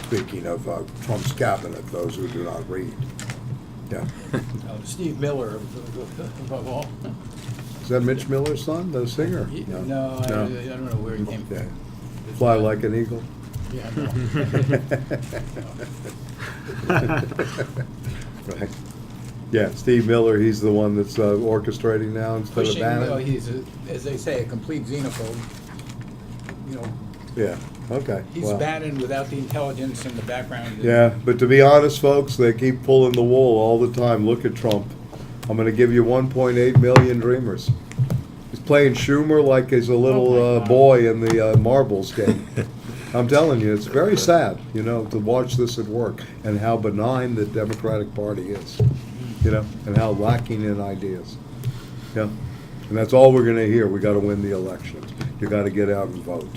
speaking of Trump's cabinet, those who do not read. Yeah. Steve Miller, above all. Is that Mitch Miller's son, the singer? No, I don't know where he came Yeah. from. Fly like an eagle. Yeah, no. Right. Yeah, Steve Miller, he's the one that's orchestrating now instead Pushing, of Bannon. he's, as they say, a complete xenophobe. Yeah, okay. He's well. Bannon without the intelligence and the background. Yeah, but to be honest, folks, they keep pulling the wool all the time. Look at Trump. I'm going to give you 1.8 million dreamers. He's playing Schumer like he's a little boy in the marbles game. I'm telling you, it's very sad, to watch this at work and how benign the Democratic Party is, and how lacking in ideas. Yeah, and that's all we're going to hear. We got to win the elections. You got to get out and vote.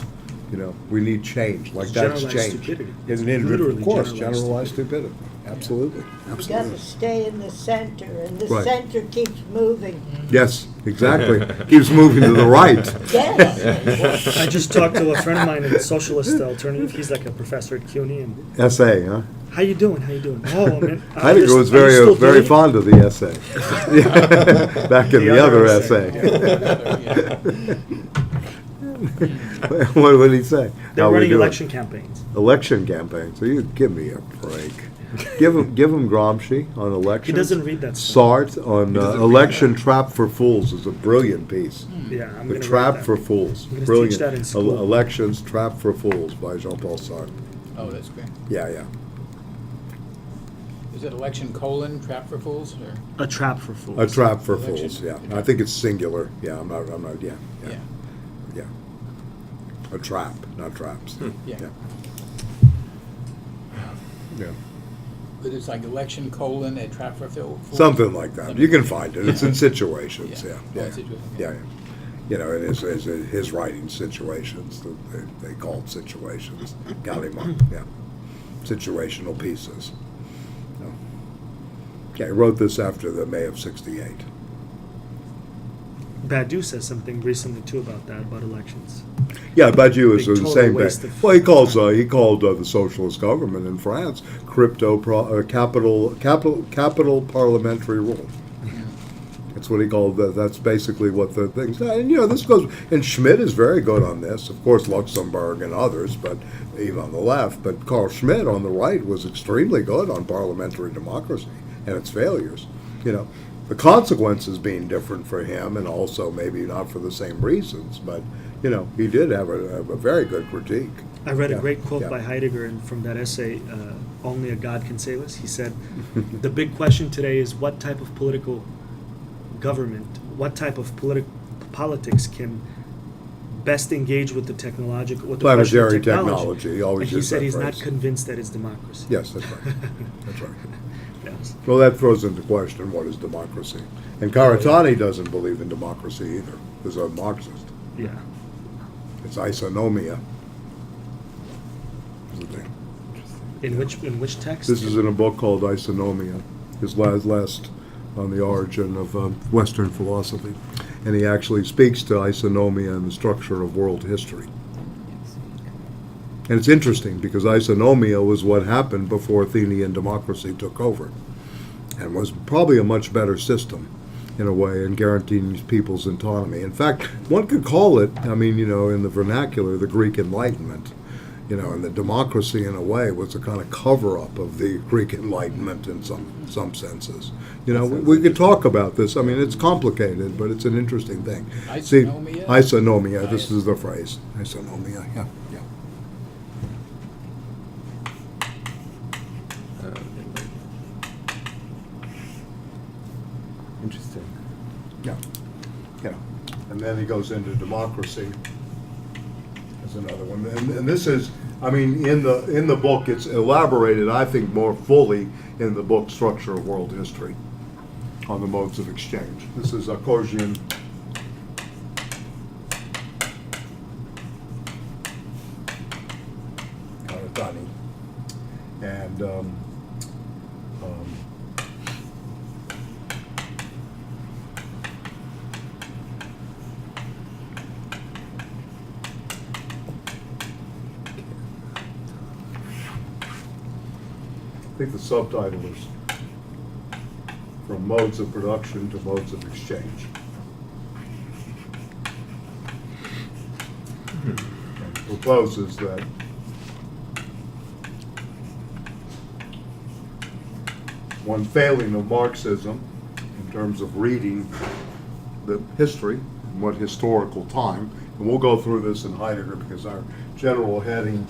We need change. Like that's change. Stupidity. Of course, generalized stupidity. Absolutely. You got to stay in the center, and the Right. center keeps moving. Yes, exactly. Keeps moving to the right. Yes. I just talked to a friend of mine in the socialist alternative. He's like a professor at CUNY, and Essay, huh? how you doing? How you doing? Oh, man. Heidegger was very fond of the essay. Back in the other essay. What did he say? They're How we running doing? election campaigns. Election campaigns. So you give me a break. Give him Gramsci on elections. He doesn't read that stuff. Sartre on election trap for fools is a brilliant piece. Yeah, I'm The gonna Trap read that. for Fools. I'm gonna Brilliant. teach that in school. Elections Trap for Fools by Jean-Paul Sartre. Oh, that's great. Yeah. Is it election : trap for fools? Or? A trap for fools. A Trap for Election. Fools, yeah. I think it's singular. Yeah, I'm not, yeah. Yeah. A trap, not traps. Yeah. Yeah. But it's like election : a trap for fools? Something like that. You can find it. It's in situations, Yeah. yeah. Oh, Yeah. it's situations, Yeah. In his writing situations, they called situations. Galilean, yeah. Situational pieces. Yeah, he wrote this after the May of '68. Badiou says something recently too about that, about elections. Yeah, Badiou is Big the total same waste thing. of Well, he called the socialist government in France capital parliamentary rule. That's what he called. That's basically what the things. And this goes. And Schmidt is very good on this. Of course, Luxemburg and others, but even on the left. But Carl Schmitt on the right was extremely good on parliamentary democracy and its failures. The consequences being different for him, and also maybe not for the same reasons. But he did have a very good critique. I read a Yeah, great quote yeah. by Heidegger from that essay, Only a God Can Save Us. He said, the big question today is what type of political government, what type of politics can best engage with the technological, with the question of Planetary technology. He always and he used said that he's not phrase. convinced that it's democracy. Yes, that's right. That's right. Yes. Well, that throws into question what is democracy. And Karatani doesn't believe in democracy either. He's a Marxist. Yeah. It's isonomia. Is the thing. In which text? This is in a book called Isonomia, his last on the origin of Western philosophy. And he actually speaks to isonomia and the structure of world history. And it's interesting because isonomia was what happened before Athenian democracy took over, and was probably a much better system in a way in guaranteeing people's autonomy. In fact, one could call it, in the vernacular, the Greek Enlightenment. And the democracy in a way was a kind of cover-up of the Greek Enlightenment in some senses. We could talk about this. It's complicated, but it's an interesting thing. Isonomia? See, isonomia, this is the phrase. Isonomia, yeah. Interesting. Yeah. And then he goes into democracy as another one. And this is, in the book, it's elaborated, I think, more fully in the book Structure of World History on the modes of exchange. This is Korzian. Karatani. And think the subtitle is From Modes of Production to Modes of Exchange. And proposes that one failing of Marxism in terms of reading the history and what historical time, and we'll go through this in Heidegger because our general heading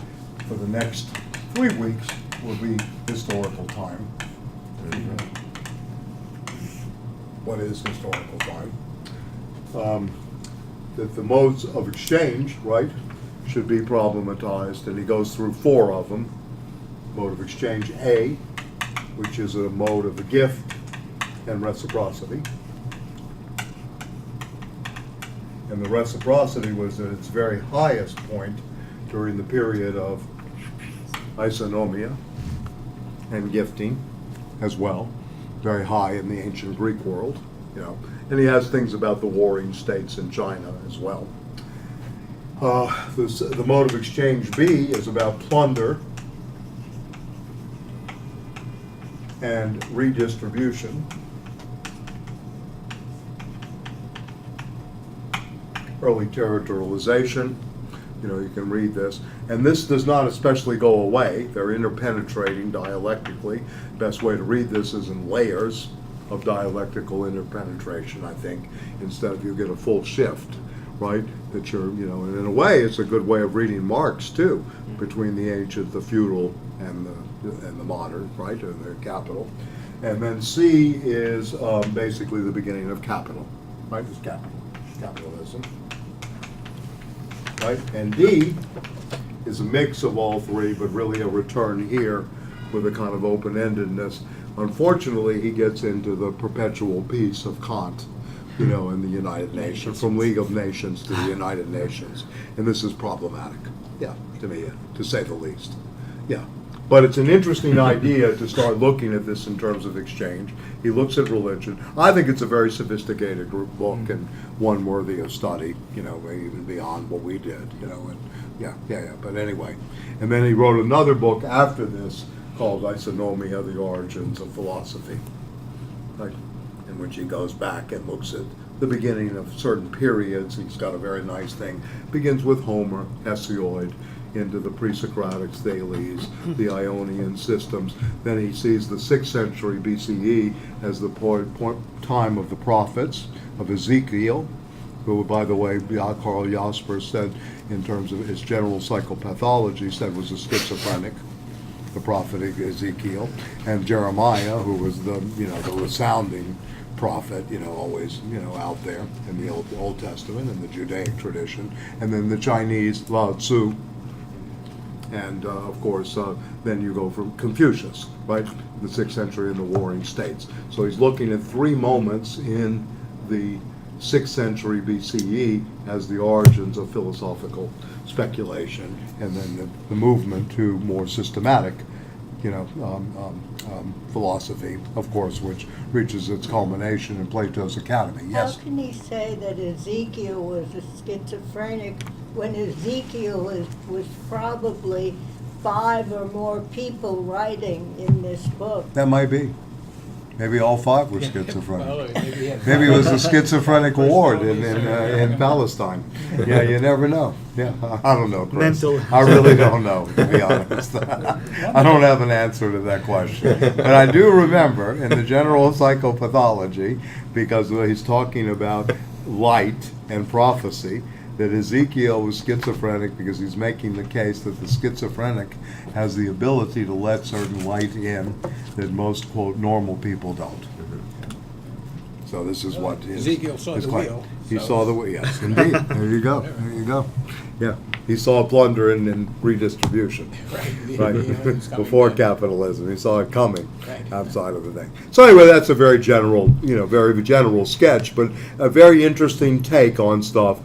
for the next 3 weeks will be historical time. What is historical time? That the modes of exchange, right, should be problematized, and he goes through 4 of them. Mode of exchange A, which is a mode of a gift and reciprocity. And the reciprocity was at its very highest point during the period of isonomia and gifting as well, very high in the ancient Greek world, you know. And he has things about the warring states in China as well. The mode of exchange B is about plunder and redistribution. Early territorialization, you know, you can read this. And this does not especially go away. They're interpenetrating dialectically. Best way to read this is in layers of dialectical interpenetration, I think, instead of you get a full shift, right? That you're, you know, and in a way, it's a good way of reading Marx, too, between the ancient, the feudal, and the modern, right, or the capital. And then C is basically the beginning of capital, right? It's capitalism. Right? And D is a mix of all 3, but really a return here with a kind of open-endedness. Unfortunately, he gets into the perpetual peace of Kant, you know, in the United Nations, from League of Nations to the United Nations. And this is problematic, yeah, to me, to say the least. Yeah. But it's an interesting idea to start looking at this in terms of exchange. He looks at religion. I think it's a very sophisticated group book and one worthy of study, you know, even beyond what we did, you know, and yeah. But anyway, and then he wrote another book after this called Isonomia, The Origins of Philosophy, right? In which he goes back and looks at the beginning of certain periods. He's got a very nice thing. Begins with Homer, Hesiod, into the pre-Socratic Thales, the Ionian systems. Then he sees the 6th century BCE as the time of the prophets, of Ezekiel, who, by the way, Karl Jasper said, in terms of his general psychopathology, said was a schizophrenic, the prophet Ezekiel, and Jeremiah, who was the, you know, the resounding prophet, you know, always, you know, out there in the Old Testament and the Judaic tradition, and then the Chinese Lao Tzu. And of course, then you go from Confucius, right? The 6th century and the warring states. So he's looking at 3 moments in the 6th century BCE as the origins of philosophical speculation, and then the movement to more systematic, you know, philosophy, of course, which reaches its culmination in Plato's Academy. Yes. How can he say that Ezekiel was a schizophrenic when Ezekiel was probably 5 or more people writing in this book? That might be. Maybe all 5 were Well, schizophrenic. maybe Maybe it was a schizophrenic ward in Palestine. Yeah, you never know. Yeah, I don't know, Chris. Mental. I really don't know, to be honest. I don't have an answer to that question. But I do remember in the general psychopathology, because he's talking about light and prophecy, that Ezekiel was schizophrenic because he's making the case that the schizophrenic has the ability to let certain light in that most, quote, normal people don't. So this is what his, Ezekiel saw his the claim. wheel, He so- saw the wheel, yes, indeed. There you go, there you go. Yeah, he saw plunder and redistribution. Right, It's coming before down. capitalism, he saw it coming Right. outside of the thing. So anyway, that's a very general, you know, very general sketch, but a very interesting take on stuff.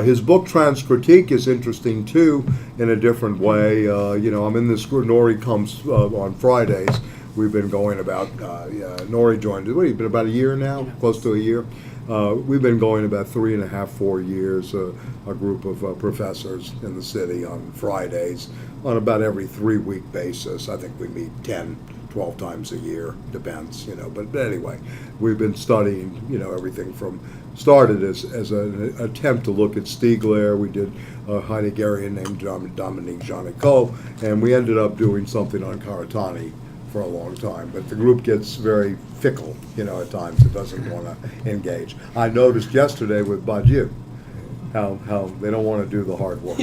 His book Transcritique is interesting too, in a different way. You know, I'm in this group. Nori comes on Fridays. We've been going about. Nori joined. What have you been about a year now? Close to a year. We've been going about 3.5, 4 years, a group of professors in the city on Fridays on about every 3-week basis. I think we meet 10, 12 times a year, depends, But anyway, we've been studying, everything from, started as an attempt to look at Stiegler. We did a Heideggerian named Dominique Janicot, and we ended up doing something on Karatani for a long time. But the group gets very fickle, at times. It doesn't want to engage. I noticed yesterday with Badiou how they don't want to do the hard work.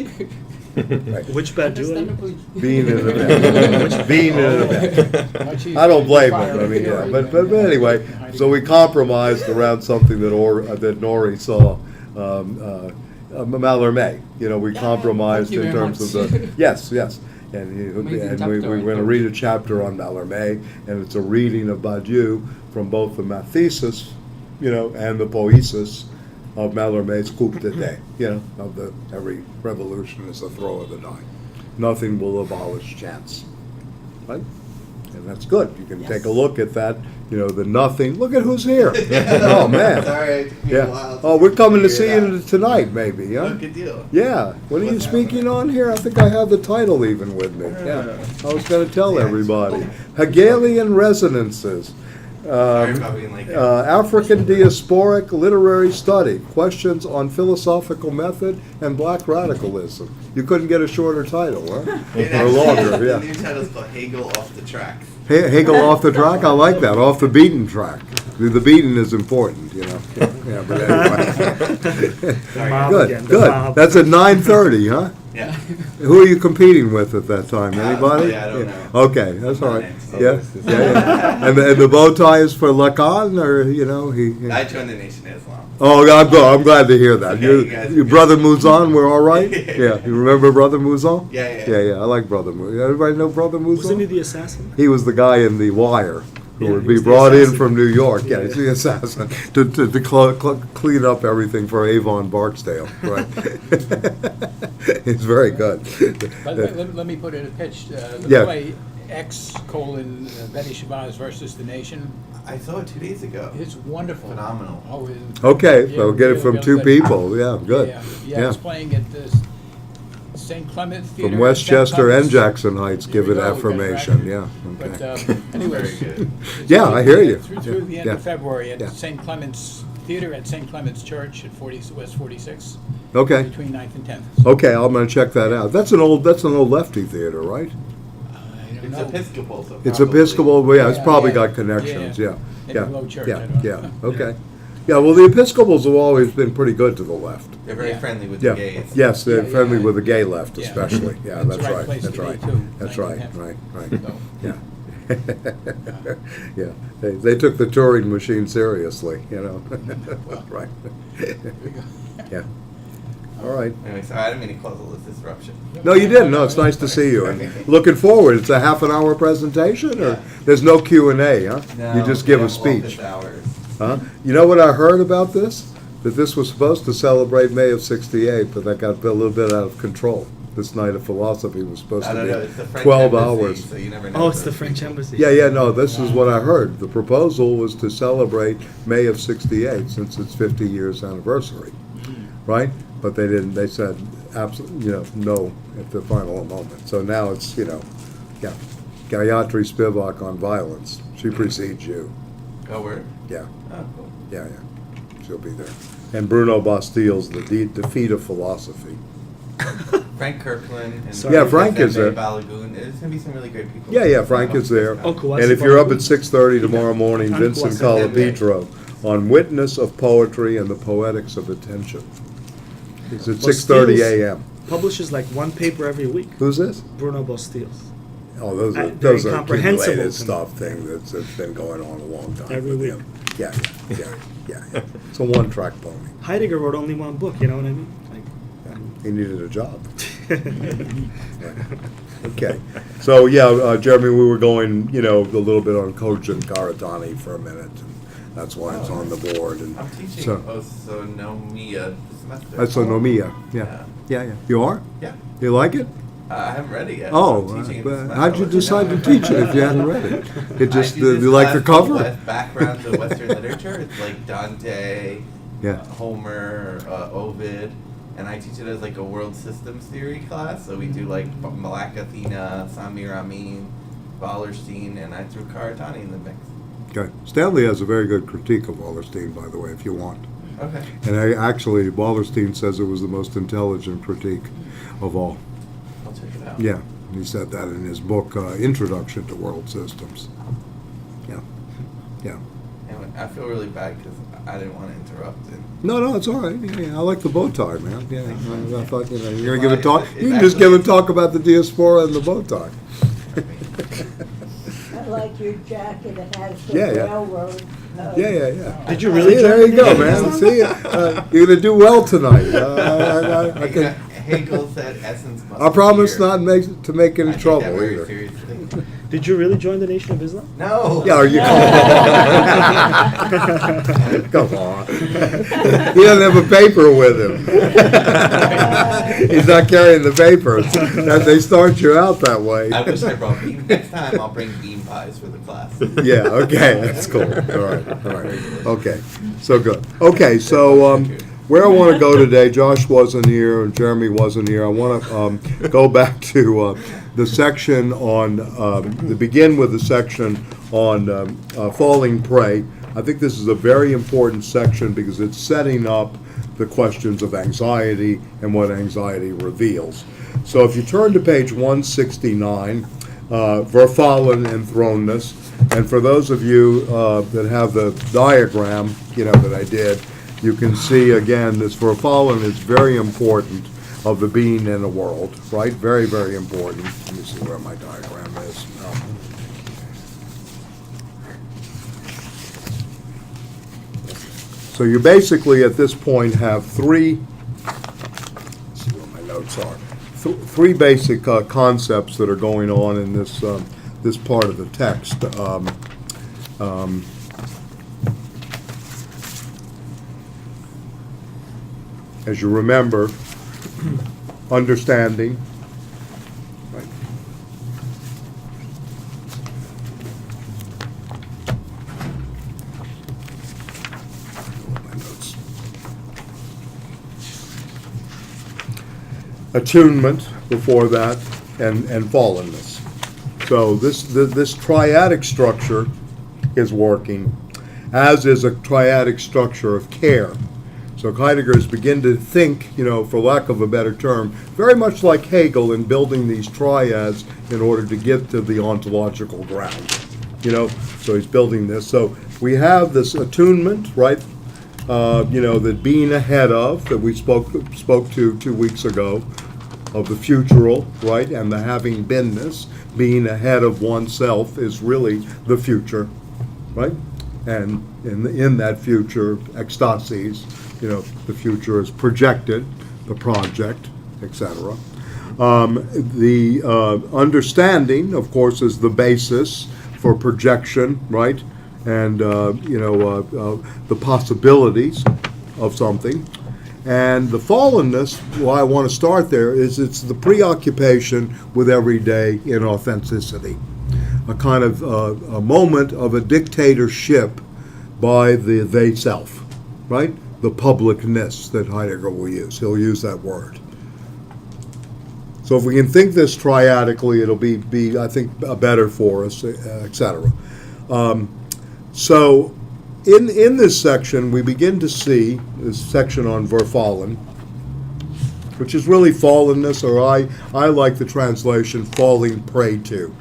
Right. Which bad do you? Being in an event. Being in an event. I don't blame them. I mean, yeah. But anyway, so we compromised around something that Nori saw, Mallarmé. We compromised Thank you in very terms much. of the yes. And we're going to read a chapter on Mallarmé, and it's a reading of Badiou from both the Mathesis, and the Poesis of Mallarmé's coup d'etat, of the every revolution is a throw of the die. Nothing will abolish chance, right? And that's good. You can take a look at that, the nothing. Look at who's here. Oh, man. Sorry. Yeah. Oh, we're coming to see you tonight, maybe, huh? Oh, good deal. Yeah. What are you What's speaking happening? on here? I think I have the title even with me. Yeah. I was going to tell Yeah. everybody. Hegelian Resonances. Sorry about being like that. African Diasporic Literary Study, Questions on Philosophical Method and Black Radicalism. You couldn't get a shorter title, huh? It Or actually- longer, The yeah. new title's called Hegel Off the Tracks. Hegel off the track, I like that, off the beaten track. The beaten is important, Yeah, but anyway. Mob Good, again, the good. mob. That's at 9:30, huh? Yeah. Who are you competing with at that time? Anybody? yeah, I don't know. Okay, that's all right. Not Yeah, names. yeah. And the bow tie is for Lacan, or he? I joined the Nation of Islam. Oh, I'm glad to hear that. Okay, Your you guys are your good. brother Mouzon, we're all right. Yeah, you remember Brother Mouzon? Yeah. Yeah. I like Brother Mouzon. Everybody know Brother Wasn't he Mouzon? the assassin? He was the guy in The Wire who Yeah, would he be was the brought in assassin. from New York. Yeah, Yeah. he's the assassin to clean up everything for Avon Barksdale. Right. He's very good. But let me put in a pitch. The Yeah. play X: Betty Shabazz versus the Nation. I saw it 2 days ago. It's wonderful. Phenomenal. Oh, Okay, yeah, so get it from really two good. people. Yeah, good. Yeah, it's playing at the St. Clement Theater. From in Westchester St. and Clements. Jackson Heights, Here give we it go, we got affirmation. back. Yeah. But Okay. anyways, Very good. it's Yeah, going I hear you. Through the end Yeah. of February at Yeah. St. Clement's Theater at St. Clement's Church at West 46, Okay. between 9th and 10th. Okay, I'm gonna check that out. That's an old lefty theater, right? I don't It's know. Episcopal, so It's probably. Episcopal, well, yeah, it's Yeah, probably yeah, got connections, yeah. yeah. Maybe Yeah, low church, yeah, I don't yeah, know. okay. Yeah, well, the Episcopals have always been pretty good to the left. They're very Yeah. friendly with Yeah, the gays. yes, they're Yeah, friendly yeah. with the gay left Yeah. especially, yeah, That's that's the right right, place that's to be, right. too, That's 9th right, and 10th. right, So. yeah. Yeah, they took the Turing machine seriously, right. Yeah, all right. Anyway, sorry, I didn't mean to cause all this disruption. No, you didn't. No, it's nice to see you. And looking forward. It's a half an hour presentation, or Yeah. there's no Q&A, huh? No, You just we give a have speech, office hours. huh? You know what I heard about this? That this was supposed to celebrate May of '68, but that got a little bit out of control. This night of philosophy was supposed I to don't be know. It's the French 12 embassy, hours. So you never know. Oh, it's the those French people. embassy. Yeah, no, this is what I heard. The proposal was to celebrate May of '68 since it's 50 years anniversary, right? But they didn't. They said absolutely, no at the final moment. So now it's, yeah, Gayatri Spivak on violence. She precedes you. Oh, word? Yeah, Oh, cool. yeah. She'll be there. And Bruno Bastille's The Defeat of Philosophy. Frank Kirkland. And Sorry. Yeah, Frank is there. Balagoon. There's going to be some really great people. Yeah, Frank is there. Oh, Kawasi And if you're up Balagoon. at 6:30 tomorrow morning, I'm Vincent Kawasi Colapetro on Witness of Poetry and the Poetics of Attention. It's at 6:30 Bastille's a.m. Publishes like one paper every week. Who's this? Bruno Bastille's. Oh, those are Very those are comprehensible accumulated to me. stuff thing that's been going on a long time. Every with week. him. Yeah. It's a one-track pony. Heidegger wrote only one book, you know what I mean? He needed a job. Okay. So, Jeremy, we were going, a little bit on Cogent Karatani for a minute, and that's why it's on the board. And I'm teaching so, Osonomia this semester. Isonomia, yeah. You are? Yeah. You like it? I haven't read it yet. Oh, I'm teaching it but this semester. how'd you I'll let decide to know. teach it if you hadn't read it? It just, I do this you like the class called cover? Backgrounds of Western Literature. It's like Dante, Yeah. Homer, Ovid, and I teach it as like a world systems theory class. So we do like Malak Athena, Samir Amin, Wallerstein, and I threw Karatani in the mix. Okay. Stanley has a very good critique of Wallerstein, by the way, if you want. Okay. And actually, Wallerstein says it was the most intelligent critique of all. I'll check it out. Yeah, he said that in his book, Introduction to World Systems. Yeah, yeah. And I feel really bad because I didn't want to interrupt. And No, it's all right. Yeah, I like the bow tie, man. Yeah, I thought, you're gonna give a Well, talk. it's You can just give a actually- talk about the diaspora and the bow tie. I like your jacket, it has the Yeah, yeah. railroad. Yeah. Did you really See, join there you the go, Nation of man. Islam? See, you're gonna do well tonight. I can. Hegel said essence must I promise appear. not to make I any take trouble that very either. seriously. Did you really join the Nation of Islam? No. Yeah, are you? Come on. He doesn't have a paper with him. He's not carrying the papers. They start you out that way. I wish I brought bean. Next time I'll bring bean pies for the class. Yeah, okay, that's cool. All right. Okay, so good. Okay, so where I want to go today, Josh wasn't here and Jeremy wasn't here. I want to go back to the section on, begin with the section on falling prey. I think this is a very important section because it's setting up the questions of anxiety and what anxiety reveals. So if you turn to page 169, Verfallen and Thrownness, and for those of you that have the diagram, that I did, you can see again this Verfallen is very important of the being in a world, right? Very, very important. Let me see where my diagram is. So you basically at this point have three, let's see what my notes are, three basic concepts that are going on in this this part of the text. As you remember, understanding, right? My notes. Attunement before that, and fallenness. So this triadic structure is working, as is a triadic structure of care. So Heidegger has begun to think, for lack of a better term, very much like Hegel in building these triads in order to get to the ontological ground. So he's building this. So we have this attunement, right? That being ahead of, that we spoke to 2 weeks ago, of the futural, right? And the having beenness, being ahead of oneself is really the future, right? And in that future, ecstasies, the future is projected, the project, etc. The understanding, of course, is the basis for projection, right? And, the possibilities of something. And the fallenness, why I want to start there, is it's the preoccupation with everyday inauthenticity. A kind of a moment of a dictatorship by the they self, right? The publicness that Heidegger will use. He'll use that word. So if we can think this triadically, it'll be I think, better for us, etc. So in this section, we begin to see this section on Verfallen, which is really fallenness, or I like the translation falling prey to,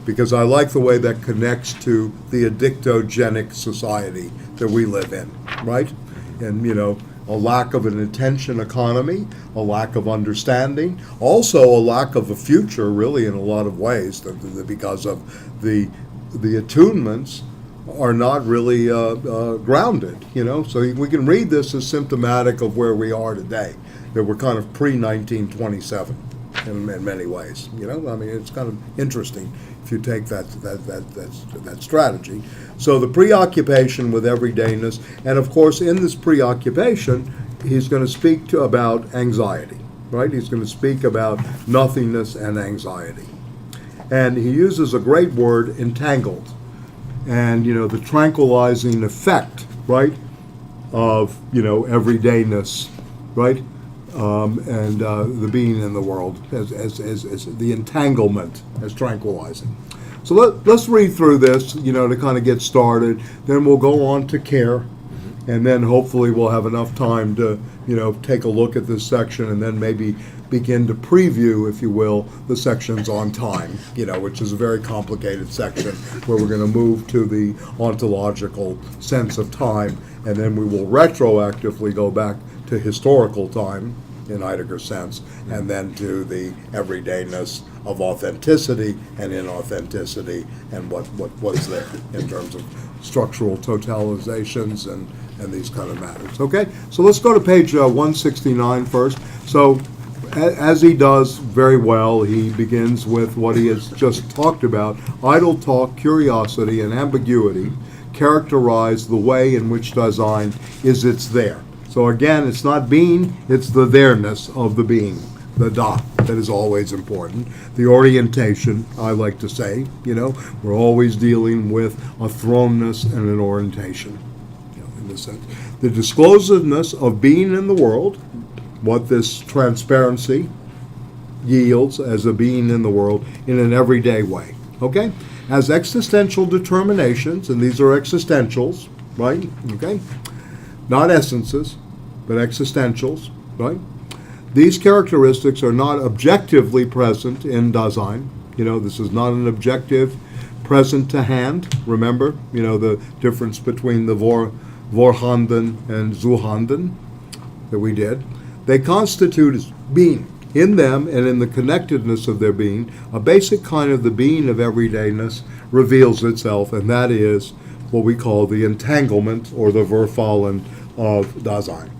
because I like the way that connects to the addictogenic society that we live in, right? And, a lack of an attention economy, a lack of understanding, also a lack of a future, really, in a lot of ways, because of the attunements are not really grounded, So we can read this as symptomatic of where we are today, that we're kind of pre-1927 in many ways, it's kind of interesting if you take that strategy. So the preoccupation with everydayness, and of course in this preoccupation, he's going to speak about anxiety, right? He's going to speak about nothingness and anxiety. And he uses a great word, entangled. And, the tranquilizing effect, right, of, everydayness, right, and the being in the world as the entanglement as tranquilizing. So let's read through this, to kind of get started. Then we'll go on to care, and then hopefully we'll have enough time to, take a look at this section, and then maybe begin to preview, if you will, the sections on time, which is a very complicated section where we're going to move to the ontological sense of time, and then we will retroactively go back to historical time in Heidegger's sense, and then to the everydayness of authenticity and inauthenticity, and what's there in terms of structural totalizations and these kind of matters. Okay, so let's go to page 169 first. So as he does very well, he begins with what he has just talked about. Idle talk, curiosity, and ambiguity characterize the way in which Dasein is its there. So again, it's not being, it's the there-ness of the being, the da, that is always important. The orientation, I like to say, we're always dealing with a thrownness and an orientation, in this sense. The disclosiveness of being in the world, what this transparency yields as a being in the world in an everyday way, okay? As existential determinations, and these are existentials, right, okay? Not essences, but existentials, right? These characteristics are not objectively present in Dasein. This is not an objective present to hand. Remember, the difference between the Vorhanden and Zuhanden that we did. They constitute as being. In them and in the connectedness of their being, a basic kind of the being of everydayness reveals itself, and that is what we call the entanglement or the Verfallen of Dasein.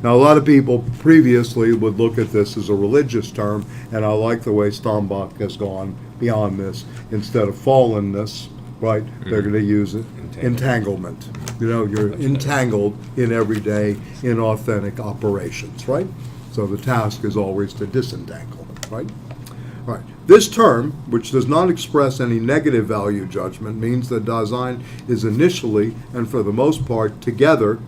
Now, a lot of people previously would look at this as a religious term, and I like the way Stambach has gone beyond this. Instead of fallenness, right, they're going to use it, entanglement. You're entangled in everyday, inauthentic operations, right? So the task is always to disentangle, right? All right. This term, which does not express any negative value judgment, means that Dasein is initially, and for the most part, together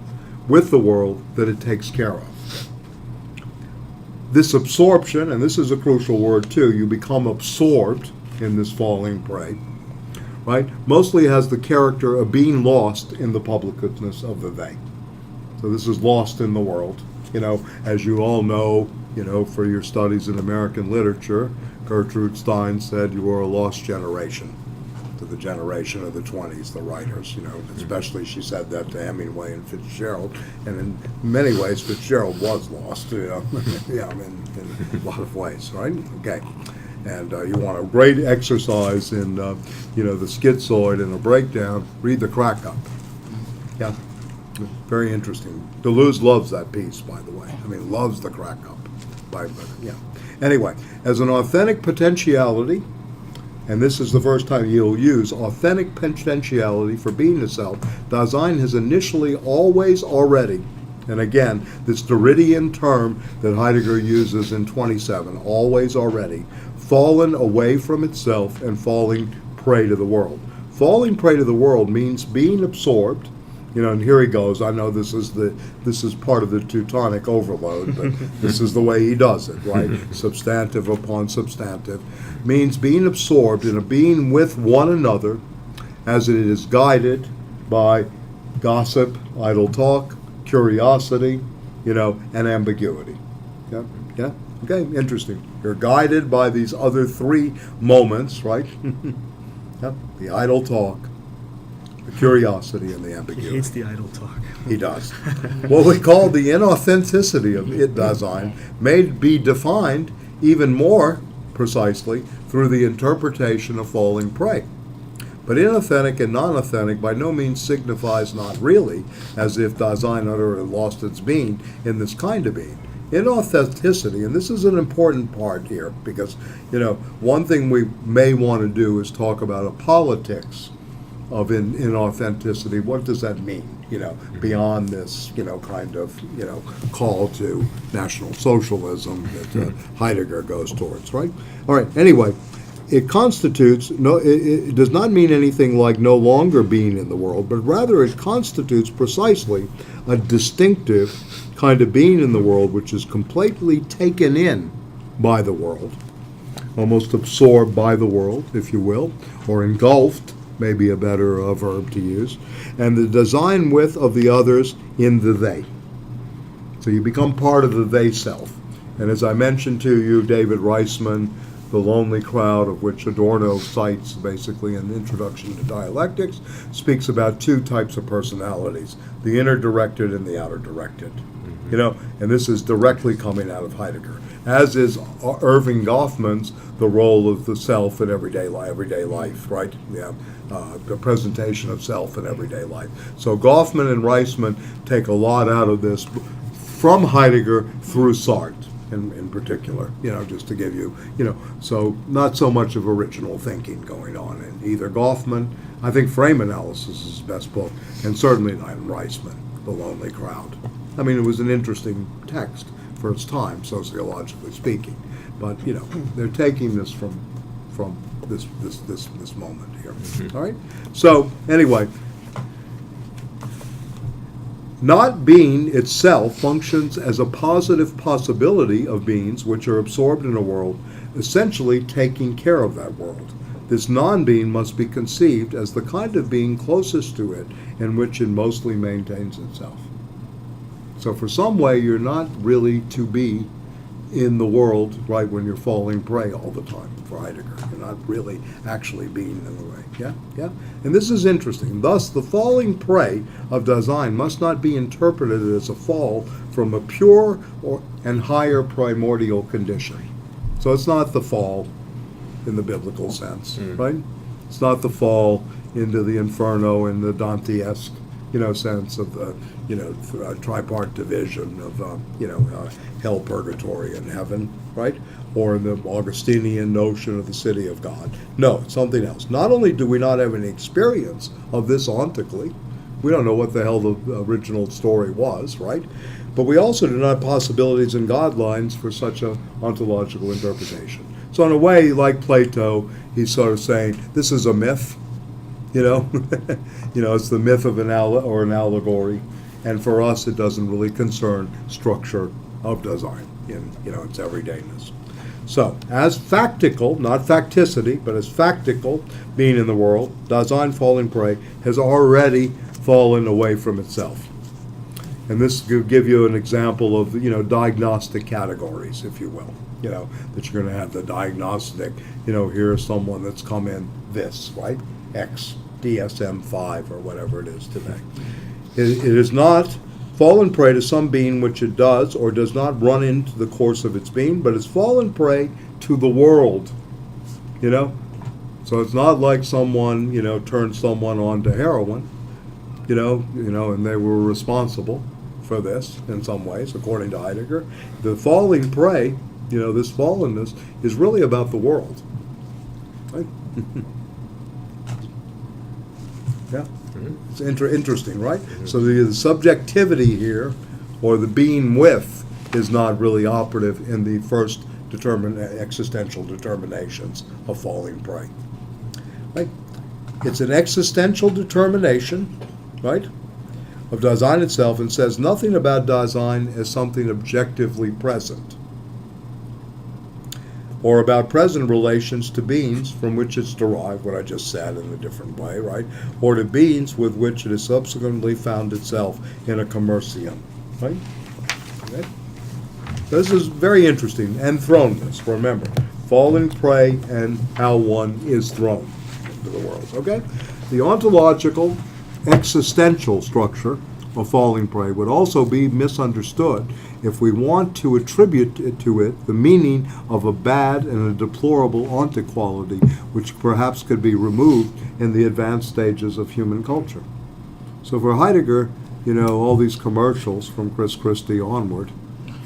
with the world that it takes care of. This absorption, and this is a crucial word too, you become absorbed in this falling prey, right? Mostly has the character of being lost in the publicness of the they. So this is lost in the world. As you all know, for your studies in American literature, Gertrude Stein said you were a lost generation, to the generation of the 20s, the writers, especially she said that to Hemingway and Fitzgerald, and in many ways Fitzgerald was lost, in a lot of ways, right? Okay. And you want a great exercise in, the schizoid and a breakdown, read the Crack Up. Yeah, very interesting. Deleuze loves that piece, by the way. Loves the Crack Up. Anyway, as an authentic potentiality, and this is the first time you'll use authentic potentiality for being itself, Dasein has initially always already, and again, this Derridian term that Heidegger uses in 27, always already, fallen away from itself and falling prey to the world. Falling prey to the world means being absorbed, and here he goes. I know this is part of the Teutonic overload, but this is the way he does it, right? Substantive upon substantive means being absorbed in a being with one another as it is guided by gossip, idle talk, curiosity, and ambiguity. Yeah, yeah. Okay, interesting. You're guided by these other three moments, right? Yep. The idle talk, the curiosity, and the ambiguity. He hates the idle talk. He does. What we call the inauthenticity of it, Dasein, may be defined even more precisely through the interpretation of falling prey. But inauthentic and non-authentic by no means signifies not really, as if Dasein utterly lost its being in this kind of being. Inauthenticity, and this is an important part here, because, one thing we may want to do is talk about a politics of inauthenticity. What does that mean? Beyond this, kind of, call to National Socialism that Heidegger goes towards, right? All right, anyway, it constitutes, it does not mean anything like no longer being in the world, but rather it constitutes precisely a distinctive kind of being in the world which is completely taken in by the world, almost absorbed by the world, if you will, or engulfed, maybe a better verb to use, and the design with of the others in the they. So you become part of the they self. And as I mentioned to you, David Reisman, The Lonely Crowd, of which Adorno cites basically in Introduction to Dialectics, speaks about two types of personalities, the inner directed and the outer directed. You know, and this is directly coming out of Heidegger, as is Irving Goffman's The Role of the Self in Everyday Life, right? Yeah, the presentation of self in everyday life. So Goffman and Reisman take a lot out of this from Heidegger through Sartre in particular, you know, just to give you, you know, so not so much of original thinking going on in either Goffman. I think Frame Analysis is his best book, and certainly not in Reisman, The Lonely Crowd. I mean, it was an interesting text for its time, sociologically speaking. But you know, they're taking this from this moment here. All right. So anyway, not being itself functions as a positive possibility of beings which are absorbed in a world, essentially taking care of that world. This non-being must be conceived as the kind of being closest to it, in which it mostly maintains itself. So for some way, you're not really to be in the world, right, when you're falling prey all the time, for Heidegger. You're not really actually being in the way. Yeah, yeah. And this is interesting. Thus, the falling prey of Dasein must not be interpreted as a fall from a pure and higher primordial condition. So it's not the fall in the biblical sense, right? It's not the fall into the inferno in the Dante-esque, you know, sense of the, you know, tripart division of, hell, purgatory, and heaven, right? Or the Augustinian notion of the city of God. No, it's something else. Not only do we not have any experience of this ontically, we don't know what the hell the original story was, right? But we also do not have possibilities and guidelines for such an ontological interpretation. So in a way, like Plato, he's sort of saying, this is a myth, you know? You know, it's the myth of an allegory. And for us, it doesn't really concern structure of Dasein in, you know, its everydayness. So, as factical, not facticity, but as factical being in the world, Dasein, falling prey, has already fallen away from itself. And this will give you an example of, you know, diagnostic categories, if you will. You know, that you're going to have the diagnostic, you know, here's someone that's come in this, right? X, DSM-5, or whatever it is today. It is not fallen prey to some being which it does or does not run into the course of its being, but is fallen prey to the world, you know? So it's not like someone, you know, turned someone on to heroin, you know, and they were responsible for this in some ways, according to Heidegger. The falling prey, you know, this fallenness is really about the world, right? Yeah. It's interesting, right? So the subjectivity here, or the being with, is not really operative in the first existential determinations of falling prey. Right? It's an existential determination, right, of Dasein itself, and says nothing about Dasein as something objectively present, or about present relations to beings from which it's derived, what I just said in a different way, right? Or to beings with which it has subsequently found itself in a commercium, right? Okay. This is very interesting. And thrownness, remember. Falling prey and how one is thrown into the world, okay? The ontological, existential structure of falling prey would also be misunderstood if we want to attribute to it the meaning of a bad and a deplorable ontic quality, which perhaps could be removed in the advanced stages of human culture. So for Heidegger, you know, all these commercials from Chris Christie onward,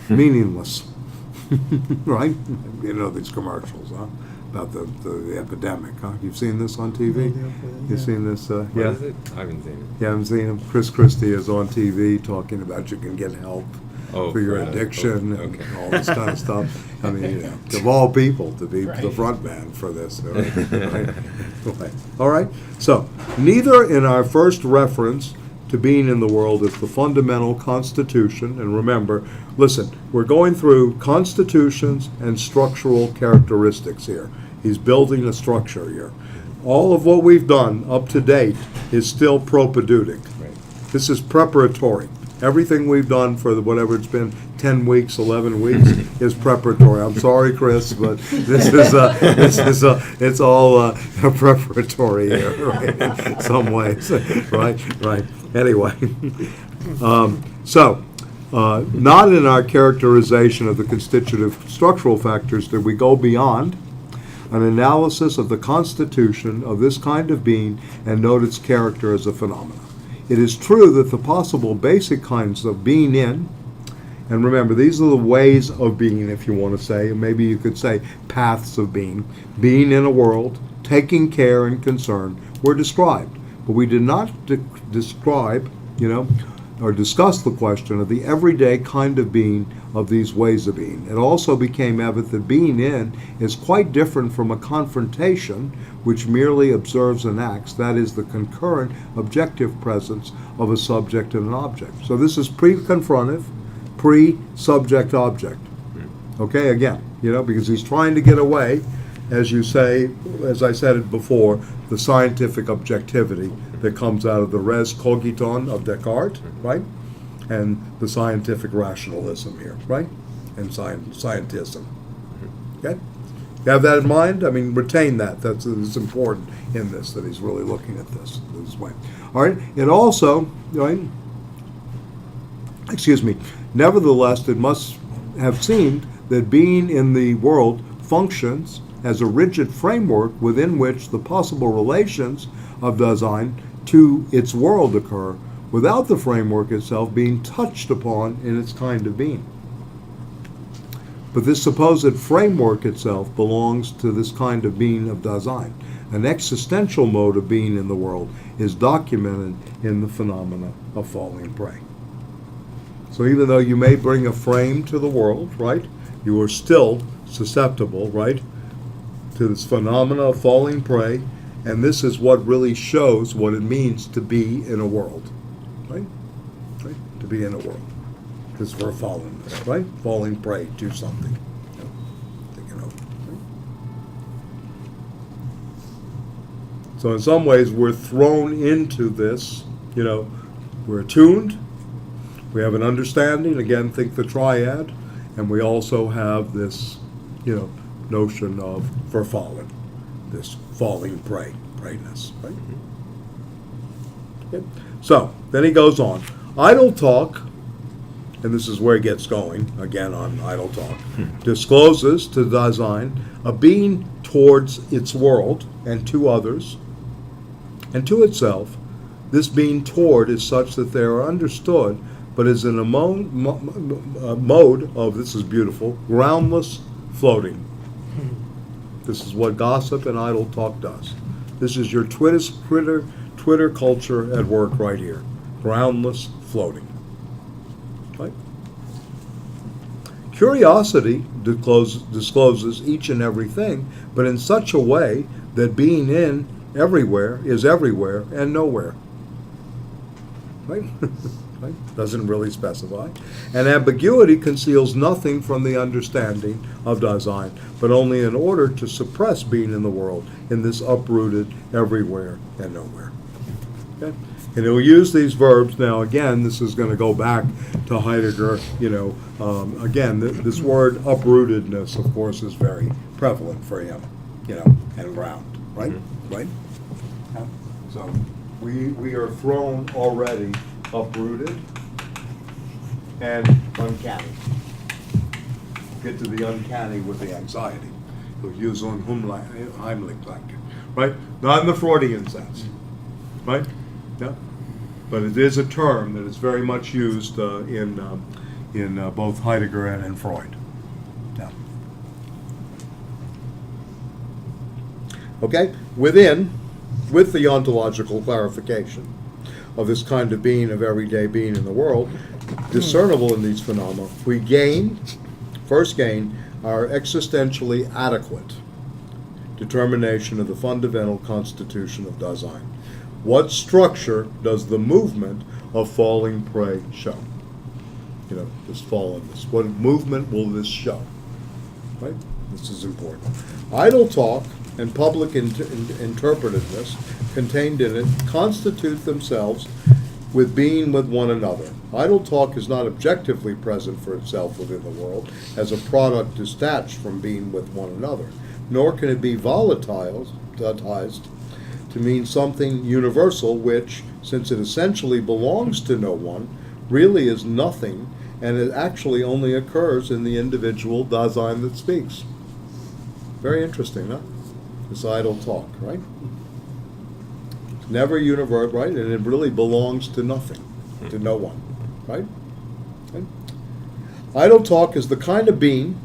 meaningless, right? You know, these commercials, huh? About the epidemic, huh? You've seen this on TV? You've seen this? What Yeah. is it? I haven't seen it. You haven't seen him? Chris Christie is on TV talking about you can get help for your addiction and all this kind of stuff. I mean, you know, of all people to be the front man for this. Right? All right. So, neither in our first reference to being in the world is the fundamental constitution. And remember, listen, we're going through constitutions and structural characteristics here. He's building a structure here. All of what we've done up to date is still propadeutic. This is preparatory. Everything we've done for whatever it's been, 10 weeks, 11 weeks, is preparatory. I'm sorry, Chris, but it's all preparatory here, right, in some ways, right. Anyway, not in our characterization of the constitutive structural factors did we go beyond an analysis of the constitution of this kind of being and note its character as a phenomenon. It is true that the possible basic kinds of being in, and remember, these are the ways of being, if you want to say, and maybe you could say paths of being in a world, taking care and concern, were described. But we did not describe, or discuss the question of the everyday kind of being of these ways of being. It also became evident that being in is quite different from a confrontation which merely observes and acts, that is, the concurrent objective presence of a subject and an object. So this is pre-confrontive, pre-subject-object. Okay, again, because he's trying to get away, as you say, as I said it before, the scientific objectivity that comes out of the res cogniton of Descartes, right? And the scientific rationalism here, right? And scientism. Okay? You have that in mind? I mean, retain that. That's important in this, that he's really looking at this way. All right? It also, right? Nevertheless, it must have seemed that being in the world functions as a rigid framework within which the possible relations of Dasein to its world occur, without the framework itself being touched upon in its kind of being. But this supposed framework itself belongs to this kind of being of Dasein. An existential mode of being in the world is documented in the phenomena of falling prey. So even though you may bring a frame to the world, right, you are still susceptible, right, to this phenomena of falling prey, and this is what really shows what it means to be in a world, right? To be in a world. Because we're fallenness, right? Falling prey to something. Taking over. Right? So in some ways we're thrown into this, we're attuned, we have an understanding, again, think the triad, and we also have this, notion of verfallen, this falling prayness, right? Okay. So, then he goes on. Idle talk, and this is where he gets going, again on idle talk, discloses to Dasein a being towards its world and to others, and to itself. This being toward is such that they are understood, but is in a mode of, this is beautiful, groundless floating. This is what gossip and idle talk does. This is your Twitter culture at work right here. Groundless floating. Right? Curiosity discloses each and everything, but in such a way that being in everywhere is everywhere and nowhere. Right? Right? Doesn't really specify. And ambiguity conceals nothing from the understanding of Dasein, but only in order to suppress being in the world in this uprooted everywhere and nowhere. Okay? And he'll use these verbs. Now, again, this is going to go back to Heidegger. Again, this word uprootedness, of course, is very prevalent for him, and ground, right? Mm-hmm. Right? Yeah. So we are thrown already uprooted and uncanny. Get to the uncanny with the anxiety. We'll use on Heimlich, right? Not in the Freudian sense, right? Yeah. But it is a term that is very much used in both Heidegger and in Freud. Yeah. Okay. With the ontological clarification of this kind of being, of everyday being in the world, discernible in these phenomena, we first gain our existentially adequate determination of the fundamental constitution of Dasein. What structure does the movement of falling prey show? You know, this fallenness. What movement will this show? Right? This is important. Idle talk and public interpretedness contained in it constitute themselves with being with one another. Idle talk is not objectively present for itself within the world as a product detached from being with one another, nor can it be volatilized to mean something universal which, since it essentially belongs to no one, really is nothing, and it actually only occurs in the individual Dasein that speaks. Very interesting, huh? This idle talk, right? It's never universal, right? And it really belongs to nothing, to no one, right? Okay. Idle talk is the kind of being,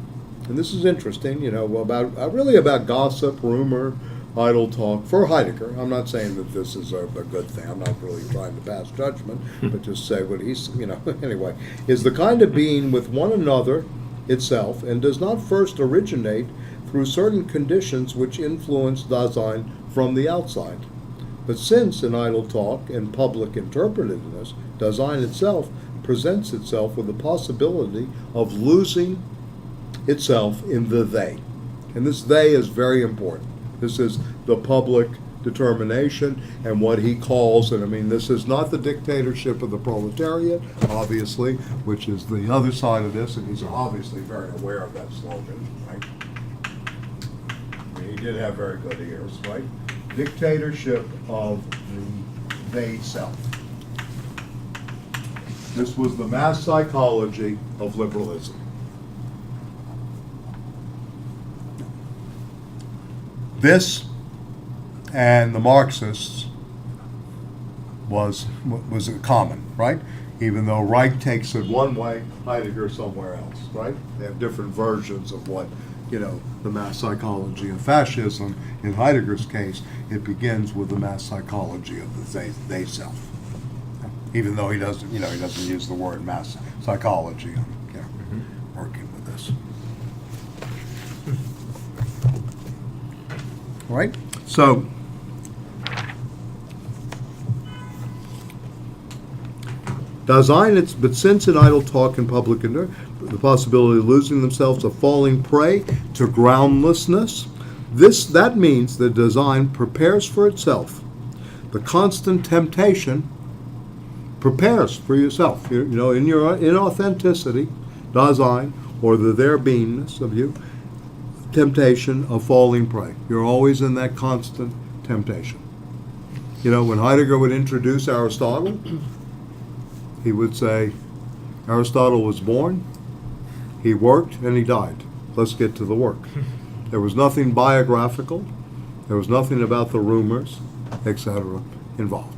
and this is interesting, you know, about really about gossip, rumor, idle talk for Heidegger. I'm not saying that this is a good thing. I'm not really trying to pass judgment, but just say what he's, you know, anyway, is the kind of being with one another itself and does not first originate through certain conditions which influence Dasein from the outside. But since in idle talk and public interpretedness, Dasein itself presents itself with the possibility of losing itself in the they. And this they is very important. This is the public determination and what he calls, and I mean, this is not the dictatorship of the proletariat, obviously, which is the other side of this, and he's obviously very aware of that slogan, right? I mean, he did have very good ears, right? Dictatorship of the they self. This was the mass psychology of liberalism. This and the Marxists was common, right? Even though Reich takes it one way, Heidegger somewhere else, right? They have different versions of what, you know, the mass psychology of fascism. In Heidegger's case, it begins with the mass psychology of the they self. Even though he doesn't, you know, he doesn't use the word mass psychology. I'm working with this. All right, so Dasein, but since in idle talk and public the possibility of losing themselves, of falling prey to groundlessness, that means that Dasein prepares for itself the constant temptation. Prepares for yourself, you know, in your inauthenticity, Dasein, or the there beingness of you. Temptation of falling prey. You're always in that constant temptation. You know, when Heidegger would introduce Aristotle, he would say, Aristotle was born, he worked, and he died. Let's get to the work. There was nothing biographical, there was nothing about the rumors, etc. involved.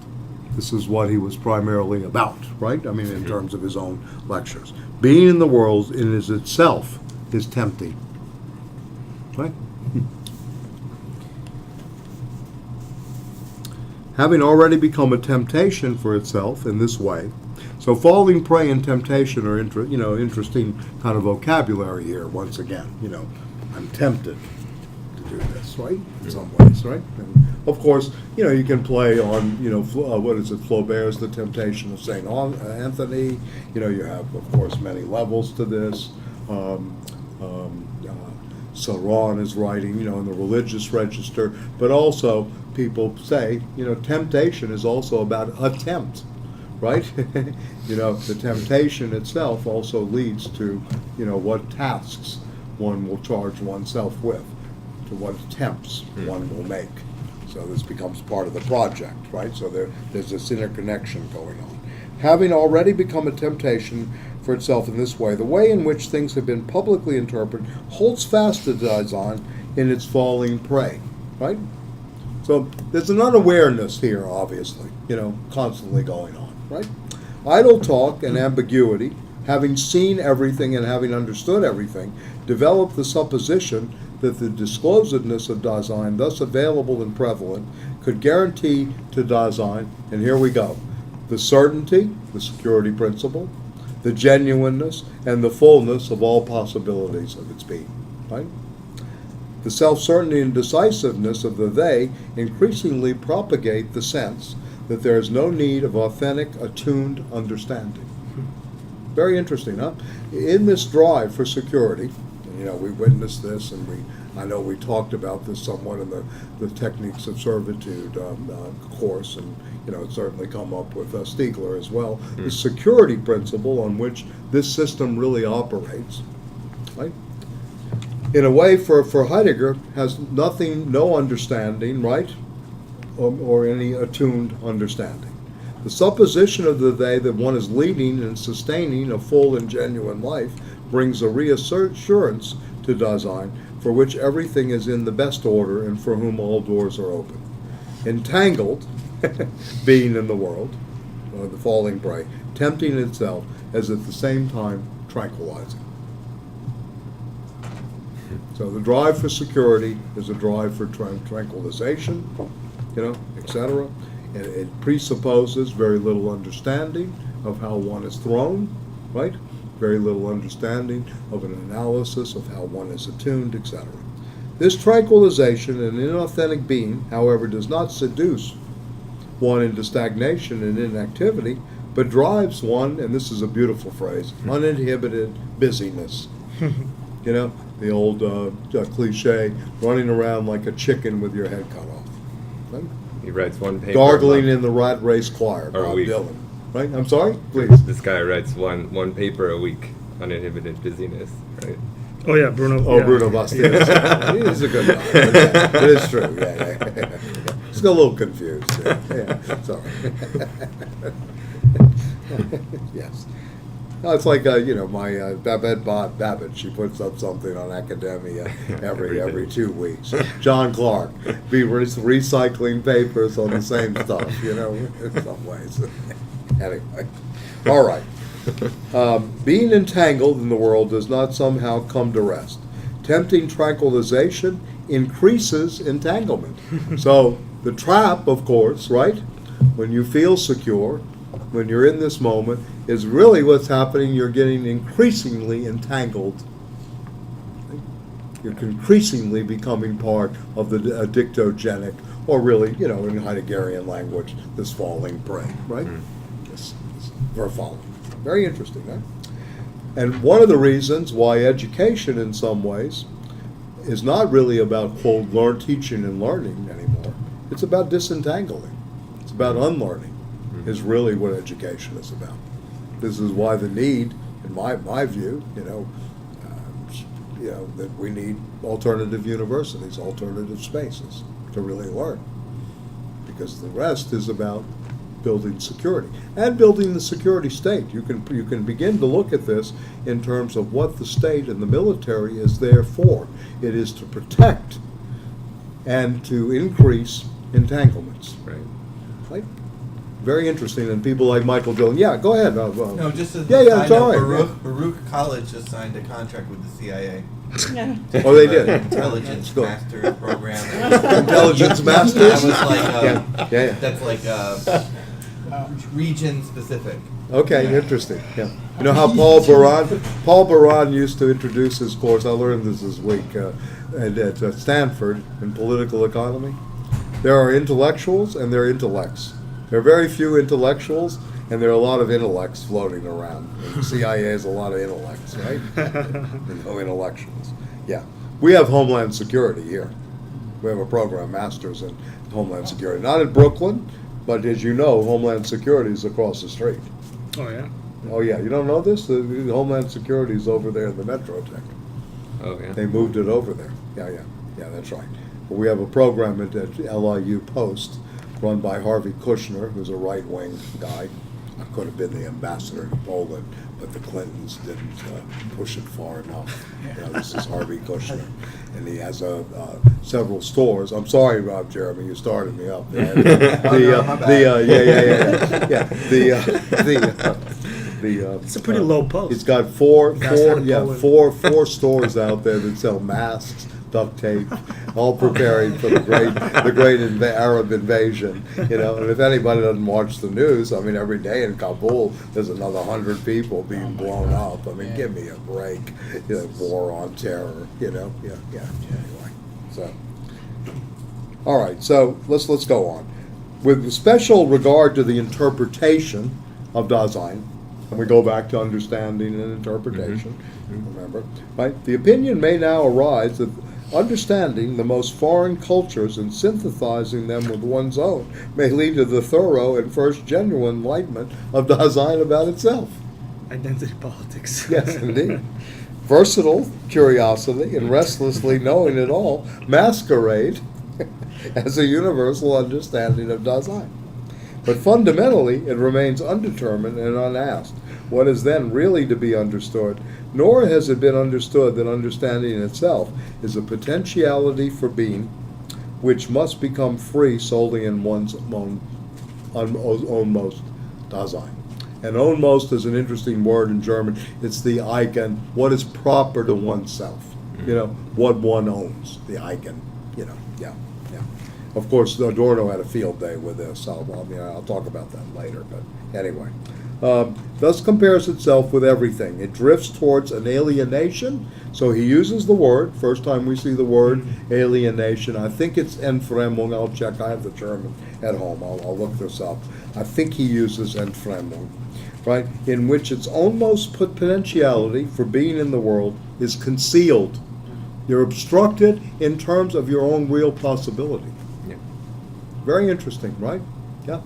This is what he was primarily about, right? I mean, in terms of his own lectures. Being in the world in itself is tempting. Right? Having already become a temptation for itself in this way, so falling prey and temptation are interesting kind of vocabulary here. Once again, you know, I'm tempted to do this, right? In some ways, right? And of course, you know, you can play on, you know, what is it? Flaubert's The Temptation of Saint Anthony. You know, you have, of course, many levels to this. Sauron is writing, you know, in the religious register, but also people say, you know, temptation is also about attempt, right? You know, the temptation itself also leads to, you know, what tasks one will charge oneself with, to what attempts one will make. So this becomes part of the project, right? So there's this interconnection going on. Having already become a temptation for itself in this way, the way in which things have been publicly interpreted holds fast to Dasein in its falling prey, right? So there's an unawareness here, obviously, you know, constantly going on, right? Idle talk and ambiguity, having seen everything and having understood everything, develop the supposition that the disclosedness of Dasein, thus available and prevalent, could guarantee to Dasein, and here we go, the certainty, the security principle, the genuineness, and the fullness of all possibilities of its being, right? The self-certainty and decisiveness of the they increasingly propagate the sense that there is no need of authentic, attuned understanding. Very interesting, huh? In this drive for security, and, we witnessed this, and I know we talked about this somewhat in the Techniques of Servitude course, and it's certainly come up with Stiegler as well. The security principle on which this system really operates, right? In a way, for Heidegger, has no understanding, right, or any attuned understanding. The supposition of the they that one is leading and sustaining a full and genuine life brings a reassurance to Dasein, for which everything is in the best order and for whom all doors are open. Entangled, being in the world, the falling prey, tempting itself, as at the same time tranquilizing. So the drive for security is a drive for tranquilization, etc. And it presupposes very little understanding of how one is thrown, right? Very little understanding of an analysis of how one is attuned, etc. This tranquilization and inauthentic being, however, does not seduce one into stagnation and inactivity, but drives one, and this is a beautiful phrase, uninhibited busyness. The old cliche, running around like a chicken with your head cut off. Right? He writes one paper. Gargling in the rat race choir, Or a Bob week. Dylan. Right? I'm sorry? Please. This guy writes one paper a week, uninhibited busyness, right? Oh yeah, Bruno. Oh, yeah. Bruno Bastianich. He's a good guy. But yeah, it is true. Yeah. Just got a little confused. Yeah. Sorry. Yes. No, it's like my Babette Babbitt. She puts up something on Academia every 2 weeks. John Clark be recycling papers on the same stuff. In some ways. Anyway, all right. Being entangled in the world does not somehow come to rest. Tempting tranquilization increases entanglement. So the trap, of course, right? When you feel secure, when you're in this moment, is really what's happening. You're getting increasingly entangled. You're increasingly becoming part of the dictogenic, or really, in Heideggerian language, this falling prey, right? This verfallen. Very interesting, huh? And one of the reasons why education, in some ways, is not really about, quote, teaching and learning anymore. It's about disentangling. It's about unlearning, is really what education is about. This is why the need, in my view, that we need alternative universities, alternative spaces to really learn. Because the rest is about building security and building the security state. You can begin to look at this in terms of what the state and the military is there for. It is to protect and to increase entanglements. Right? Very interesting, and people like Michael Dillon. Yeah, go ahead. No, just as yeah, a it's side all note, right. Baruch College just signed a contract with the CIA. Oh, they did. Intelligence Good. Master Program. Intelligence Masters. That was like, Yeah. that's like region specific. Okay, interesting. Yeah. You know how Paul Baran used to introduce his course. I learned this week at Stanford in political economy. There are intellectuals and there are intellects. There are very few intellectuals, and there are a lot of intellects floating around. And the CIA has a lot of intellects, right? And no intellectuals. Yeah. We have Homeland Security here. We have a program, Masters in Homeland Security. Not in Brooklyn, but as you know, Homeland Security is across the street. Oh yeah. Oh, yeah. You don't know this? The Homeland Security is over there in the Metro Tech. Oh yeah. They moved it over there. Yeah, that's right. But we have a program at LIU Post run by Harvey Kushner, who's a right-wing guy. I could have been the ambassador to Poland, but the Clintons didn't push it far enough. This is Harvey Kushner, and he has several stores. I'm sorry, Jeremy, you started me up. It's a pretty low post. He's got four stores out there that sell masks, duct tape, all preparing for the great Arab invasion. And if anybody doesn't watch the news, I mean, every day in Kabul there's another 100 people being blown up. I mean, give me a break. War on terror. Anyway, so all right. So let's go on. with special regard to the interpretation of Dasein, and we go back to understanding and interpretation, remember, right? The opinion may now arise that understanding the most foreign cultures and synthesizing them with one's own may lead to the thorough and first genuine enlightenment of Dasein about itself. Identity politics. Yes, indeed. Versatile curiosity and restlessly knowing it all masquerade as a universal understanding of Dasein. But fundamentally, it remains undetermined and unasked what is then really to be understood, nor has it been understood that understanding itself is a potentiality for being which must become free solely in one's own most Dasein. And ownmost is an interesting word in German. It's the eigen, what is proper to oneself. You know, what one owns, the eigen, you know, yeah. Of course, Adorno had a field day with this. I'll talk about that later, but anyway. Thus compares itself with everything. It drifts towards an alienation. So he uses the word, first time we see the word alienation. I think it's Entfremdung. I'll check. I have the German at home. I'll look this up. I think he uses Entfremdung, right? In which its ownmost potentiality for being in the world is concealed. You're obstructed in terms of your own real possibility. Very interesting, right? Yeah.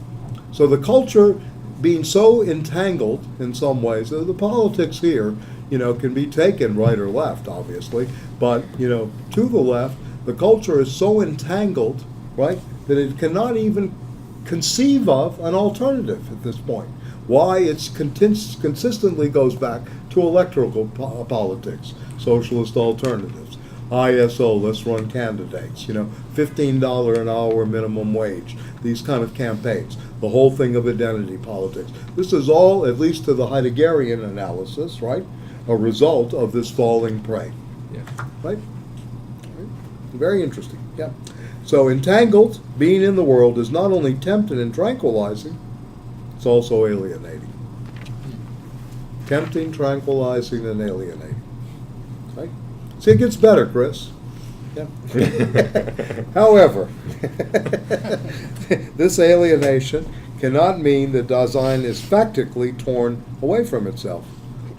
So the culture being so entangled in some ways, the politics here, you know, can be taken right or left, obviously, but, you know, to the left, the culture is so entangled, right, that it cannot even conceive of an alternative at this point. Why it consistently goes back to electoral politics, socialist alternatives. ISO, let's run candidates, you know, $15 an hour minimum wage, these kind of campaigns, the whole thing of identity politics. This is all, at least to the Heideggerian analysis, right, a result of this falling prey. Yeah. Right? Very interesting, yeah. So entangled, being in the world is not only tempting and tranquilizing, it's also alienating. Tempting, tranquilizing, and alienating. Right? See, it gets better, Chris. Yeah. However, this alienation cannot mean that Dasein is factically torn away from itself.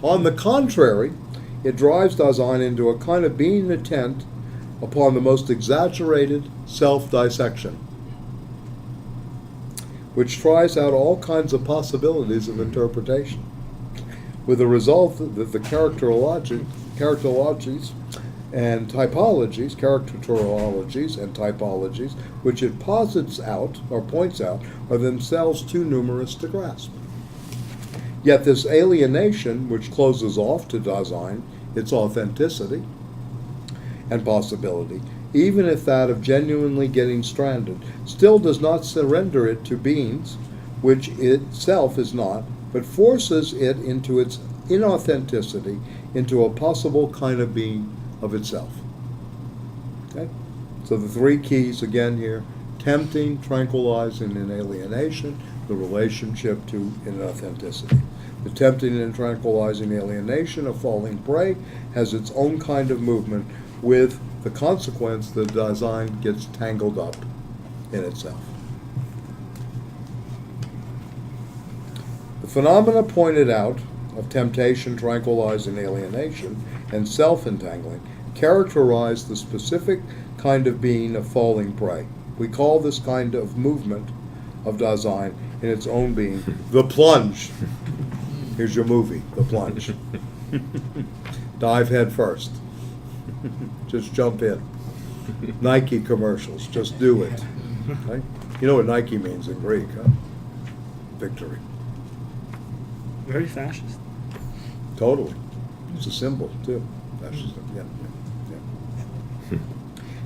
On the contrary, it drives Dasein into a kind of being intent upon the most exaggerated self-dissection, which tries out all kinds of possibilities of interpretation, with the result that the characterologies and typologies, which it posits out or points out, are themselves too numerous to grasp. Yet this alienation, which closes off to Dasein its authenticity and possibility, even if that of genuinely getting stranded, still does not surrender it to beings, which itself is not, but forces it into its inauthenticity, into a possible kind of being of itself. Okay? So the three keys again here: tempting, tranquilizing, and alienation, the relationship to inauthenticity. The tempting and tranquilizing alienation of falling prey has its own kind of movement, with the consequence that Dasein gets tangled up in itself. The phenomena pointed out of temptation, tranquilizing, alienation, and self-entangling characterize the specific kind of being of falling prey. We call this kind of movement of Dasein in its own being the plunge. Here's your movie, The Plunge. Dive head first. Just jump in. Nike commercials, just do it. Right? You know what Nike means in Greek, huh? Victory. Very fascist. Totally. It's a symbol, too. Fascism, yeah.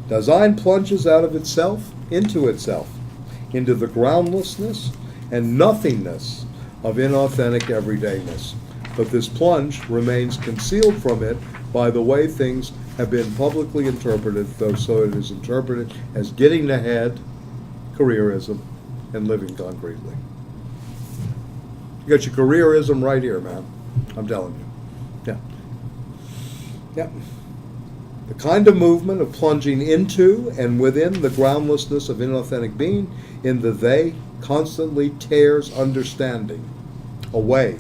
Dasein plunges out of itself, into the groundlessness and nothingness of inauthentic everydayness. But this plunge remains concealed from it by the way things have been publicly interpreted, though so it is interpreted as getting ahead, careerism, and living concretely. You got your careerism right here, man. I'm telling you. Yeah. Yeah. The kind of movement of plunging into and within the groundlessness of inauthentic being in the they constantly tears understanding away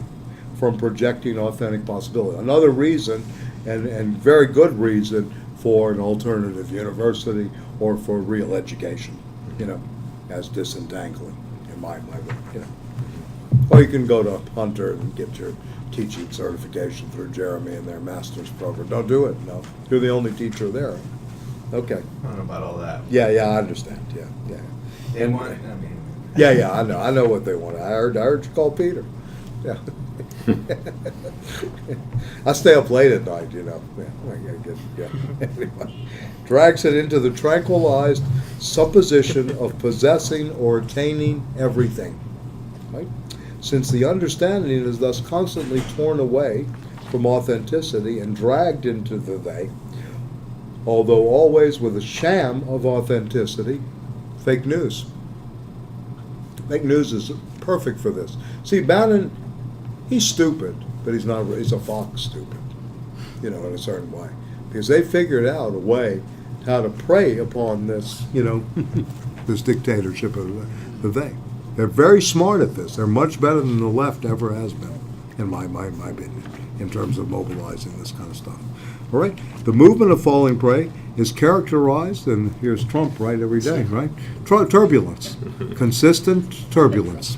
from projecting authentic possibility. Another reason, and very good reason, for an alternative university or for real education, as disentangling, in my way, Or you can go to Hunter and get your teaching certification through Jeremy and their master's program. Don't do it, no. You're the only teacher there. Okay. I don't know about all that. Yeah, I understand, yeah. They want, I mean. Yeah, I know what they want. I heard you call Peter. Yeah. I stay up late at night, Yeah, Anyway. Drags it into the tranquilized supposition of possessing or attaining everything. Right? Since the understanding is thus constantly torn away from authenticity and dragged into the they, although always with a sham of authenticity, fake news. Fake news is perfect for this. See, Bannon, he's stupid, but he's a fox stupid, in a certain way. Because they figured out a way how to prey upon this, this dictatorship of the they. They're very smart at this. They're much better than the left ever has been, in my opinion, in terms of mobilizing this kind of stuff. All right? The movement of falling prey is characterized, and here's Trump right every day, right? Turbulence. Consistent turbulence.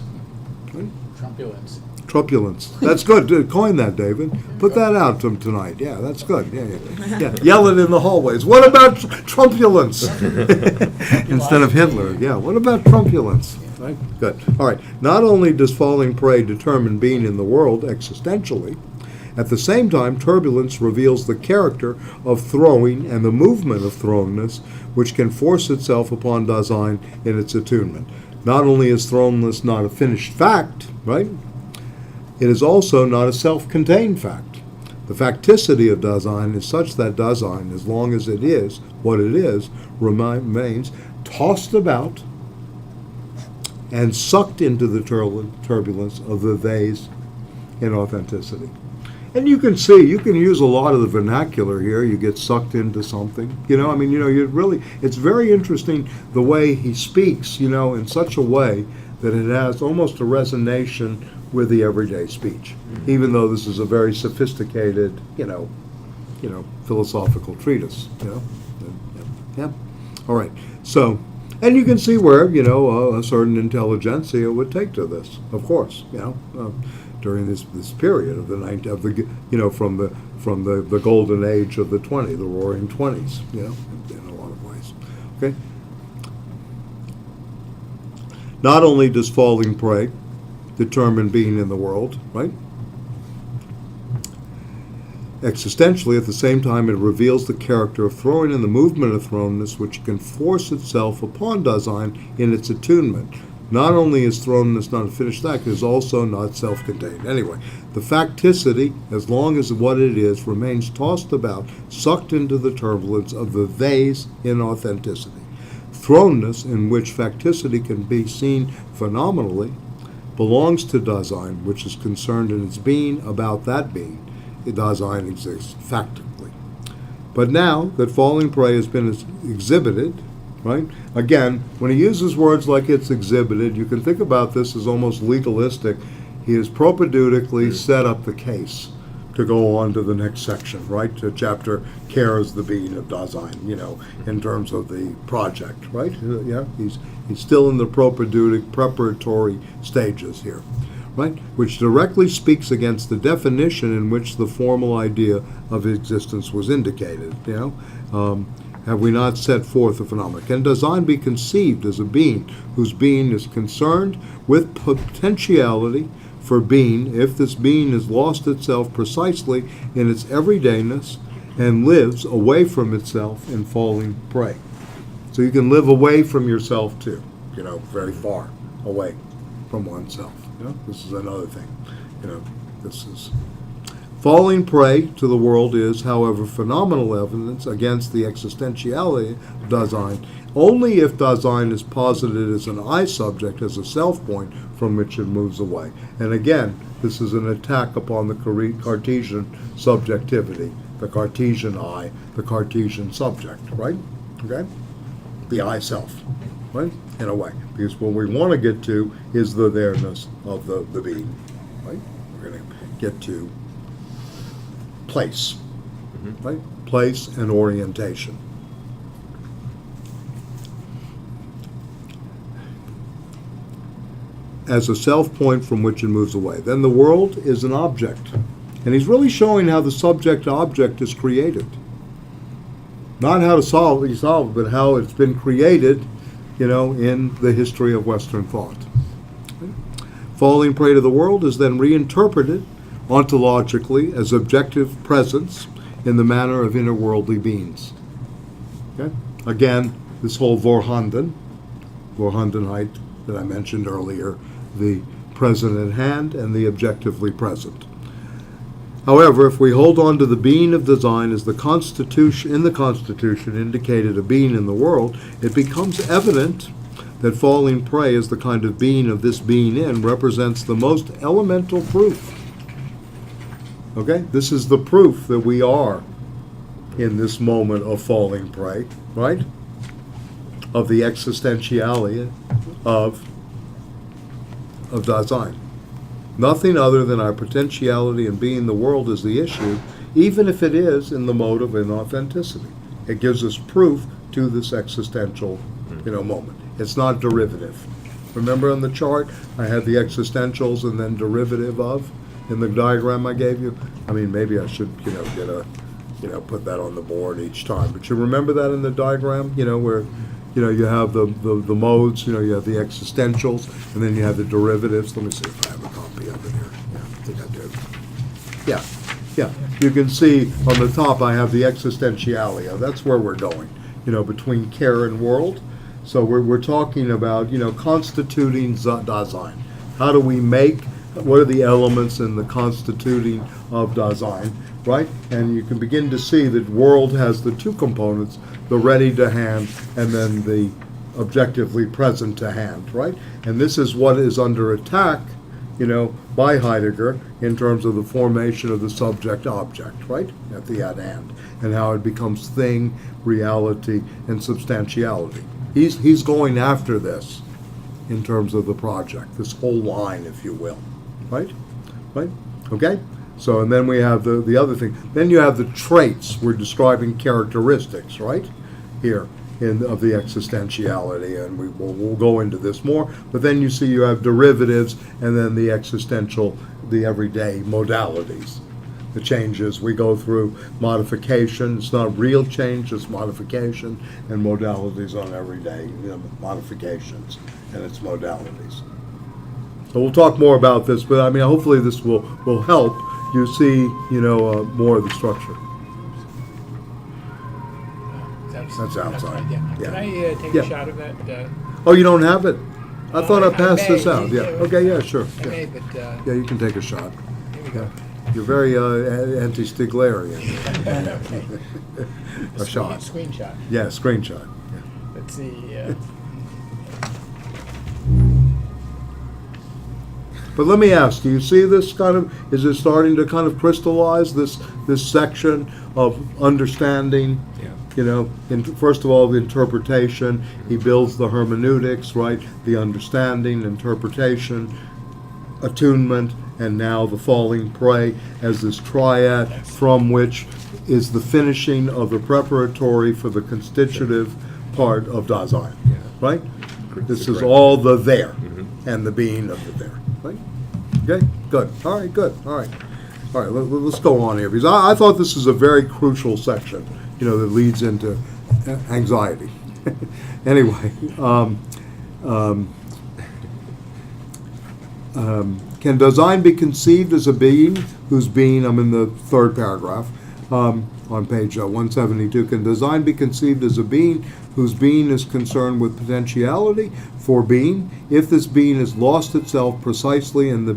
Right? Trumpulence. Trumpulence. That's good. Coin that, David. Put that out to him tonight. Yeah, that's good. Yeah. Yell it in the hallways. What about Trumpulence? Instead of Hitler. Yeah, what about Trumpulence? Right? Good. All right. Not only does falling prey determine being in the world existentially, at the same time, turbulence reveals the character of throwing and the movement of thrownness, which can force itself upon Dasein in its attunement. Not only is thrownness not a finished fact, right? It is also not a self-contained fact. The facticity of Dasein is such that Dasein, as long as it is what it is, remains tossed about and sucked into the turbulence of the they's inauthenticity. And you can use a lot of the vernacular here. You get sucked into something. It's very interesting the way he speaks, in such a way that it has almost a resonation with the everyday speech, even though this is a very sophisticated, philosophical treatise, Yeah. All right. So, and you can see where, a certain intelligentsia would take to this, of course, during this period of from the golden age of the roaring 20s, in a lot of ways. Okay. Not only does falling prey determine being in the world, right? Existentially, at the same time, it reveals the character of throwing and the movement of thrownness, which can force itself upon Dasein in its attunement. Not only is thrownness not a finished act, it is also not self-contained. Anyway, the facticity, as long as what it is, remains tossed about, sucked into the turbulence of the they's inauthenticity. Thrownness, in which facticity can be seen phenomenally, belongs to Dasein, which is concerned in its being about that being. Dasein exists factically. But now that falling prey has been exhibited, right? Again, when he uses words like it's exhibited, you can think about this as almost legalistic. He has propedeutically set up the case to go on to the next section, right? To chapter cares the being of Dasein, in terms of the project, right? Yeah, he's still in the propedeutic preparatory stages here, right? Which directly speaks against the definition in which the formal idea of existence was indicated, Have we not set forth a phenomenon? Can Dasein be conceived as a being whose being is concerned with potentiality for being if this being has lost itself precisely in its everydayness and lives away from itself in falling prey? So you can live away from yourself too, very far away from oneself. This is another thing. This is... Falling prey to the world is, however, phenomenal evidence against the existentiality of Dasein only if Dasein is posited as an I subject, as a self point from which it moves away. And again, this is an attack upon the Cartesian subjectivity, the Cartesian I, the Cartesian subject, right? Okay? The I self. right? In a way, because what we want to get to is the there-ness of the being, right? We're going to get to place, right? Place and orientation. As a self point from which it moves away. Then the world is an object. And he's really showing how the subject-object is created. Not how to solve it, but how it's been created, in the history of Western thought. Falling prey to the world is then reinterpreted ontologically as objective presence in the manner of interworldly beings. Okay? Again, this whole Vorhandenheit that I mentioned earlier, the present at hand and the objectively present. However, if we hold on to the being of design as the Constitution indicated a being in the world, it becomes evident that falling prey as the kind of being of this being in represents the most elemental proof. Okay? This is the proof that we are in this moment of falling prey, right? Of the existentiality of Dasein. Nothing other than our potentiality in being the world is the issue, even if it is in the mode of inauthenticity. It gives us proof to this existential, moment. It's not derivative. Remember on the chart, I had the existentials and then derivative of in the diagram I gave you? I mean, maybe I should, get a, put that on the board each time. But you remember that in the diagram, where you have the modes, you have the existentials, and then you have the derivatives. Let me see if I have a copy of it here. Yeah, I think I do. Yeah. You can see on the top I have the existentialia. That's where we're going, between care and world. So we're talking about, constituting Dasein. How do we make, what are the elements in the constituting of Dasein, right? And you can begin to see that world has the two components, the ready to hand and then the objectively present to hand, right? And this is what is under attack, by Heidegger in terms of the formation of the subject-object, right? At the at hand, and how it becomes thing, reality, and substantiality. He's going after this in terms of the project, this whole line, if you will, right? Okay? So, and then we have the other thing. Then you have the traits. We're describing characteristics, right? Here of the existentiality, and we'll go into this more. But then you see you have derivatives, and then the existential, the everyday modalities. The changes we go through, modification. It's not real change, it's modification, and modalities on everyday modifications and its modalities. So we'll talk more about this, but I mean, hopefully this will help you see, more of the structure. That's outside. Right, yeah. Yeah. Can I take a shot of that? Oh, you don't have it? I thought I passed this may. out. Yeah. Okay. Yeah. Sure. I may, Yeah. but Yeah. You can take a shot. here we go. You're very anti-Stiglerian. A shot. Screenshot. Yeah. Screenshot. Yeah. Let's see. But let me ask, do you see this is it starting to kind of crystallize this section of understanding? Yeah. First of all, the interpretation, he builds the hermeneutics, right? The understanding, interpretation, attunement, and now the falling prey as this triad from which is the finishing of the preparatory for the constitutive part of Dasein, Yeah. right? This is Correct. all the there and the being of the there, right? Okay, good. All right, good. All right, let's go on here, because I thought this is a very crucial section, that leads into anxiety. Anyway, can Dasein be conceived as a being whose being, I'm in the third paragraph, on page 172, can Dasein be conceived as a being whose being is concerned with potentiality for being, if this being has lost itself precisely in the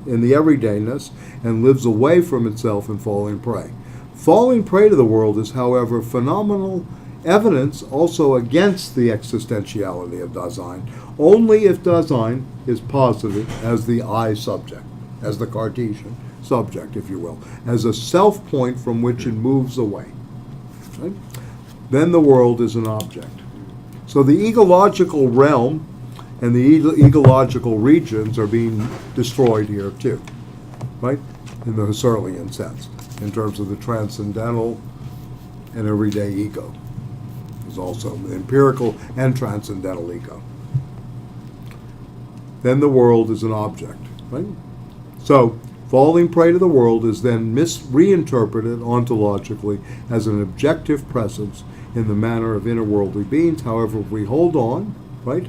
everydayness and lives away from itself in falling prey? Falling prey to the world is, however, phenomenal evidence also against the existentiality of Dasein, only if Dasein is posited as the I subject, as the Cartesian subject, if you will, as a self point from which it moves away. Right? Then the world is an object. So the ecological realm and the ecological regions are being destroyed here too, right? In the Husserlian sense, in terms of the transcendental and everyday ego. There's also the empirical and transcendental ego. Then the world is an object, right? So falling prey to the world is then reinterpreted ontologically as an objective presence in the manner of inner-worldly beings. However, if we hold on, right,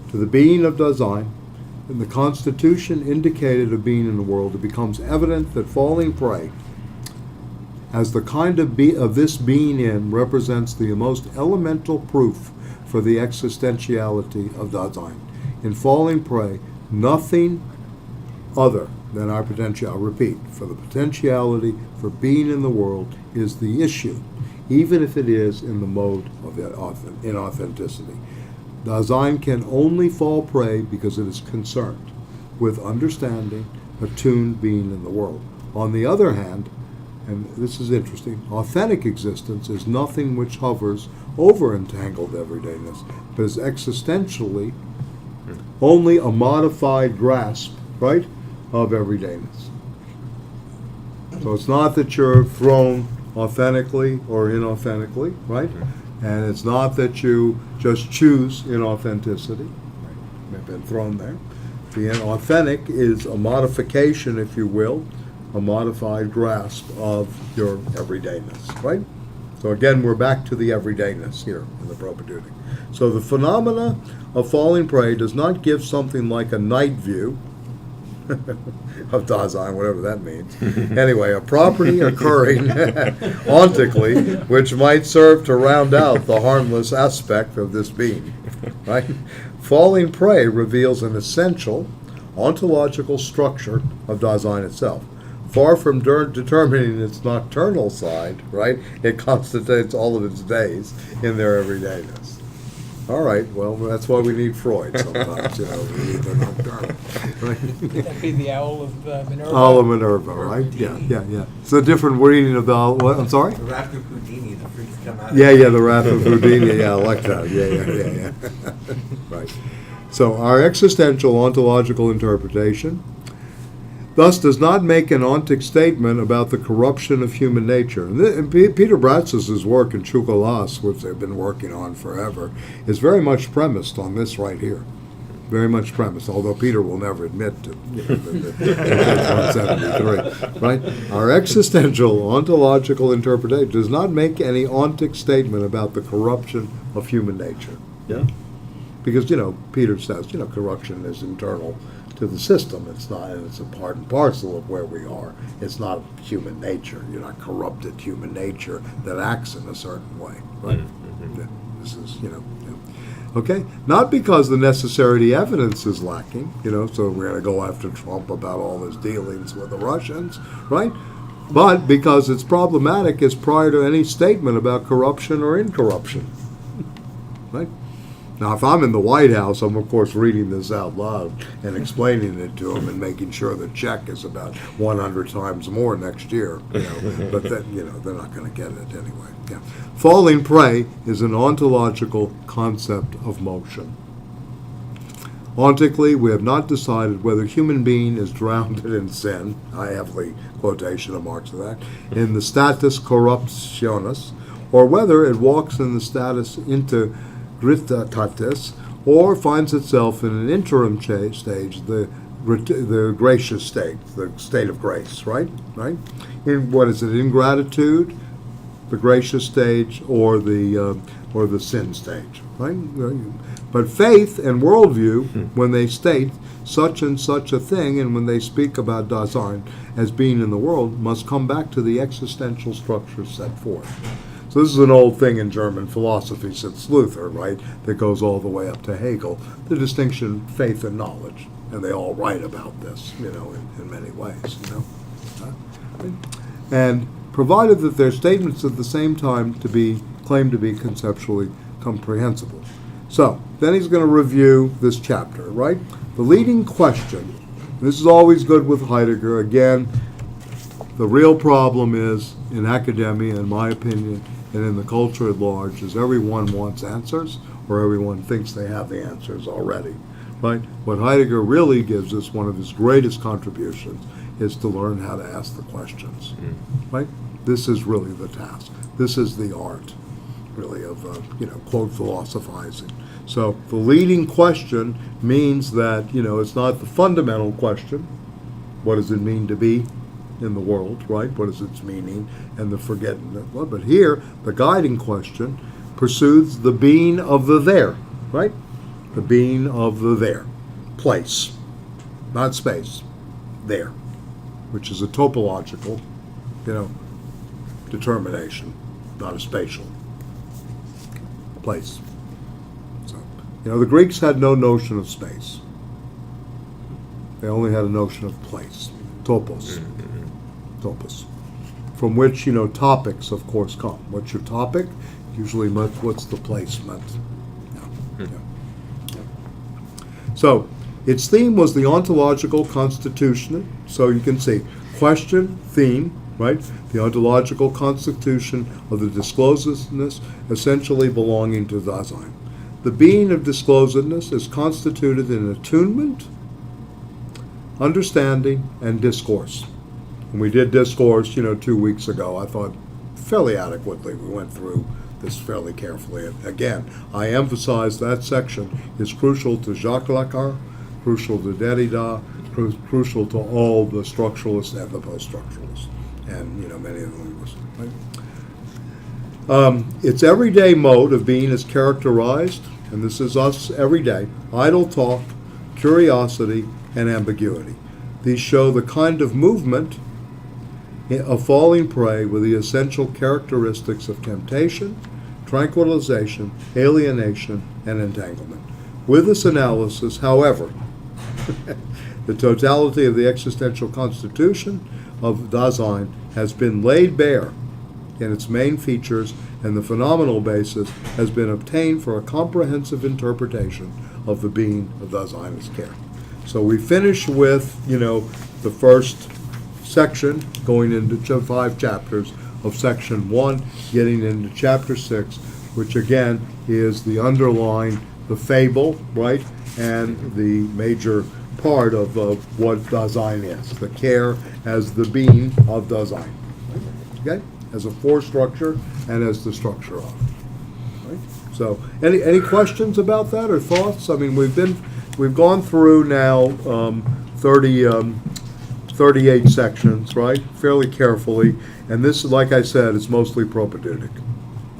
to the being of Dasein, in the constitution indicated of being in the world, it becomes evident that falling prey, as the kind of this being in, represents the most elemental proof for the existentiality of Dasein. In falling prey, nothing other than our potential, I'll repeat, for the potentiality for being in the world is the issue, even if it is in the mode of inauthenticity. Dasein can only fall prey because it is concerned with understanding, attuned being in the world. On the other hand, and this is interesting, authentic existence is nothing which hovers over entangled everydayness, but is existentially only a modified grasp, right, of everydayness. So it's not that you're thrown authentically or inauthentically, right? And it's not that you just choose inauthenticity. You've been thrown there. The inauthentic is a modification, if you will, a modified grasp of your everydayness, right? So again, we're back to the everydayness here in the propedeutic. So the phenomena of falling prey does not give something like a night view of Dasein, whatever that means. Anyway, a property occurring ontically, which might serve to round out the harmless aspect of this being, right? Falling prey reveals an essential ontological structure of Dasein itself. Far from determining its nocturnal side, right, it constitutes all of its days in their everydayness. All right, well, that's why we need Freud sometimes, we need the nocturnal. Right? That'd be the owl of Minerva. Owl of Minerva, right? Yeah. It's a different reading of the owl. What? I'm sorry? The wrath of Houdini, the freaks come out. Yeah, the wrath of Houdini. Yeah, I like that. Yeah. Right. So our existential ontological interpretation thus does not make an ontic statement about the corruption of human nature. And Peter Bratz's work in Chocolat, which they've been working on forever, is very much premised on this right here. Very much premised, although Peter will never admit to page 173. Right? Our existential ontological interpretation does not make any ontic statement about the corruption of human nature. Yeah? Because, Peter says, corruption is internal to the system. It's not, and it's a part and parcel of where we are. It's not human nature. You're not corrupted human nature that acts in a certain way, right? Mm-hmm. This is, Okay? Not because the necessary evidence is lacking, so we're going to go after Trump about all his dealings with the Russians, right? But because it's problematic as prior to any statement about corruption or incorruption, right? Now, if I'm in the White House, I'm, of course, reading this out loud and explaining it to them and making sure the check is about 100 times more next year. But then, they're not going to get it anyway. Yeah. Falling prey is an ontological concept of motion. Ontically, we have not decided whether human being is drowned in sin, I have the quotation of marks of that, in the status corruptionis, or whether it walks in the status integritatis, or finds itself in an interim stage, the gracious state, the state of grace, right? In what is it? Ingratitude, the gracious stage, or the sin stage, right? But faith and worldview, when they state such and such a thing, and when they speak about Dasein as being in the world, must come back to the existential structure set forth. So this is an old thing in German philosophy since Luther, right, that goes all the way up to Hegel, the distinction faith and knowledge. And they all write about this, in many ways, And provided that their statements at the same time claim to be conceptually comprehensible. So, then he's going to review this chapter, right? The leading question, this is always good with Heidegger, again, the real problem is, in academia, in my opinion, and in the culture at large is everyone wants answers, or everyone thinks they have the answers already, right? What Heidegger really gives us, one of his greatest contributions, is to learn how to ask the questions, right? This is really the task. This is the art, really, of, quote, philosophizing. So the leading question means that, it's not the fundamental question, what does it mean to be in the world, right? What is its meaning and the forgetting it? Well, but here, the guiding question pursues the being of the there, right? The being of the there, place, not space, there, which is a topological, determination, not a spatial place. So, the Greeks had no notion of space. They only had a notion of place, topos, topos, from which, topics, of course, come. What's your topic? Usually, what's the placement? Yeah. So, its theme was the ontological constitution. So you can see question, theme, right? The ontological constitution of the disclosedness essentially belonging to Dasein. The being of disclosedness is constituted in attunement, understanding, and discourse. And we did discourse, 2 weeks ago. I thought fairly adequately. We went through this fairly carefully. And again, I emphasize that section is crucial to Jacques Lacan, crucial to Derrida, crucial to all the structuralists and the post-structuralists, and many of the linguists. Right? Its everyday mode of being is characterized, and this is us every day, idle talk, curiosity, and ambiguity. These show the kind of movement of falling prey with the essential characteristics of temptation, tranquilization, alienation, and entanglement. With this analysis, however, the totality of the existential constitution of Dasein has been laid bare in its main features, and the phenomenal basis has been obtained for a comprehensive interpretation of the being of Dasein as care. So we finish with, the first section, going into 5 chapters of section 1, getting into chapter 6, which again is the underlying, the fable, right, and the major part of what Dasein is, the care as the being of Dasein, okay, as a for-structure and as the structure of. Right? So, any questions about that or thoughts? I mean, we've gone through now 38 sections, right, fairly carefully, and this, like I said, is mostly propedeutic.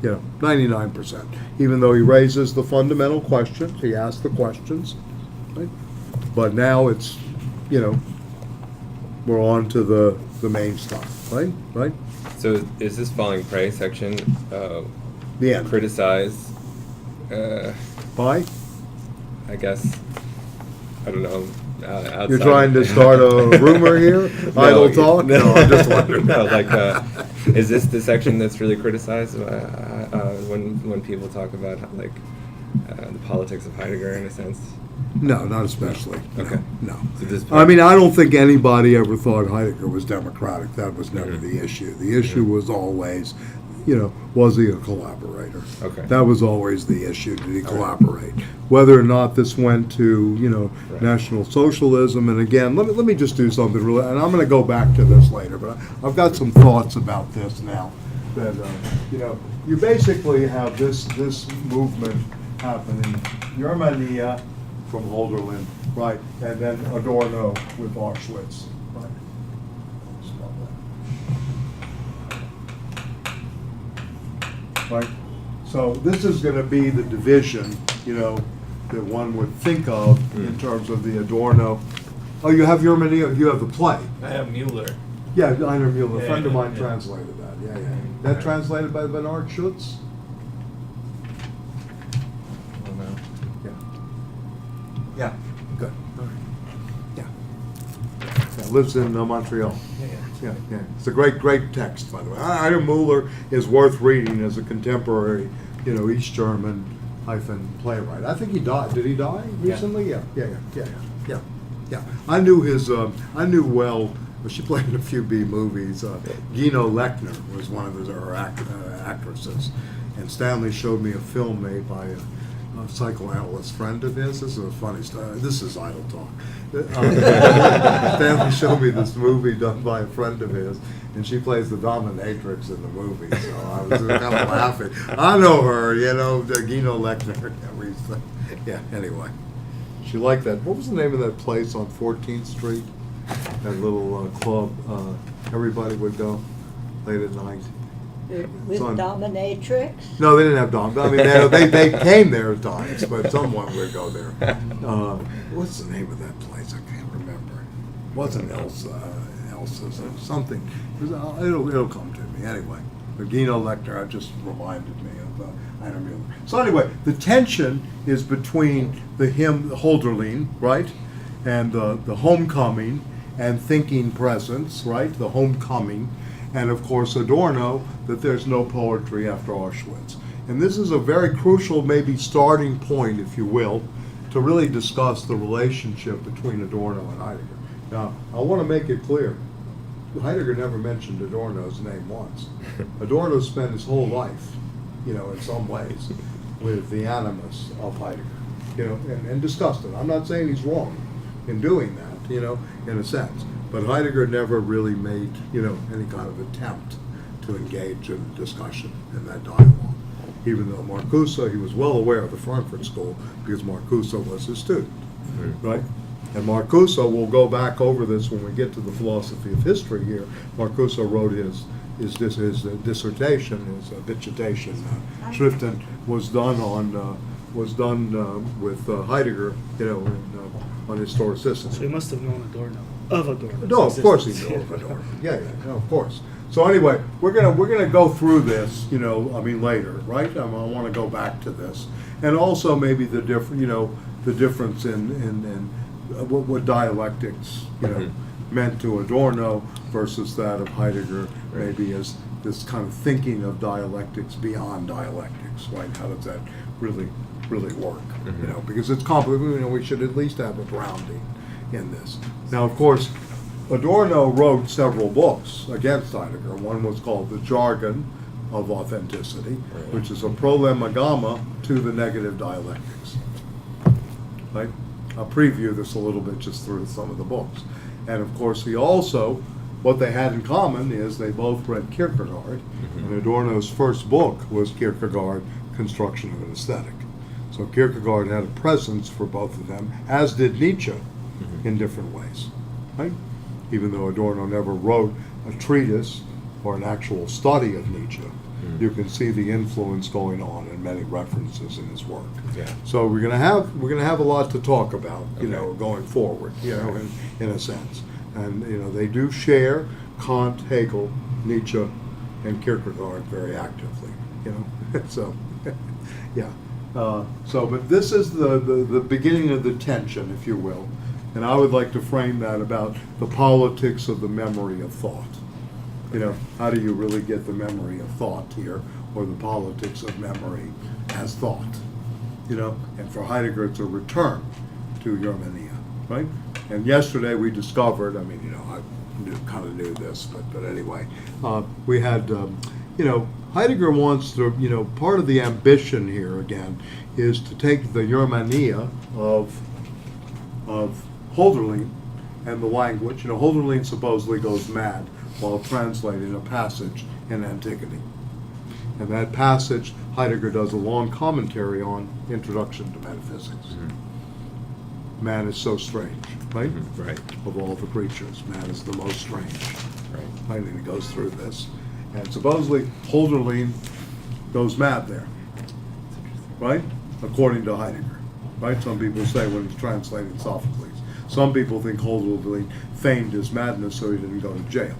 99%. Even though he raises the fundamental questions, he asks the questions, right? But now it's, we're on to the main stuff, right? Right? So is this falling prey section The end. criticized? By? I guess, I don't know. Outside. You're trying to start a rumor here? Idle talk? No, I'm just wondering. No, is this the section that's really criticized when people talk about the politics of Heidegger in a sense? No, not especially. Okay. No. So this I mean, I don't think anybody ever thought Heidegger was democratic. That was never the issue. The issue was always, was he a collaborator? Okay. That was always the issue. Did he collaborate? Whether or not this went to, Right. National Socialism. And again, let me just do something really, and I'm going to go back to this later, but I've got some thoughts about this now. That, you basically have this movement happening. Germania from Holderlin, right, and then Adorno with Auschwitz, right. Spell that. Right, so this is going to be the division, that one would think of in terms of the Adorno. Oh, you have Germania, you have the play. I have Mueller. Yeah, Einer Mueller, a Yeah, friend of mine yeah. translated that, yeah. That translated by Bernard Schutz? Oh, no. Yeah. Yeah. Good. Yeah. Lives in Montreal. Yeah. Yeah. It's a great text, by the way. Ida Mueller is worth reading as a contemporary, East German playwright. I think he died. Did he die recently? Yeah. I knew his. I knew well she played in a few B movies. Gino Lechner was one of her actresses. And Stanley showed me a film made by a psychoanalyst friend of his. This is a funny story. This is idle talk. Stanley showed me this movie done by a friend of his, and she plays the dominatrix in the movie. So I was kind of laughing. I know her, Gino Lechner. Yeah, anyway. She liked that. What was the name of that place on 14th Street? That little club everybody would go late at night. With on- dominatrix? No, they didn't have dom. I mean, they came there at times, but someone would go there. What's the name of that place? I can't remember. It wasn't Elsa's or something. It'll come to me anyway. But Gino Lechner just reminded me of Anna Mueller. So anyway, the tension is between the Hölderlin, right, and the homecoming and thinking presence, right, the homecoming. And of course Adorno, that there's no poetry after Auschwitz. And this is a very crucial, maybe starting point, if you will, to really discuss the relationship between Adorno and Heidegger. Now, I want to make it clear, Heidegger never mentioned Adorno's name once. Adorno spent his whole life, in some ways, with the animus of Heidegger, and discussed it. I'm not saying he's wrong in doing that, in a sense. But Heidegger never really made, any kind of attempt to engage in discussion in that dialogue. Even though Marcuse, he was well aware of the Frankfurt School because Marcuse was his student, right? And Marcuse, we'll go back over this when we get to the philosophy of history here. Marcuse wrote his dissertation, his dissertation, Schriften, was done with Heidegger, on historicism. So he must have known Adorno. Of Adorno. No, of course he knows Adorno. Yeah, no, of course. So anyway, we're gonna go through this, later, right? I want to go back to this, and also maybe the difference in what dialectics, meant to Adorno versus that of Heidegger, maybe as this kind of thinking of dialectics beyond dialectics, right? How does that really work? Because it's complicated. We should at least have a grounding in this. Now, of course, Adorno wrote several books against Heidegger. One was called The Jargon of Authenticity, which is a prolegomena to the negative dialectics. Right? I'll preview this a little bit just through some of the books. And of course, he also, what they had in common is they both read Kierkegaard, and Adorno's first book was Kierkegaard, Construction of an Aesthetic. So Kierkegaard had a presence for both of them, as did Nietzsche, in different ways, right? Even though Adorno never wrote a treatise or an actual study of Nietzsche, you can see the influence going on in many references in his work. Yeah. So we're gonna have a lot to talk about, going forward, in a sense. And they do share Kant, Hegel, Nietzsche, and Kierkegaard very actively. So yeah. But this is the beginning of the tension, if you will. And I would like to frame that about the politics of the memory of thought. How do you really get the memory of thought here, or the politics of memory as thought? And for Heidegger, it's a return to Germania, right? And yesterday we discovered, I kind of knew this, but anyway, we had, Heidegger wants to, part of the ambition here again is to take the Germania of Hölderlin and the language. Hölderlin supposedly goes mad while translating a passage in Antigone. And that passage, Heidegger does a long commentary on, Introduction to Metaphysics. Man is so strange, right? Right. Of all the creatures, man is the most strange. Right. And he goes through this. And supposedly Hölderlin goes mad there, right? According to Heidegger, right? Some people say when he's translating Sophocles. Some people think Hölderlin feigned his madness so he didn't go to jail.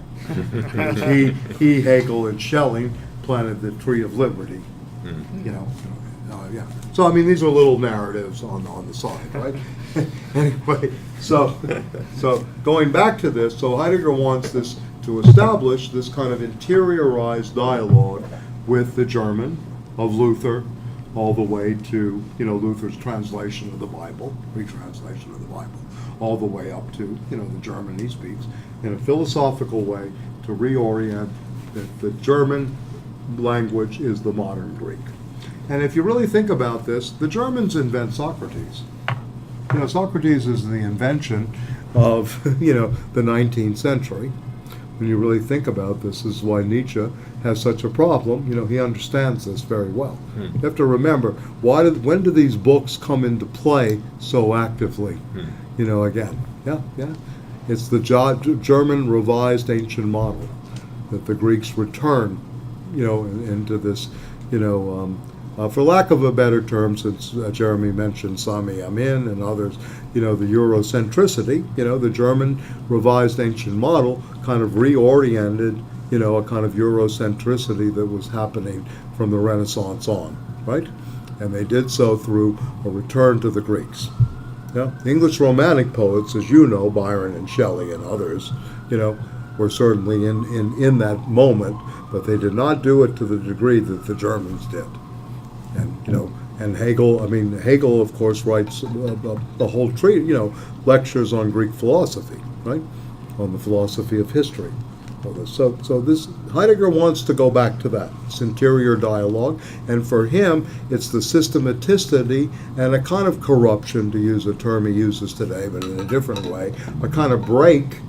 Because he, Hegel, and Schelling planted the tree of liberty. Yeah. So these are little narratives on the side, right? Anyway, so going back to this, so Heidegger wants this to establish this kind of interiorized dialogue with the German of Luther, all the way to, Luther's translation of the Bible, retranslation of the Bible, all the way up to, the German he speaks, in a philosophical way to reorient that the German language is the modern Greek. And if you really think about this, the Germans invent Socrates. Socrates is the invention of, the 19th century. When you really think about this, is why Nietzsche has such a problem. He understands this very well. You have to remember, when do these books come into play so actively? Again, it's the German revised ancient model that the Greeks return, into this, for lack of a better term, since Jeremy mentioned Sami Amin and others, the Eurocentricity, the German revised ancient model kind of reoriented, a kind of Eurocentricity that was happening from the Renaissance on, right? And they did so through a return to the Greeks. English Romantic poets, as you know, Byron and Shelley and others, were certainly in that moment, but they did not do it to the degree that the Germans did. And Hegel, of course, writes the whole lectures on Greek philosophy, right? On the philosophy of history. So this Heidegger wants to go back to that, this interior dialogue, and for him, it's the systematicity and a kind of corruption, to use a term he uses today, but in a different way, a kind of break,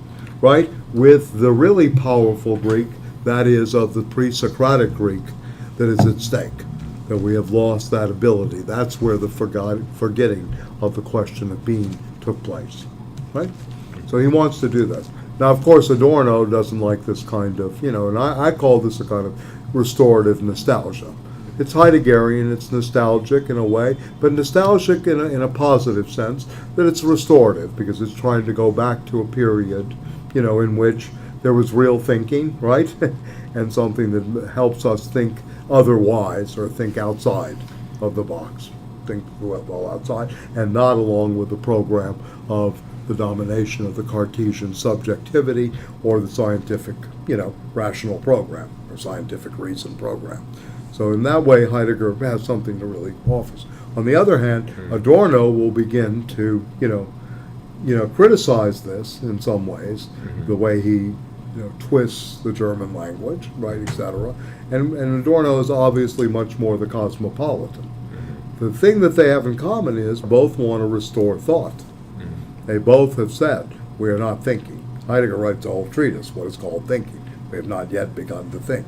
right, with the really powerful Greek, that is, of the pre-Socratic Greek, that is at stake. That we have lost that ability. That's where the forgetting of the question of being took place, right? So he wants to do that. Now, of course, Adorno doesn't like this kind of, and I call this a kind of restorative nostalgia. It's Heideggerian, it's nostalgic in a way, but nostalgic in a positive sense, that it's restorative, because it's trying to go back to a period, in which there was real thinking, right? And something that helps us think otherwise, or think outside of the box, think well outside, and not along with the program of the domination of the Cartesian subjectivity or the scientific, rational program or scientific reason program. So in that way, Heidegger has something to really offer. On the other hand, Adorno will begin to, criticize this in some ways, the way he twists the German language, right, etc. And Adorno is obviously much more the cosmopolitan. The thing that they have in common is both want to restore thought. They both have said, we are not thinking. Heidegger writes a whole treatise, what is called thinking. We have not yet begun to think.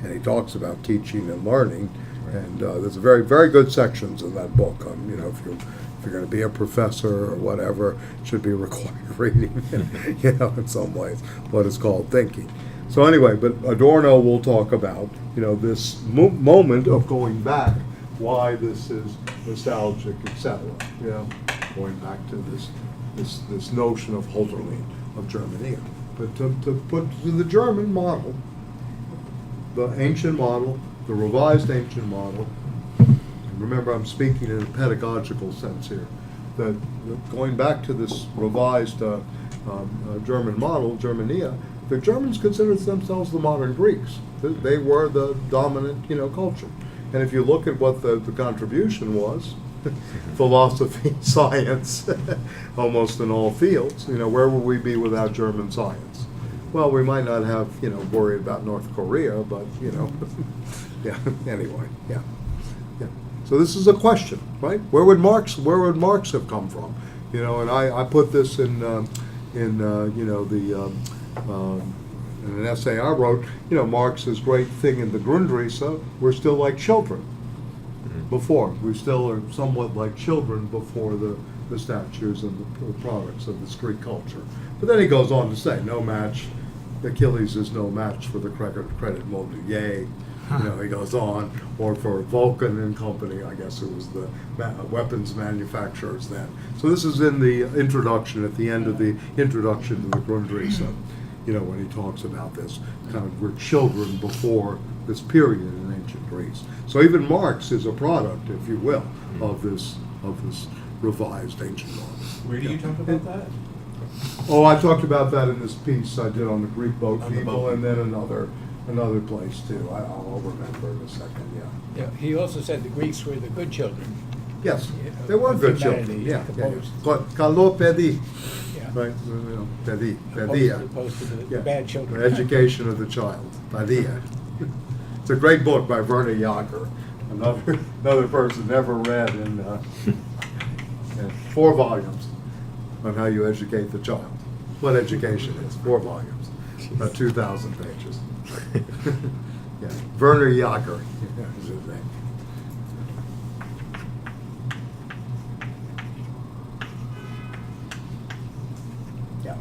And he talks about teaching and learning, and there's very, very good sections in that book. If you're going to be a professor or whatever, it should be required reading, in some ways, what is called thinking. So anyway, but Adorno will talk about, this moment of going back, why this is nostalgic, etc. Going back to this notion of Hölderlin, of Germania. But to put to the German model, the ancient model, the revised ancient model. Remember, I'm speaking in a pedagogical sense here. That going back to this revised German model, Germania, the Germans considered themselves the modern Greeks. They were the dominant, culture. And if you look at what the contribution was, philosophy, science, almost in all fields, where would we be without German science? Well, we might not have, worried about North Korea, but, yeah, anyway, yeah. So this is a question, right? Where would Marx have come from? And I put this in an essay I wrote. Marx's great thing in the Grundrisse, we're still like children. Before we still are somewhat like children before the statues and the products of this Greek culture. But then he goes on to say, no match. Achilles is no match for the credit mobilier. He goes on, or for Vulcan and Company, I guess it was the weapons manufacturers then. So this is in the introduction, at the end of the introduction to the Grundrisse, when he talks about this, kind of we're children before this period in ancient Greece. So even Marx is a product, if you will, of this revised ancient model. Where do you talk about that? Oh, I talked about that in this piece I did on the Greek boat On the people, boat and then another another place too. I'll remember in a second, yeah. Yeah, he also said the Greeks were the good children. Yes, Yeah, they were of good humanity, children, yeah. opposed- Καλό παιδί, Yeah. right, παιδί, Opposed, pedia. opposed to the Yeah. bad children. Education of the child, pedia. It's a great book by Werner Jager, another person never read in 4 volumes on how you educate the child. What education is, 4 volumes, about 2,000 pages. Yeah, Werner Jager is his name. Yeah.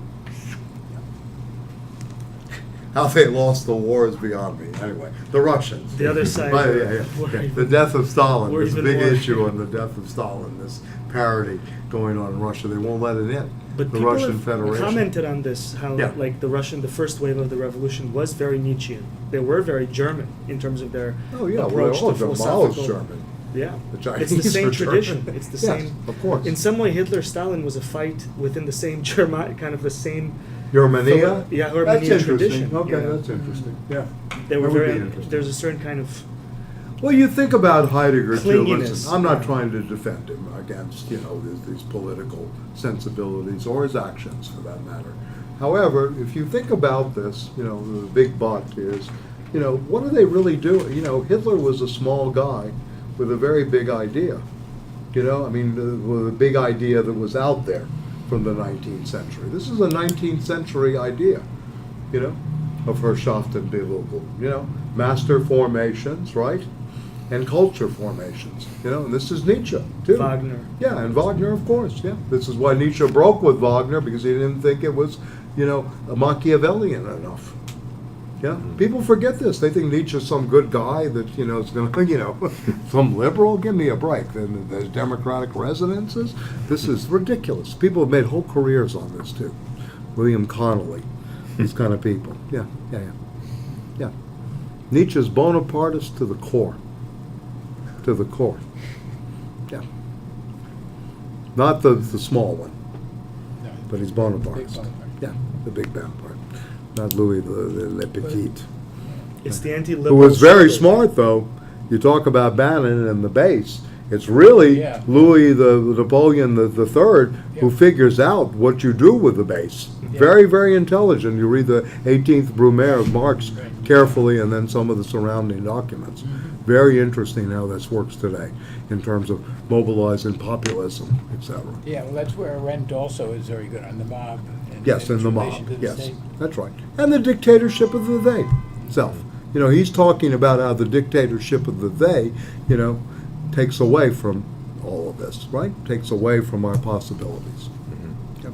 How they lost the war is beyond me. Anyway, the Russians. The other side. But, yeah. The death of Stalin. We're There's a even big more- issue on the death of Stalin. This parody going on in Russia. They won't let it in. But The people Russian have Federation. commented on this, how Yeah. like the first wave of the revolution was very Nietzschean. They were very German in terms of their Oh yeah, well, approach they're all to demolished philosophical. German. Yeah, The it's the Chinese same are tradition. German. It's the Yes, same. of course. In some way, Hitler-Stalin was a fight within the same German, kind of the same. Germania? Yeah, That's Armenian interesting. tradition. Okay, yeah. that's interesting. Yeah. They were That would very. be interesting. There's a certain kind of. Well, you think about Heidegger too. Clinginess. Listen, I'm not Yeah. trying to defend him against these political sensibilities or his actions for that matter. However, if you think about this, the big but is, what are they really doing? Hitler was a small guy with a very big idea. With a big idea that was out there from the 19th century. This is a 19th century idea, of Herrschaftenbewegung, master formations, right? And culture formations, and this is Nietzsche, too. Wagner. Yeah, and Wagner, of course, yeah. This is why Nietzsche broke with Wagner, because he didn't think it was, Machiavellian enough. Yeah, people forget this. They think Nietzsche's some good guy that, is going to, some liberal. Give me a break. Then there's democratic residences. This is ridiculous. People have made whole careers on this, too. William Connolly, these kind of people. Yeah. Nietzsche's Bonapartist to the core. To the core. Yeah. Not the small one, No, but he's big Bonapartist. Bonaparte. Yeah, the big Bonaparte. Not Louis le Petit. It's the Who anti-liberal. was very spirit. smart, though. You talk about Bannon and the base. It's really Yeah. Louis the Napoleon the Third who Yeah. figures out what you do with the base. Yeah. Very, very intelligent. You read the 18th Brumaire of Marx Right. carefully, and then some of the surrounding documents. Very interesting how this works today in terms of mobilizing populism, etc. Yeah, well, that's where Arendt also is very good on the mob. Yes, in its the mob. relation to the Yes, state. that's right. And the dictatorship of the they self. He's talking about how the dictatorship of the they, takes away from all of this, right? Takes away from our possibilities. Yep.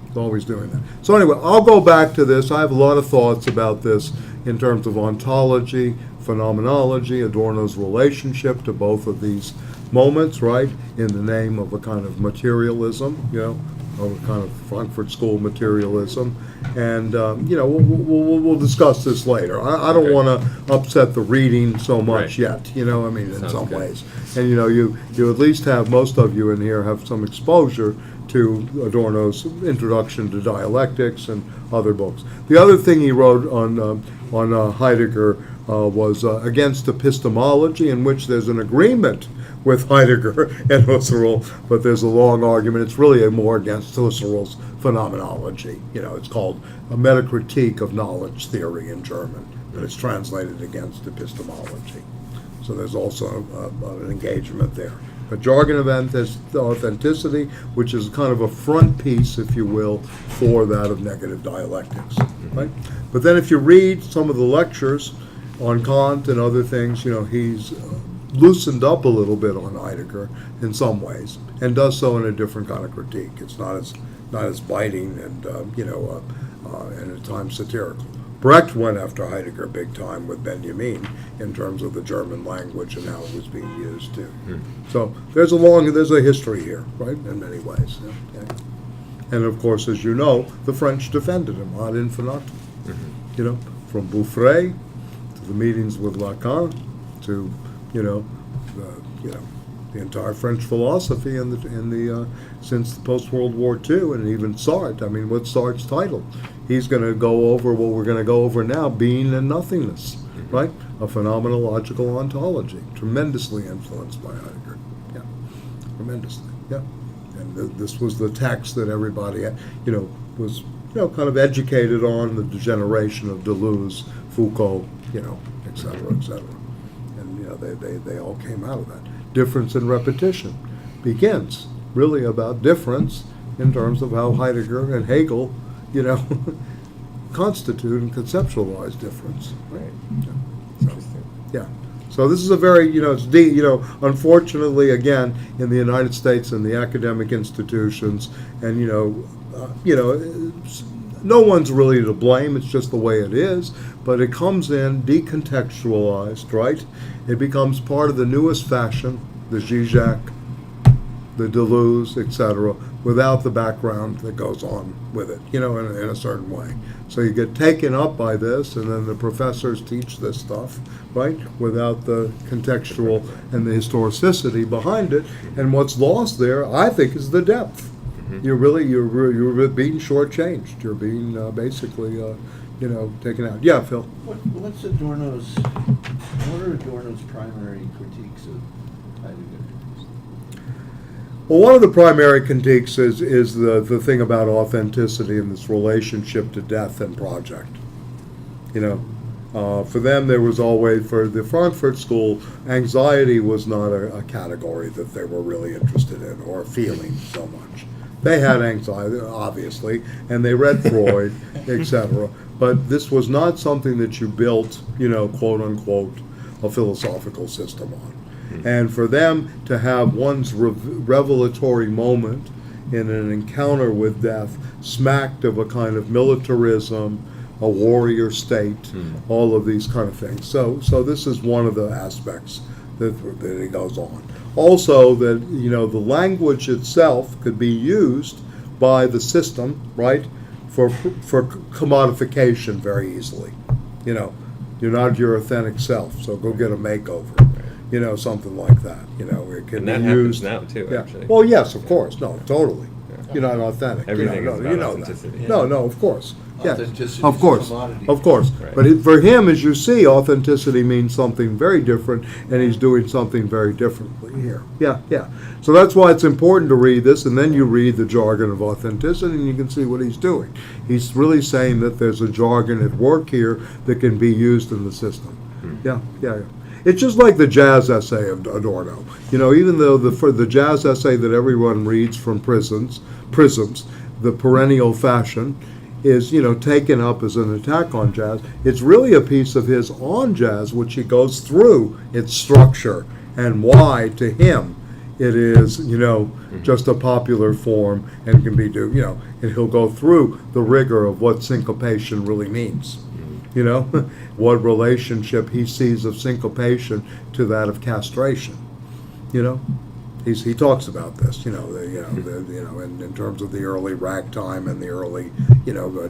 It's always doing that. So anyway, I'll go back to this. I have a lot of thoughts about this in terms of ontology, phenomenology, Adorno's relationship to both of these moments, right? In the name of a kind of materialism, of a kind of Frankfurt School materialism, and we'll discuss this later. I don't Okay. want to upset the reading so much Right. yet. In Sounds some good. ways, and you at least have, most of you in here have some exposure to Adorno's Introduction to Dialectics and other books. The other thing he wrote on Heidegger was Against Epistemology, in which there's an agreement with Heidegger and Husserl, but there's a long argument. It's really more against Husserl's phenomenology. It's called A Metacritique of Knowledge Theory in German, but it's translated against epistemology. So there's also an engagement there. But Jargon of Authenticity, which is kind of a front piece, if you will, for that of negative dialectics. Right? But then if you read some of the lectures on Kant and other things, he's loosened up a little bit on Heidegger in some ways, and does so in a different kind of critique. It's not as biting and and at times satirical. Brecht went after Heidegger big time with Benjamin in terms of the German language and how it was being used too. So there's a history here, right, in many ways. Yeah. And of course, as you know, the French defended him ad infinitum. From Bouffray to the meetings with Lacan to the the entire French philosophy since the post-World War II, and even Sartre. I mean, what's Sartre's title? He's going to go over what we're going to go over now, being and nothingness, right? A phenomenological ontology, tremendously influenced by Heidegger. Yeah, tremendously. Yeah, and this was the text that everybody, was kind of educated on, the degeneration of Deleuze, Foucault, et cetera, et cetera. And they all came out of that. Difference in repetition begins really about difference in terms of how Heidegger and Hegel, constitute and conceptualize difference. Right. Yeah. Interesting. Yeah. So this is a very, it's deep, unfortunately, again, in the United States and the academic institutions, and, no one's really to blame, it's just the way it is, but it comes in decontextualized, right? It becomes part of the newest fashion, the Zizek, the Deleuze, etc., without the background that goes on with it, in a certain way. So you get taken up by this, and then the professors teach this stuff, right, without the contextual and the historicity behind it. And what's lost there, I think, is the depth. You're being shortchanged. You're being basically, taken out. Yeah, Phil. What are Adorno's primary critiques of Heidegger? Well, one of the primary critiques is the thing about authenticity and this relationship to death and project. For them, there was always, for the Frankfurt School, anxiety was not a category that they were really interested in or feeling so much. They had anxiety, obviously, and they read Freud, etc. But this was not something that you built, quote unquote, a philosophical system on. And for them to have one's revelatory moment in an encounter with death smacked of a kind of militarism, a warrior state, all of these kind of things. So this is one of the aspects that it goes on. Also, that the language itself could be used by the system, right, for commodification very easily. You're not your authentic self, so go get a makeover. Something like that. It can And that be happens used now too, Yeah. actually. Well, yes, of course. No, totally. You're not authentic. Everything is about that. authenticity. No, of course. Yes, Authenticity of is a course, commodity. of course. Right. But for him, as you see, authenticity means something very different, and he's doing something very differently here. Yeah. So that's why it's important to read this, and then you read the Jargon of Authenticity, and you can see what he's doing. He's really saying that there's a jargon at work here that can be used in the system. Yeah. It's just like the jazz essay of Adorno. Even though for the jazz essay that everyone reads from Prisms, the perennial fashion, is taken up as an attack on jazz. It's really a piece of his on jazz, which he goes through its structure and why to him it is just a popular form and can be and he'll go through the rigor of what syncopation really means. What relationship he sees of syncopation to that of castration. He talks about this, in terms of the early ragtime and the early,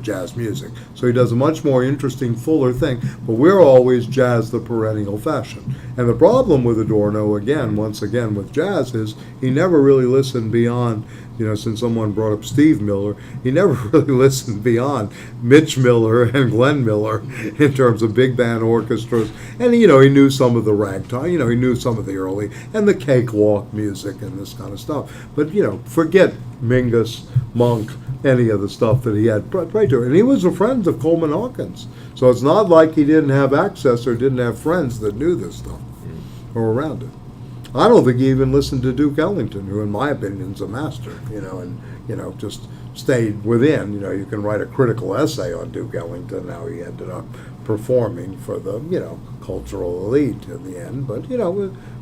jazz music. So he does a much more interesting, fuller thing. But we're always jazz the perennial fashion. And the problem with Adorno, once again, with jazz is he never really listened beyond, since someone brought up Steve Miller, he never really listened beyond Mitch Miller and Glenn Miller in terms of big band orchestras. And, he knew some of the ragtime, he knew some of the early, and the cakewalk music and this kind of stuff. But, forget Mingus, Monk, any of the stuff that he had right to. And he was a friend of Coleman Hawkins. So it's not like he didn't have access or didn't have friends that knew this stuff or around it. I don't think he even listened to Duke Ellington, who in my opinion is a master, and just stayed within. You can write a critical essay on Duke Ellington, how he ended up performing for the, cultural elite in the end. But,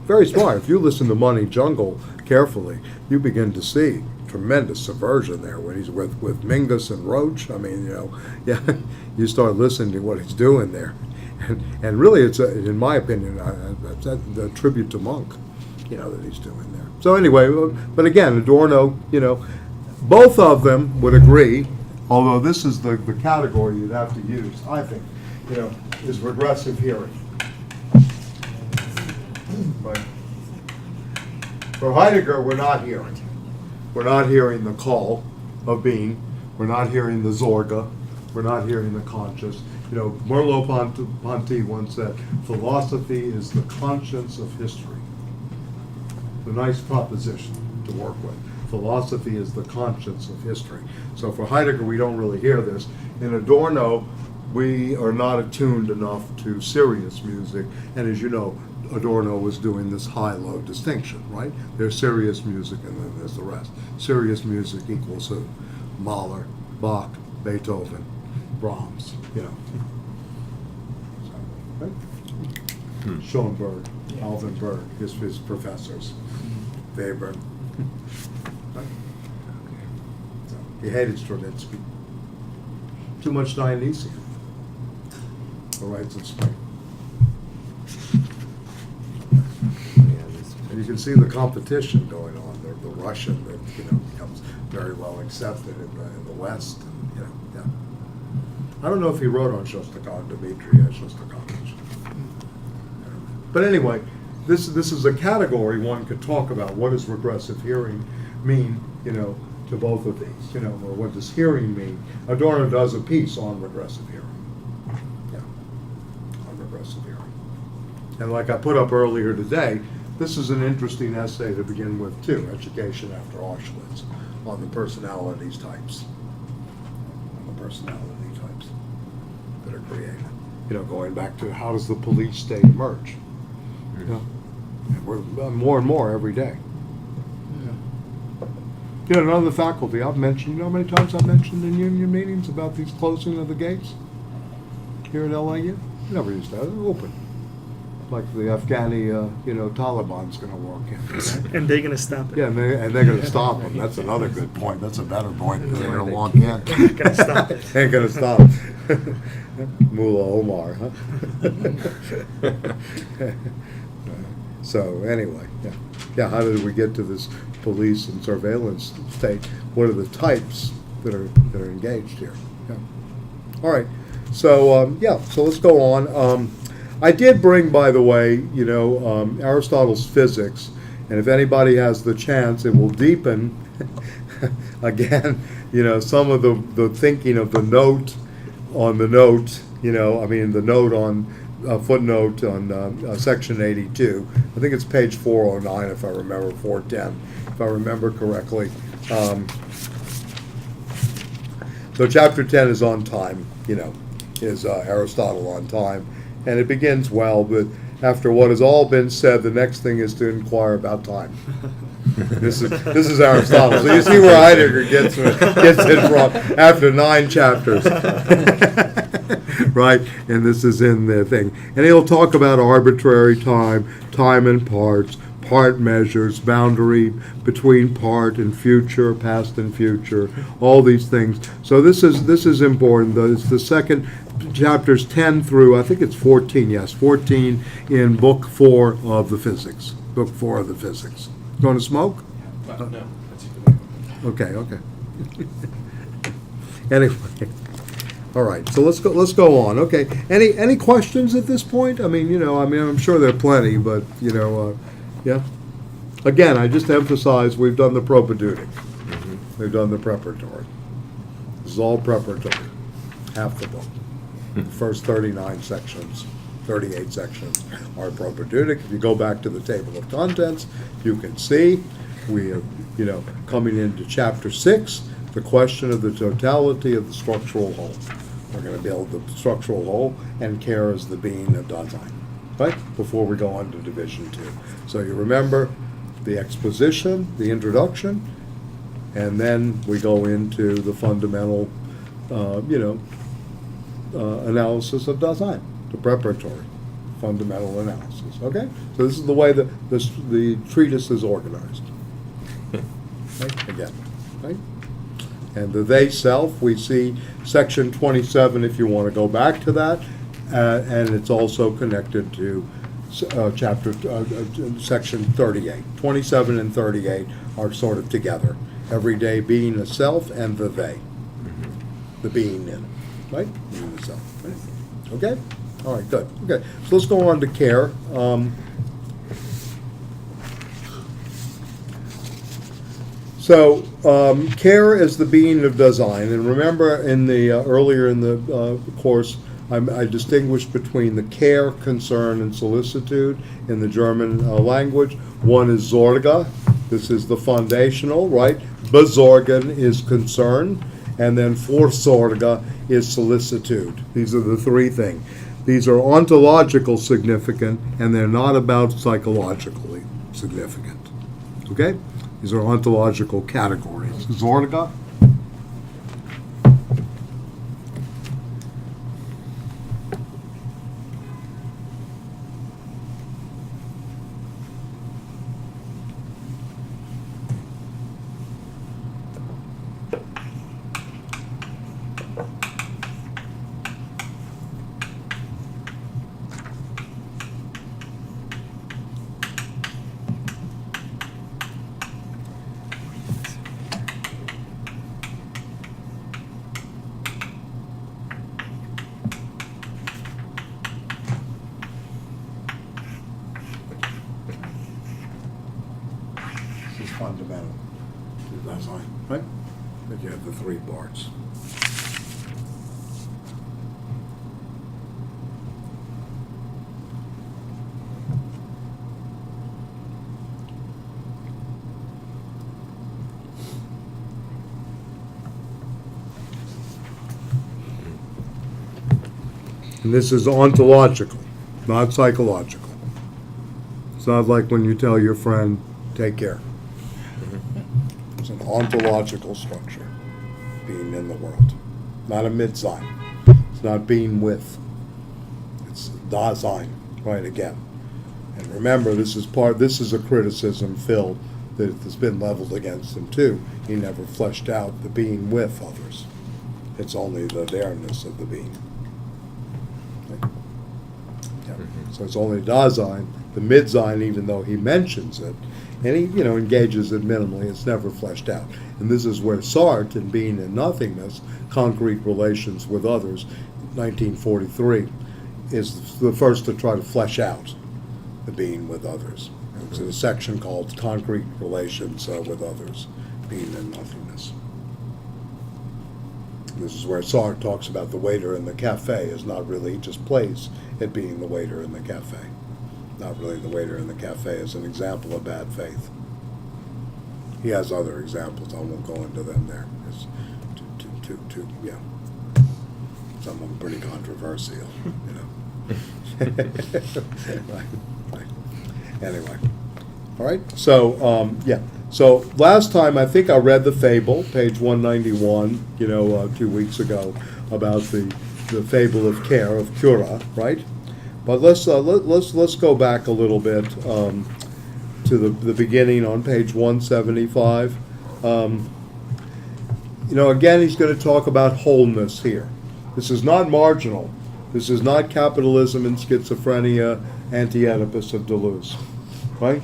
very smart. If you listen to Money Jungle carefully, you begin to see tremendous subversion there when he's with Mingus and Roach. I mean, you start listening to what he's doing there. And really, it's, in my opinion, a tribute to Monk, that he's doing there. So anyway, but again, Adorno, both of them would agree, although this is the category you'd have to use, I think, is regressive hearing. But For Heidegger, we're not hearing. We're not hearing the call of being. We're not hearing the Zorga. We're not hearing the conscious. You know, Merleau-Ponty once said, philosophy is the conscience of history. A nice proposition to work with. Philosophy is the conscience of history. So for Heidegger, we don't really hear this. In Adorno, we are not attuned enough to serious music. And as you know, Adorno was doing this high-low distinction, right? There's serious music and then there's the rest. Serious music equals who? Mahler, Bach, Beethoven, Brahms, you know. So, right? Schoenberg, Alvin Berg, his professors, Weber. Right? So, he hated Stravinsky. Too much Dionysian. The rites of spring. And you can see the competition going on. The Russian that becomes very well accepted in the West. And, yeah. I don't know if he wrote on Shostakovich, Dmitri Shostakovich. But anyway, this is a category one could talk about. What does regressive hearing mean? To both of these. Or what does hearing mean? Adorno does a piece on regressive hearing. Yeah, on regressive hearing. And like I put up earlier today, this is an interesting essay to begin with too. Education After Auschwitz, on the personalities types. On the personality types that are created. Going back to how does the police state emerge? And we're more and more every day. None of the faculty I've mentioned, how many times I've mentioned in union meetings about these closing of the gates here at LIU? Never used to have it open. Like the Afghani, Taliban's going to walk in. And they're going to stop it. Yeah, and they're going to stop them. That's another good point. That's a better point. They're going to walk in. They're going to stop it. Ain't going to stop. Mullah Omar, huh? So anyway, yeah. How did we get to this police and surveillance state? What are the types that are engaged here? Yeah. All right. So so let's go on. I did bring, by the way, Aristotle's physics, and if anybody has the chance, it will deepen again. Some of the thinking of the note on the note. The note on. Footnote on section 82. I think it's page 409 if I remember, 410 if I remember correctly. So chapter 10 is on time, is Aristotle on time. And it begins well, but after what has all been said, the next thing is to inquire about time. This is Aristotle. So you see where Heidegger gets it from after 9 chapters. Right? And this is in the thing. And he'll talk about arbitrary time, time and parts, part measures, boundary between part and future, past and future, all these things. So this is important. It's the second chapters 10 through, I think it's 14, yes, 14 in book 4 of the physics. Book 4 of the physics. Going to smoke? No. Okay. Anyway. All right, so let's go on. Okay, any questions at this point? I'm sure there are plenty, but yeah. Again, I just emphasize we've done the propedeutic. We've done the preparatory. This is all preparatory. Half the book. The first 39 sections, 38 sections are propedeutic. If you go back to the table of contents, you can see we are, coming into chapter 6, the question of the totality of the structural whole. We're going to build the structural whole and care as the being of Dasein, right? Before we go on to division 2. So you remember the exposition, the introduction, and then we go into the fundamental, analysis of Dasein, the preparatory, fundamental analysis. Okay? So this is the way that the treatise is organized. Right? Again, right? And the they self, we see section 27 if you want to go back to that, and it's also connected to section 38. 27 and 38 are sort of together. Every day being a self and the they. The being in, right? Being the self. Right? Okay? All right, good. Okay, so let's go on to care. So, care is the being of Dasein, and remember in the earlier in the course, I distinguished between the care, concern, and solicitude in the German language. One is Sorge, this is the foundational, right? Besorgen is concern, and then Vorsorge is solicitude. These are the three things. These are ontological significant, and they're not about psychologically significant. Okay? These are ontological categories. Sorge. This is fundamental to Dasein, right? But you have the three parts. And this is ontological, not psychological. It's not like when you tell your friend, take care. It's an ontological structure, being in the world, not a mid-sign. It's not being with. It's Dasein, right, again. And remember, this is a criticism, Phil, that has been leveled against him too. He never fleshed out the being with others. It's only the there-ness of the being. Okay? Yeah. So it's only Dasein, the mid-sign, even though he mentions it, and he, engages it minimally. It's never fleshed out. And this is where Sartre, in Being and Nothingness, Concrete Relations with Others, 1943, is the first to try to flesh out the being with others. It's a section called Concrete Relations with Others, Being and Nothingness. This is where Sartre talks about the waiter in the cafe is not really, he just plays at being the waiter in the cafe. Not really the waiter in the cafe as an example of bad faith. He has other examples. I won't go into them there. It's yeah. Some of them pretty controversial, Right. Anyway. All right. So, yeah. So last time I think I read the fable, page 191, 2 weeks ago, about the fable of care, of cura, right? But let's go back a little bit to the beginning on page 175. Again, he's going to talk about wholeness here. This is not marginal. This is not capitalism and schizophrenia, anti-Oedipus of Deleuze, right?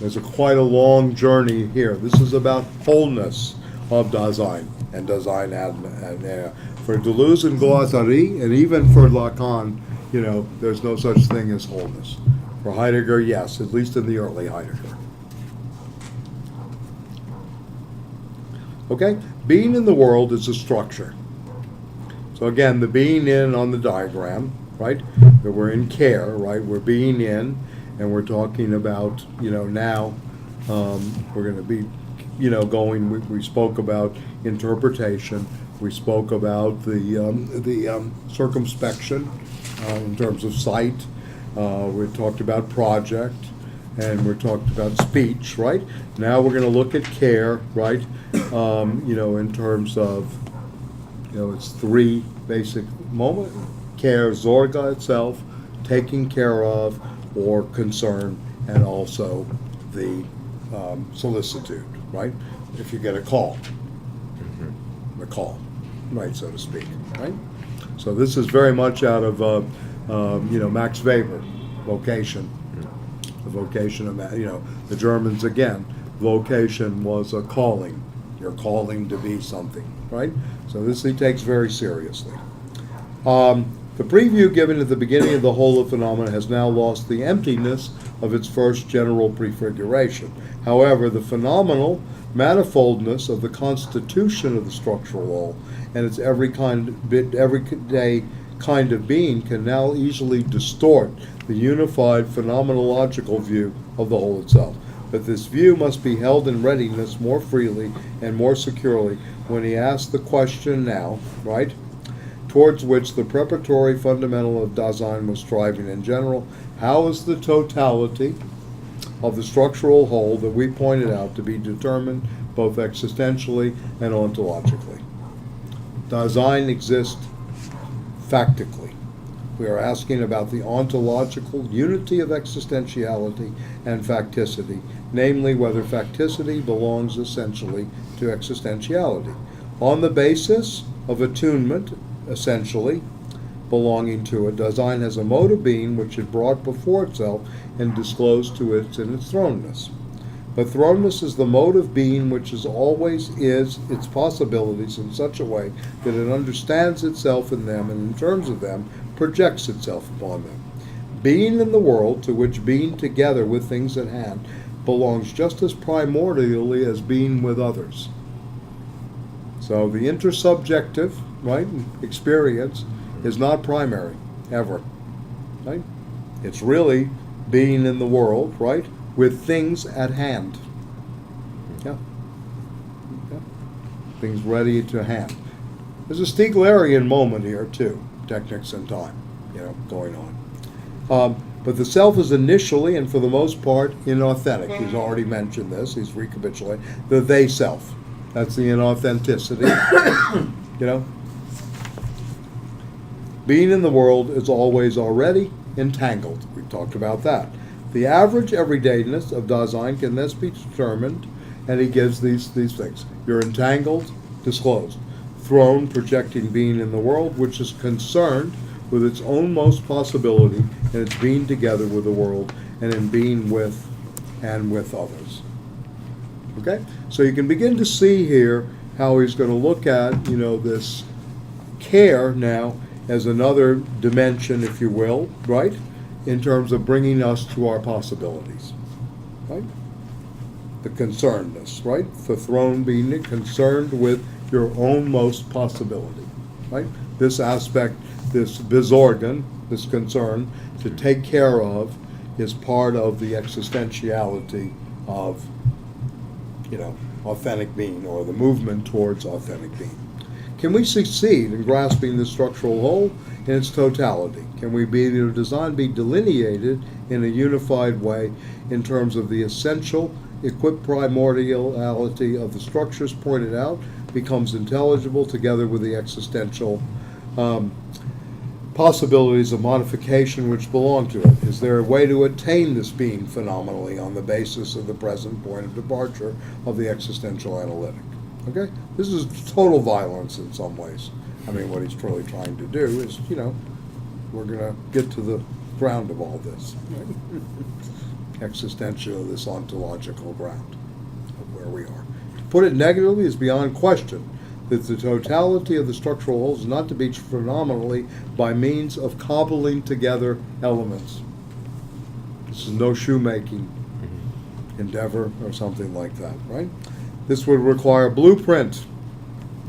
There's quite a long journey here. This is about wholeness of Dasein and Dasein for Deleuze and Guattari, and even for Lacan. There's no such thing as wholeness. For Heidegger, yes, at least in the early Heidegger. Okay? Being in the world is a structure. So again, the being in on the diagram, right? That we're in care, right? We're being in, and we're talking about, now we're going to be, going, we spoke about interpretation. We spoke about the circumspection in terms of sight. We talked about project, and we talked about speech, right? Now we're going to look at care, right? In terms of, it's three basic moments: care, Sorge itself, taking care of, or concern, and also the solicitude, right? If you get a call, the call, right, so to speak, right? So this is very much out of, Max Weber, vocation. The vocation of, the Germans, again, vocation was a calling. You're calling to be something, right? So this he takes very seriously. The preview given at the beginning of the whole of phenomena has now lost the emptiness of its first general prefiguration. However, the phenomenal manifoldness of the constitution of the structural whole and its everyday kind of being can now easily distort the unified phenomenological view of the whole itself. But this view must be held in readiness more freely and more securely when he asks the question now, right, towards which the preparatory fundamental of Dasein was striving in general: how is the totality of the structural whole that we pointed out to be determined both existentially and ontologically? Dasein exists factically. We are asking about the ontological unity of existentiality and facticity, namely whether facticity belongs essentially to existentiality. On the basis of attunement, essentially belonging to it, Dasein has a mode of being which it brought before itself and disclosed to it in its thrownness. But thrownness is the mode of being which always is its possibilities in such a way that it understands itself in them and in terms of them projects itself upon them. Being in the world, to which being together with things at hand belongs just as primordially as being with others. So the intersubjective, right, experience is not primary, ever, right? It's really being in the world, right, with things at hand. Yeah. Things ready to hand. There's a Stiglerian moment here, too, technics and time, going on. But the self is initially, and for the most part, inauthentic. He's already mentioned this. He's recapitulating. The they self. That's the inauthenticity. Being in the world is always already entangled. We've talked about that. The average everydayness of Dasein can thus be determined, and he gives these things. You're entangled, disclosed. Thrown, projecting being in the world, which is concerned with its own most possibility and its being together with the world and in being with and with others. Okay? So you can begin to see here how he's going to look at, this care now as another dimension, if you will, right? In terms of bringing us to our possibilities, right? The concernedness, right? The throne being concerned with your own most possibility, right? This aspect, this Besorgen, this concern to take care of, is part of the existentiality of, authentic being, or the movement towards authentic being. Can we succeed in grasping the structural whole in its totality? Can we Dasein be delineated in a unified way in terms of the essential equiprimordiality of the structures pointed out becomes intelligible together with the existential possibilities of modification which belong to it? Is there a way to attain this being phenomenally on the basis of the present point of departure of the existential analytic? Okay? This is total violence in some ways. I mean, what he's truly trying to do is, we're going to get to the ground of all this. Right? Existential, this ontological ground of where we are. To put it negatively, is beyond question that the totality of the structural whole is not to be phenomenally by means of cobbling together elements. This is no shoemaking endeavor or something like that, right? This would require a blueprint,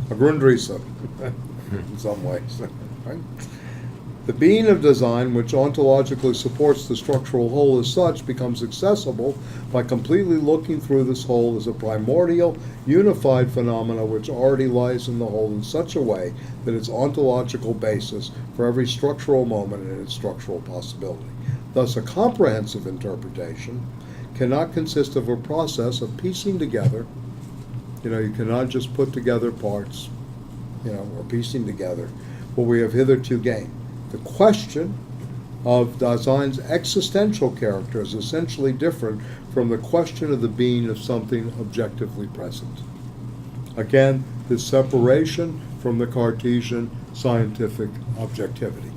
a Grundrisse, in some ways, right? The being of Dasein, which ontologically supports the structural whole as such, becomes accessible by completely looking through this whole as a primordial, unified phenomena which already lies in the whole in such a way that its ontological basis for every structural moment and its structural possibility. Thus, a comprehensive interpretation cannot consist of a process of piecing together. You cannot just put together parts, or piecing together what we have hitherto gained. The question of Dasein's existential character is essentially different from the question of the being of something objectively present. Again, this separation from the Cartesian scientific objectivity.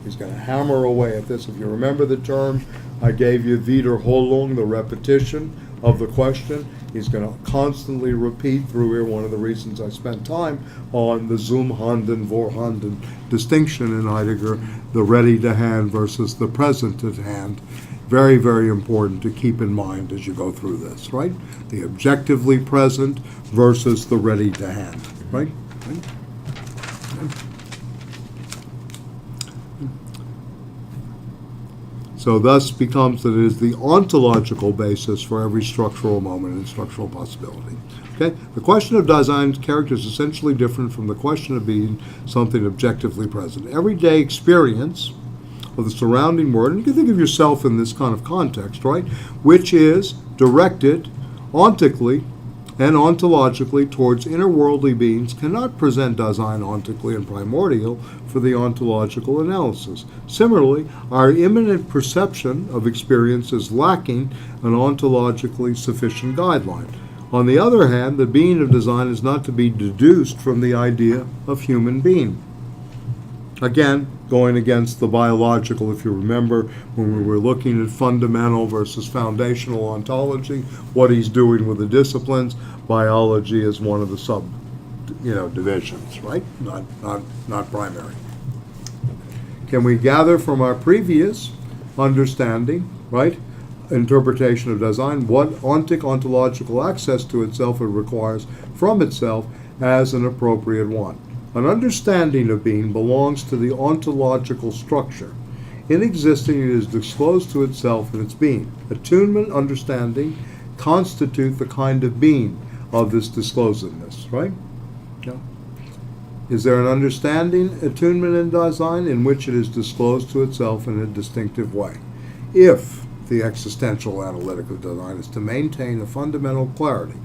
He's going to hammer away at this. If you remember the term I gave you, Wiederholung, the repetition of the question, He's going to constantly repeat through here, one of the reasons I spent time on the Zum-Handen, Vorhanden distinction in Heidegger, the ready to hand versus the present at hand. Very, very important to keep in mind as you go through this, right? The objectively present versus the ready to hand, right? So thus becomes that it is the ontological basis for every structural moment and structural possibility. Okay? The question of Dasein's character is essentially different from the question of being something objectively present. Everyday experience of the surrounding world, and you can think of yourself in this kind of context, right? Which is directed ontically and ontologically towards interworldly beings, cannot present Dasein ontically and primordial for the ontological analysis. Similarly, our immanent perception of experience is lacking an ontologically sufficient guideline. On the other hand, the being of Dasein is not to be deduced from the idea of human being. Again, going against the biological, if you remember, when we were looking at fundamental versus foundational ontology, what he's doing with the disciplines, biology is one of the divisions, right? Not primary. Can we gather from our previous understanding, right, interpretation of Dasein, what ontological access to itself it requires from itself as an appropriate one? An understanding of being belongs to the ontological structure. In existing, it is disclosed to itself in its being. Attunement, understanding, constitute the kind of being of this disclosedness, right? Yeah. Is there an understanding, attunement in Dasein, in which it is disclosed to itself in a distinctive way? If the existential analytic of Dasein is to maintain a fundamental clarity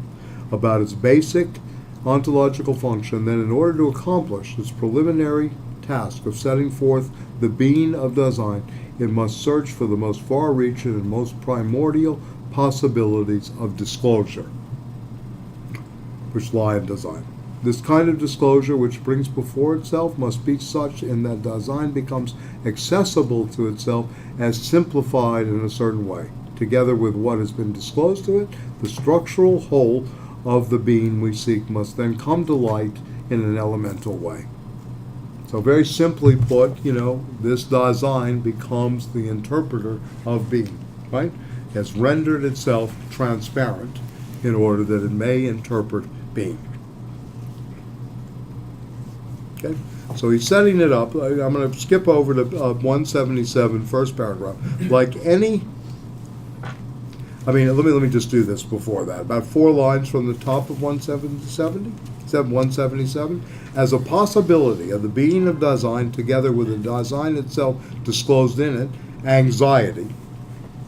about its basic ontological function, then in order to accomplish its preliminary task of setting forth the being of Dasein, it must search for the most far-reaching and most primordial possibilities of disclosure, which lie in Dasein. This kind of disclosure which brings before itself must be such in that Dasein becomes accessible to itself as simplified in a certain way. Together with what has been disclosed to it, the structural whole of the being we seek must then come to light in an elemental way. So very simply put, this Dasein becomes the interpreter of being, right? It has rendered itself transparent in order that it may interpret being. Okay? So he's setting it up. I'm going to skip over to 177, first paragraph. Like any let me just do this before that. About 4 lines from the top of 177, as a possibility of the being of Dasein together with the Dasein itself disclosed in it, anxiety,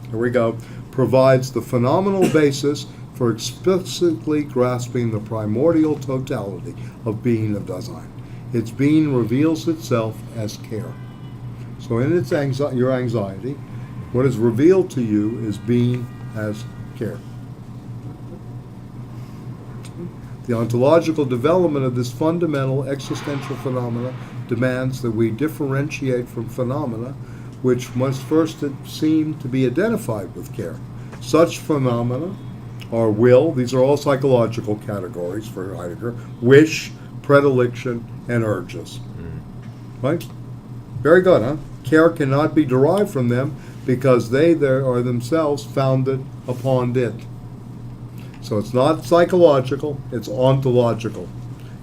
here we go, provides the phenomenal basis for explicitly grasping the primordial totality of being of Dasein. Its being reveals itself as care. So in its your anxiety, what is revealed to you is being as care. The ontological development of this fundamental existential phenomena demands that we differentiate from phenomena which must first seem to be identified with care. Such phenomena are will, these are all psychological categories for Heidegger, wish, predilection, and urges. Right? Very good, huh? Care cannot be derived from them because they are themselves founded upon it. So it's not psychological, it's ontological.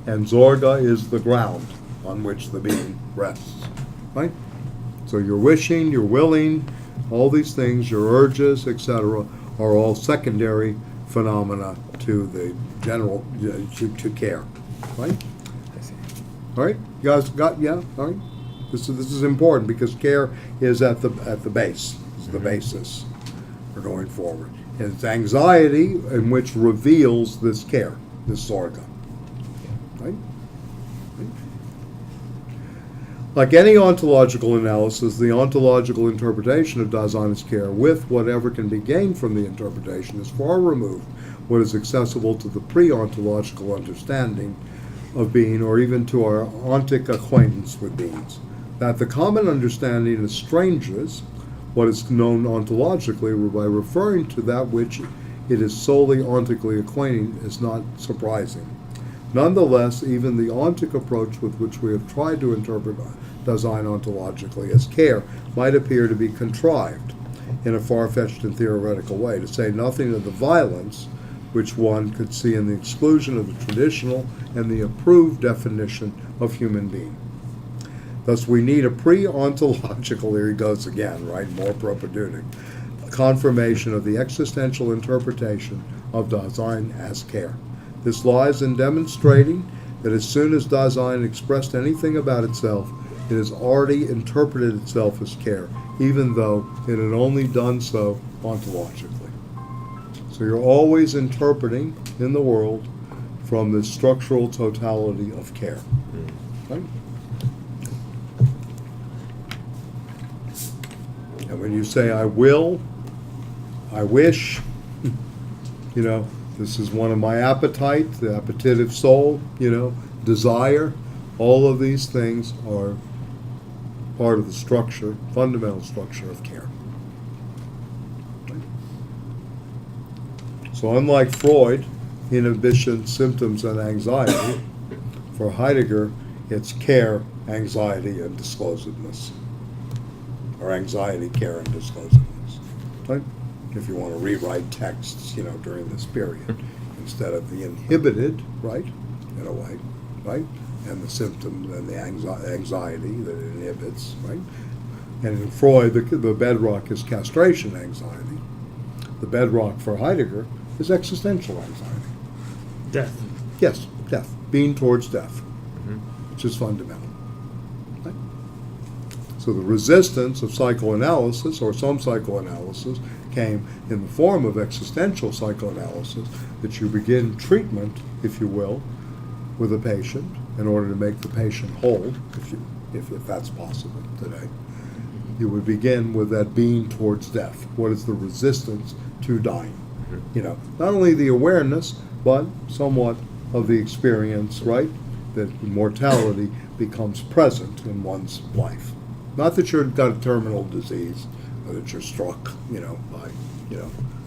And Zorga is the ground on which the being rests. Right? So your wishing, your willing, all these things, your urges, etc., are all secondary phenomena to the general, to care. Right? I see. All right? You guys got, yeah? All right? This is important because care is at the base, is the basis for going forward. And it's anxiety in which reveals this care, this Zorga. Right? Like any ontological analysis, the ontological interpretation of Dasein care, with whatever can be gained from the interpretation, is far removed what is accessible to the pre-ontological understanding of being, or even to our ontic acquaintance with beings. That the common understanding estranges what is known ontologically by referring to that which it is solely ontically acquainting is not surprising. Nonetheless, even the ontic approach with which we have tried to interpret Dasein ontologically as care might appear to be contrived in a far-fetched and theoretical way, to say nothing of the violence which one could see in the exclusion of the traditional and the approved definition of human being. Thus, we need a pre-ontological, here he goes again, right, more propedeutic, confirmation of the existential interpretation of Dasein as care. This lies in demonstrating that as soon as Dasein expressed anything about itself, it has already interpreted itself as care, even though it had only done so ontologically. So you're always interpreting in the world from the structural totality of care. Right? And when you say, I will, I wish, this is one of my appetite, the appetitive soul, desire, all of these things are part of the structure, fundamental structure of care. So unlike Freud, inhibition, symptoms, and anxiety, for Heidegger, it's care, anxiety, and disclosedness. Or anxiety, care, and disclosedness. Right? If you want to rewrite texts, during this period, instead of the inhibited, right, in a way, right, and the symptom and the anxiety that it inhibits, right, and in Freud, the bedrock is castration anxiety. The bedrock for Heidegger is existential anxiety. Death. Yes, death, being towards death, which is fundamental. Right? So the resistance of psychoanalysis, or some psychoanalysis, came in the form of existential psychoanalysis, that you begin treatment, if you will, with a patient in order to make the patient whole, if that's possible today. You would begin with that being towards death. What is the resistance to dying? Not only the awareness, but somewhat of the experience, right? That mortality becomes present in one's life. Not that you've got a terminal disease, or that you're struck, by,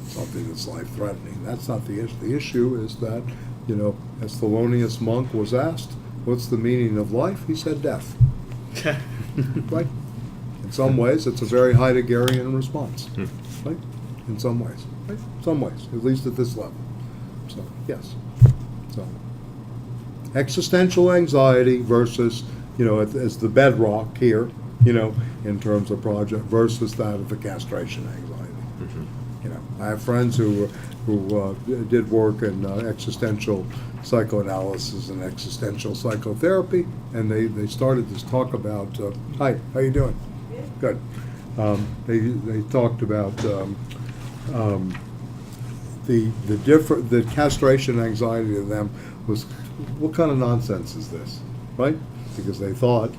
something that's life-threatening. That's not the issue. The issue is that, as Thelonious Monk was asked, what's the meaning of life? He said death. Right? In some ways, it's a very Heideggerian response. Right? In some ways. Right? Some ways, at least at this level. So, yes. So, existential anxiety versus, as the bedrock here, in terms of project, versus that of the castration anxiety. I have friends who did work in existential psychoanalysis and existential psychotherapy, and they started this talk about, hi, how you doing? Good. They talked about the castration anxiety to them was, what kind of nonsense is this, right? Because they thought,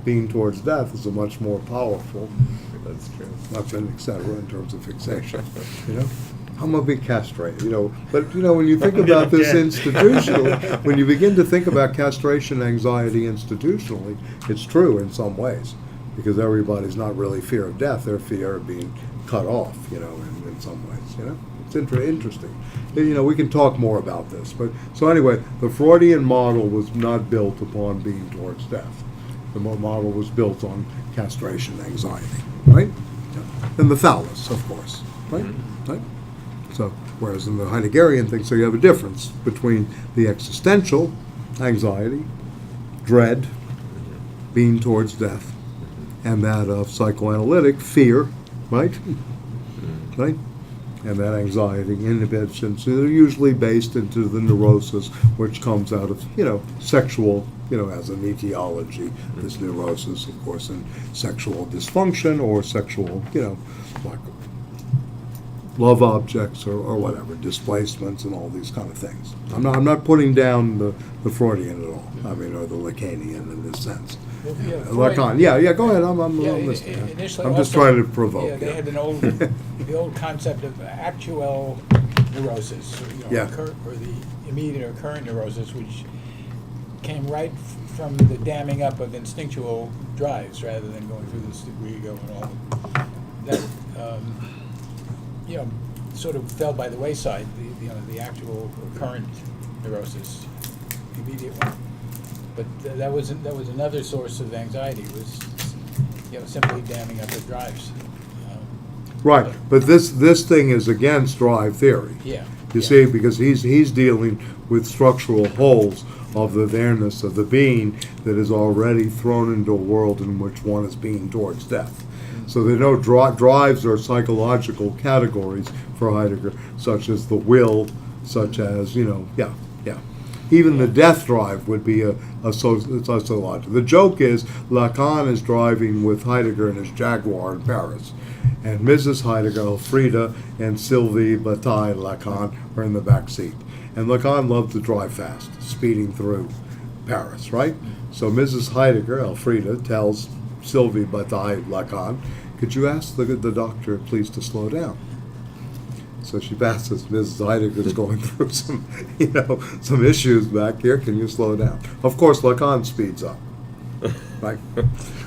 being towards death is a much more powerful, That's true. weapon, etc., in terms of fixation. I'm gonna be castrated, But when you think about this Yeah. institutionally, when you begin to think about castration anxiety institutionally, it's true in some ways, because everybody's not really fear of death; they're fear of being cut off, in some ways. It's interesting. We can talk more about this, but so anyway, the Freudian model was not built upon being towards death. The model was built on castration anxiety, right? And the thallus, of course, right? Right? So, whereas in the Heideggerian thing, so you have a difference between the existential anxiety, dread, being towards death, and that of psychoanalytic fear, right? Right? And that anxiety, inhibition, so they're usually based into the neurosis, which comes out of, sexual, as an etiology, this neurosis, of course, and sexual dysfunction or sexual, like love objects or whatever, displacements and all these kind of things. I'm not putting down the Freudian at all, or the Lacanian in this sense. Well, yeah, Lacan, Freud- yeah, go ahead, I'm Yeah, listening. initially I'm just also- trying to provoke. Yeah, they had the old concept of actual neurosis, Yeah. or the immediate or current neurosis, which came right from the damming up of instinctual drives rather than going through the superego and all that. sort of fell by the wayside, the actual current neurosis, immediate one. But that was another source of anxiety, was simply damming up the drives. Right, but this thing is against drive theory. Yeah. You see, because he's dealing with structural holes of the there-ness of the being that is already thrown into a world in which one is being towards death. So there are no drives or psychological categories for Heidegger, such as the will, such as, Even the death drive would be a sociological. The joke is Lacan is driving with Heidegger in his Jaguar in Paris, and Mrs. Heidegger, Elfriede, and Sylvie Bataille Lacan are in the back seat. And Lacan loved to drive fast, speeding through Paris, right? So Mrs. Heidegger, Elfriede, tells Sylvie Bataille Lacan, could you ask the doctor please to slow down? So she passes. Mrs. Heidegger's going through some issues back here. Can you slow down? Of course, Lacan speeds up. Right?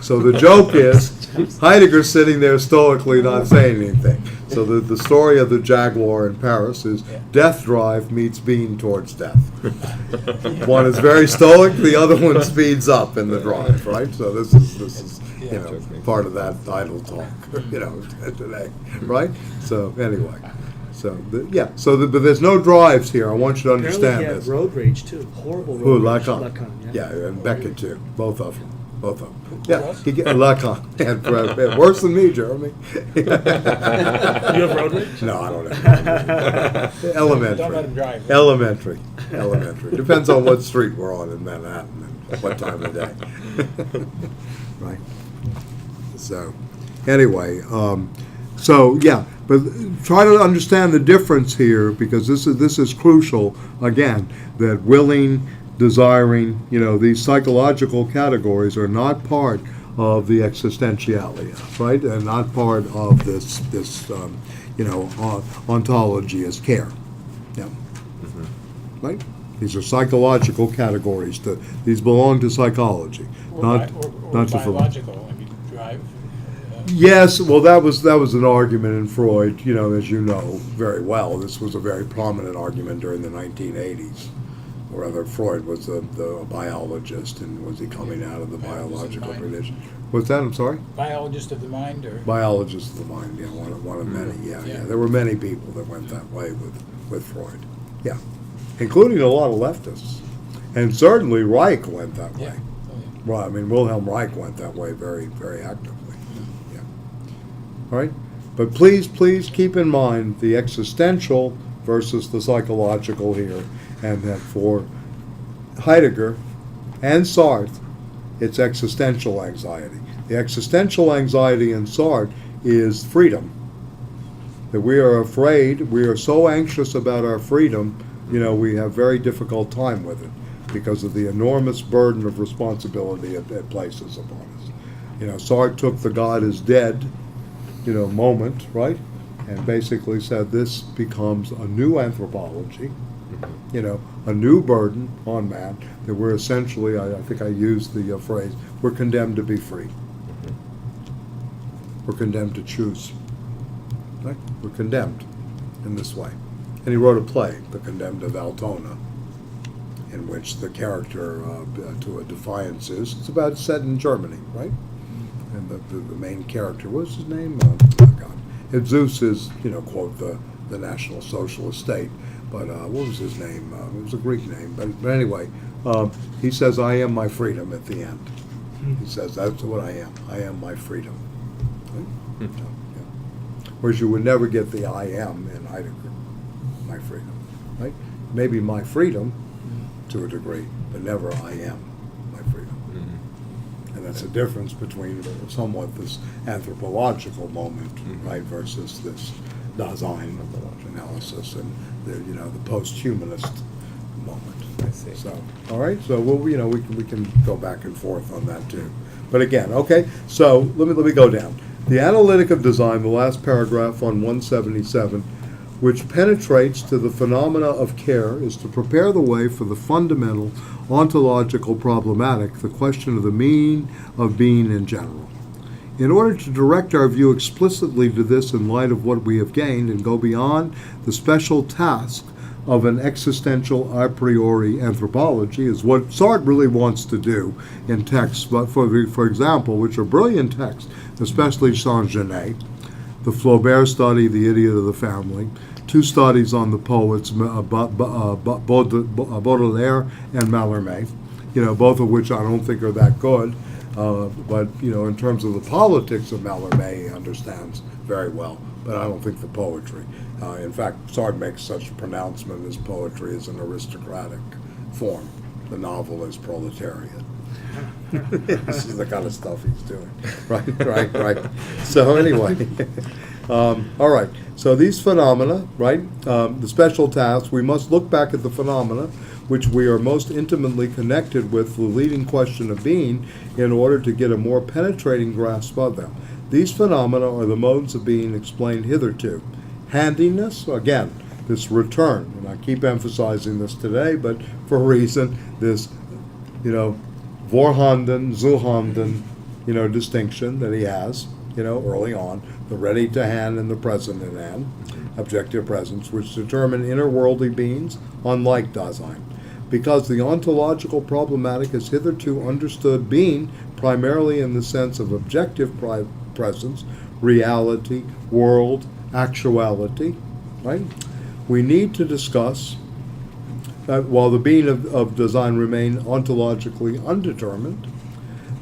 So the joke is Heidegger's sitting there stoically not saying anything. So the story of the Jaguar in Paris is death drive meets being towards death. One is very stoic, the other one speeds up in the drive, right? So this is part of that idle talk, today, right? So anyway. But there's no drives here. I want you to understand Apparently he had this. road rage too. Horrible Who, road rage. Lacan? Yeah, and Beckett too. Both of them. Who else? He get Lacan. And worse than me, Jeremy. You have road rage? No, I don't have. Elementary. Don't let him drive. Elementary. Depends on what street we're on in Manhattan and what time of day. Right. So, anyway, but try to understand the difference here, because this is crucial. Again, that willing, desiring, these psychological categories are not part of the existentialia, right? And not part of this ontology as care. Yeah. Mm-hmm. Right? These are psychological categories. These belong to psychology, Or not to biological. Drive. Yes, well, that was an argument in Freud, as you know very well. This was a very prominent argument during the 1980s. Or rather, Freud was a biologist, and was he coming out of the biological tradition? What's that? I'm sorry? Biologist of the mind, or Biologist of the mind, yeah, one of many, yeah. There were many people that went that way with Freud, yeah, including a lot of leftists. And certainly Reich went that way. Yeah. Oh, yeah. Well, I mean, Wilhelm Reich went that way very, very actively. Yeah. All right? But please keep in mind the existential versus the psychological here, and that for Heidegger and Sartre, it's existential anxiety. The existential anxiety in Sartre is freedom. That we are afraid, we are so anxious about our freedom, we have very difficult time with it because of the enormous burden of responsibility it places upon us. Sartre took the God is dead, moment, right? And basically said this becomes a new anthropology, a new burden on man, that we're essentially, I think I used the phrase, we're condemned to be free. We're condemned to choose. Right? We're condemned in this way. And he wrote a play, The Condemned of Altona, in which the character to a defiance is, it's set in Germany, right? And the main character, what's his name? And Zeus is, quote, the National Socialist State. But what was his name? It was a Greek name. But anyway, he says, I am my freedom at the end. He says, that's what I am. I am my freedom. Right? Yeah. Whereas you would never get the I am in Heidegger, my freedom. Right? Maybe my freedom to a degree, but never I am my freedom. And that's the difference between somewhat this anthropological moment, right, versus this Dasein analysis and the post-humanist moment. I see. So, all right. So we can go back and forth on that too. But again, okay. So let me go down. The analytic of design, the last paragraph on 177, which penetrates to the phenomena of care, is to prepare the way for the fundamental ontological problematic, the question of the meaning of being in general. In order to direct our view explicitly to this in light of what we have gained and go beyond the special task of an existential a priori anthropology is what Sartre really wants to do in texts, but for example, which are brilliant texts, especially Saint-Genet, the Flaubert study, The Idiot of the Family, two studies on the poets, Baudelaire and Mallarmé, both of which I don't think are that good, but, in terms of the politics of Mallarmé, he understands very well, but I don't think the poetry. In fact, Sartre makes such a pronouncement as poetry is an aristocratic form. The novel is proletariat. This is the kind of stuff he's doing. Right. So anyway, all right. So these phenomena, right, the special task, we must look back at the phenomena which we are most intimately connected with the leading question of being in order to get a more penetrating grasp of them. These phenomena are the modes of being explained hitherto. Handiness, again, this return, and I keep emphasizing this today, but for a reason, this, Vorhanden, Zuhanden, distinction that he has, early on, the ready to hand and the present in hand, objective presence, which determine inner-worldly beings, unlike Dasein. Because the ontological problematic has hitherto understood being primarily in the sense of objective presence, reality, world, actuality, right? We need to discuss that while the being of Dasein remain ontologically undetermined,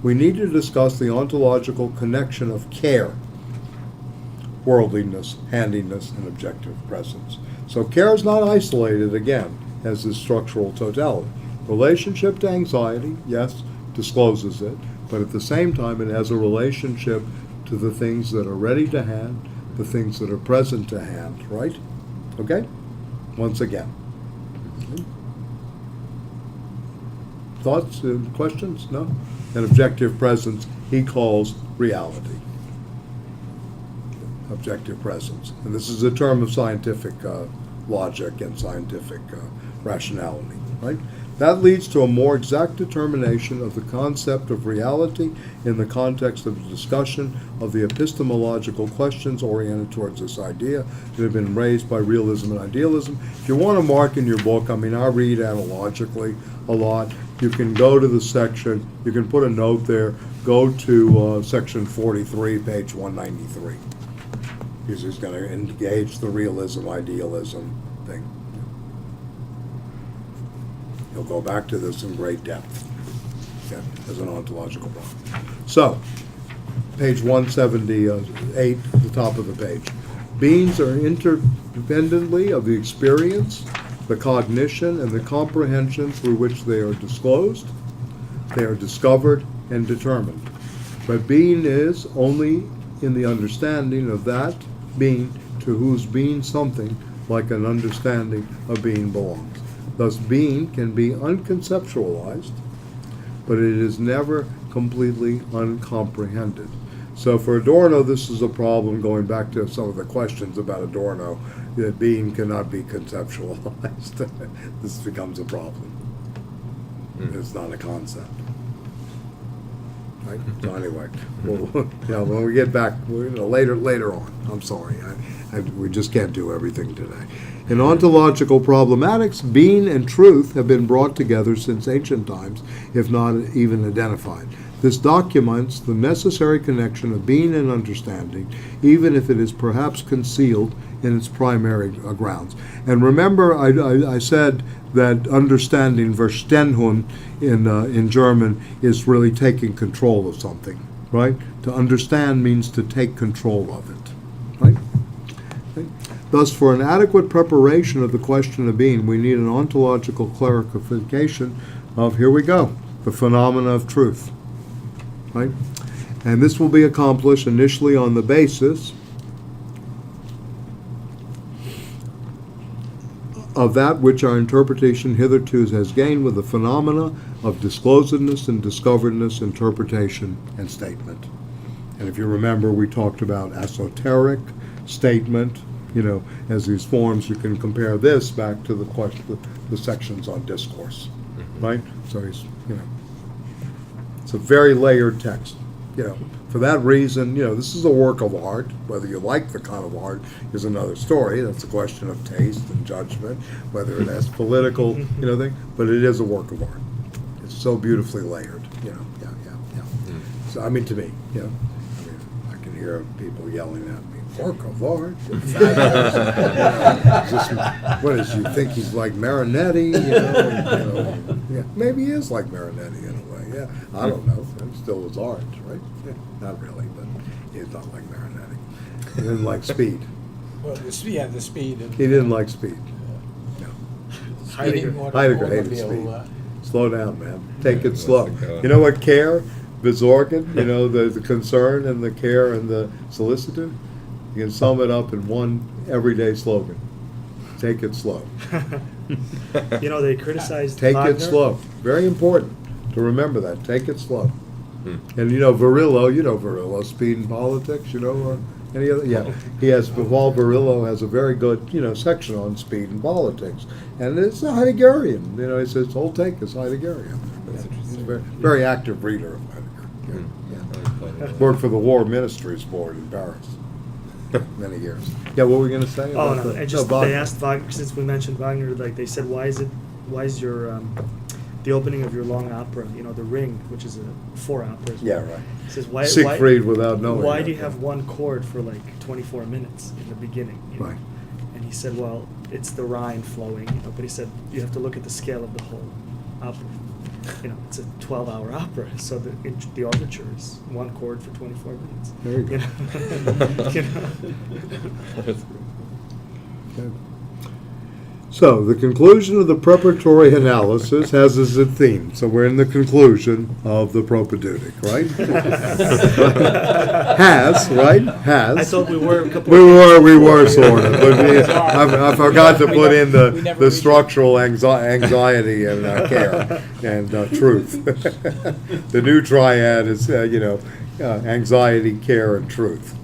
we need to discuss the ontological connection of care, worldliness, handiness, and objective presence. So care is not isolated, again, as the structural totality. Relationship to anxiety, yes, discloses it, but at the same time it has a relationship to the things that are ready to hand, the things that are present to hand, right? Okay? Once again. Thoughts, questions? No? And objective presence he calls reality. Objective presence. And this is a term of scientific logic and scientific rationality, right? That leads to a more exact determination of the concept of reality in the context of the discussion of the epistemological questions oriented towards this idea that have been raised by realism and idealism. If you want to mark in your book, I read analogically a lot. You can go to the section, you can put a note there, go to section 43, page 193. Because he's going to engage the realism, idealism thing. He'll go back to this in great depth, okay, as an ontological problem. So, page 178, the top of the page. Beings are interdependently of the experience, the cognition, and the comprehension through which they are disclosed, they are discovered and determined. But being is only in the understanding of that being to whose being something like an understanding of being belongs. Thus, being can be unconceptualized, but it is never completely uncomprehended. So for Adorno, this is a problem, going back to some of the questions about Adorno, that being cannot be conceptualized. This becomes a problem. It's not a concept. Right? So anyway, when we get back, later on, I'm sorry, we just can't do everything today. In ontological problematics, being and truth have been brought together since ancient times, if not even identified. This documents the necessary connection of being and understanding, even if it is perhaps concealed in its primary grounds. And remember, I said that understanding, Verstehen in German, is really taking control of something, right? To understand means to take control of it, right? Thus, for an adequate preparation of the question of being, we need an ontological clarification of, here we go, the phenomena of truth, right? And this will be accomplished initially on the basis of that which our interpretation hitherto has gained with the phenomena of disclosedness and discoveredness, interpretation, and statement. And if you remember, we talked about esoteric, statement, as these forms. You can compare this back to the question, the sections on discourse, right? So it's a very layered text. For that reason, this is a work of art. Whether you like the kind of art is another story. That's a question of taste and judgment, whether it has political, thing. But it is a work of art. It's so beautifully layered, Yeah. So, I mean, to me, I can hear people yelling at me, work of art. What is, you think he's like Marinetti, maybe he is like Marinetti in a way, I don't know. It still is art, right? Not really, but he's not like Marinetti. He didn't like speed. Well, the speed. He didn't like speed. No. Heidegger. Heidegger hated automobile, speed. Slow down, man. Take it wants slow. to go. You know what care, Besorgen, the concern and the care and the solicitude? You can sum it up in one everyday slogan. Take it slow. They criticized Take Wagner. it slow. Very important to remember that. Take it slow. Hmm. And Virillo, Speed and Politics, or any other? Yeah. He has, Paul Virillo has a very good, section on speed and politics. And it's a Heideggerian. He says, whole take is Heideggerian. That's He's a interesting. very, very active reader of Heidegger. Yeah. Worked for the War Ministries Board in Paris many years. Yeah, what were we going to say? Oh about no! the- And just Wagner. they asked Wagner, since we mentioned Wagner, like they said, why is your the opening of your long opera, The Ring, which is a 4 opera. Yeah, right. He says why Siegfried without knowing. why it. do you have one chord for like 24 minutes in the beginning? Right. And he said, well, it's the Rhine flowing, But he said you have to look at the scale of the whole opera. It's a 12-hour opera, so the overture is one chord for 24 minutes. There you go. That's Okay. So, the conclusion of the preparatory analysis has as a theme. So we're in the conclusion of the propedeutic, right? Has, right? Has. I thought we were a couple. We were sort of, but I forgot to put in we never the reached structural anxiety and care and truth. The new triad is, anxiety, care, and truth.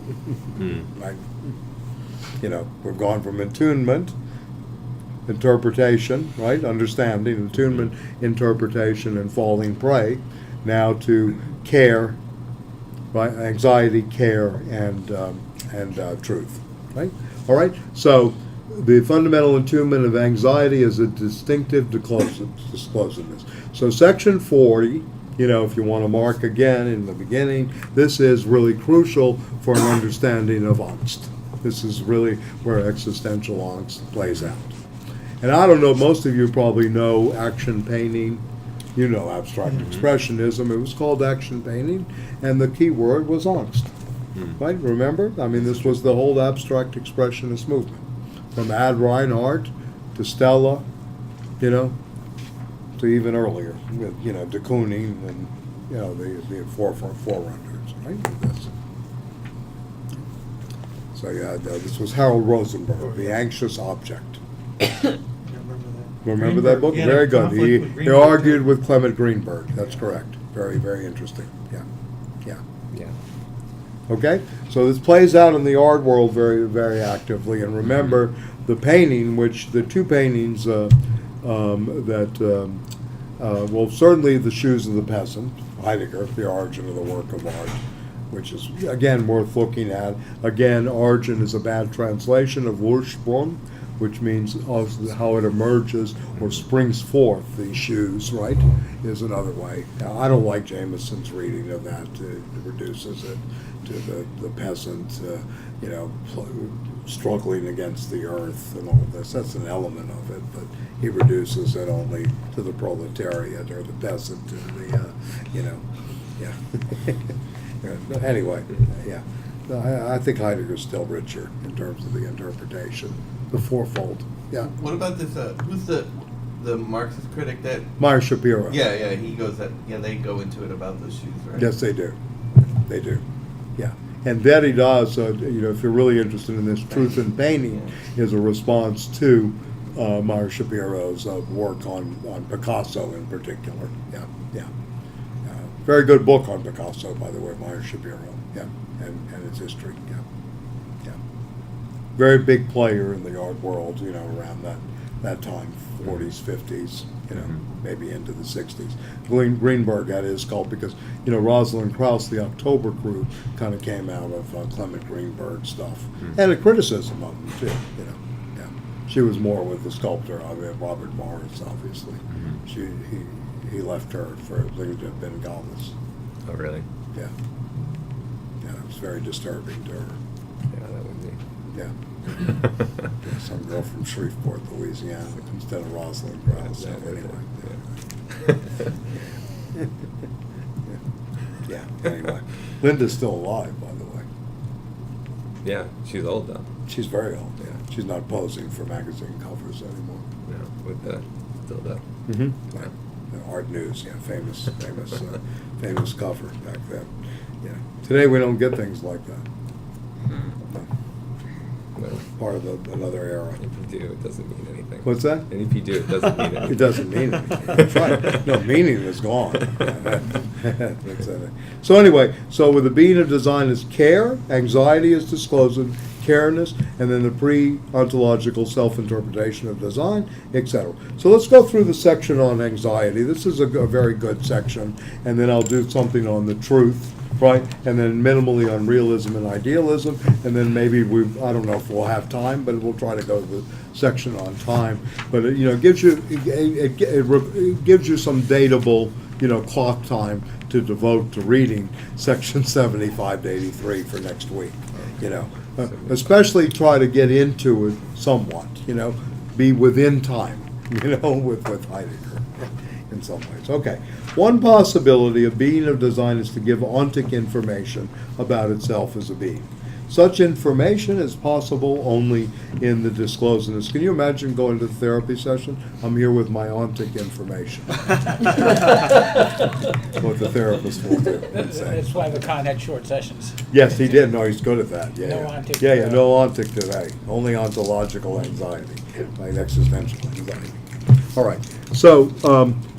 Right? We've gone from attunement, interpretation, right? Understanding, attunement, interpretation, and falling prey, now to care, right? Anxiety, care, and truth, right? All right. So the fundamental attunement of anxiety is a distinctive disclosiveness. So section 40, if you want to mark again in the beginning, this is really crucial for an understanding of angst. This is really where existential angst plays out. And I don't know, most of you probably know action painting, abstract expressionism. It was called action painting, and the key word was angst. Right? Remember? I mean, this was the whole abstract expressionist movement. From Ad Reinhardt to Stella, to even earlier, with, de Kooning and, the forerunners, right? This. So, this was Harold Rosenberg, The Anxious Object. Remember that book? He had Very a good. conflict He with Greenberg, argued too. with Clement Greenberg. That's correct. Very, very interesting. Yeah. Yeah. Okay? So this plays out in the art world very, very actively. And remember, the painting, which the two paintings certainly The Shoes of the Peasant, Heidegger, The Origin of the Work of Art, which is, again, worth looking at. Again, origin is a bad translation of Ursprung, which means how it emerges or springs forth, these shoes, right, is another way. Now, I don't like Jameson's reading of that. It reduces it to the peasant, struggling against the earth and all this. That's an element of it, but he reduces it only to the proletariat or the peasant and the, Anyway, yeah. I think Heidegger's still richer in terms of the interpretation, the fourfold. Yeah. What about this? Who's the Marxist critic that? Meyer Shapiro. Yeah, he goes that. Yeah, they go into it about those shoes, right? Yes, they do. They do. Yeah. And Derrida's, if you're really interested in this, Truth in Painting is a response to Meyer Shapiro's work on Picasso in particular. Yeah. Very good book on Picasso, by the way, Meyer Shapiro. Yeah. And its history. Yeah. Very big player in the art world, around that that time, 40s, 50s, Mhm. maybe into the 60s. Greenberg had his cult because, Rosalind Krauss, the October crew, kind of came out of Clement Greenberg stuff. And a criticism of him, too, Yeah. She was more with the sculptor, Robert Morris, obviously. He left her for Linda Bengalis. Oh, really? Yeah. Yeah, it was very disturbing to her. Yeah, that would be. Yeah. Yeah, some girl from Shreveport, Louisiana, instead of Rosalind Krauss. So That would be- anyway. Yeah. Anyway. Linda's still alive, by the way. Yeah, she's old though. She's very old, yeah. She's not posing for magazine covers anymore. Yeah, with the dildo. Mm-hmm. Yeah. Art News, yeah, famous cover back then. Yeah. Today we don't get things like that. Well, Part of another era. if you do, it doesn't mean anything. What's that? And if you do, it doesn't mean anything. It doesn't mean anything. That's right. No, meaning is gone. That's it. So anyway, so with the being of design is care, anxiety is disclosing, careness, and then the pre-ontological self-interpretation of design, etc. So let's go through the section on anxiety. This is a very good section, and then I'll do something on the truth, right? And then minimally on realism and idealism, and then maybe I don't know if we'll have time, but we'll try to go to the section on time. But it gives you it gives you some datable clock time to devote to reading section 75 to 83 for next week. Especially try to get into it somewhat. Be within time. With Heidegger in some ways. Okay. One possibility of being of design is to give ontic information about itself as a being. Such information is possible only in the disclosedness. Can you imagine going to the therapy session? I'm here with my ontic information. What the therapist will do. That's why Lacan had short sessions. Yes, he did. No, he's good at that. Yeah, No yeah. ontic. Yeah, no ontic today. Only ontological anxiety, like existential anxiety. All right. So,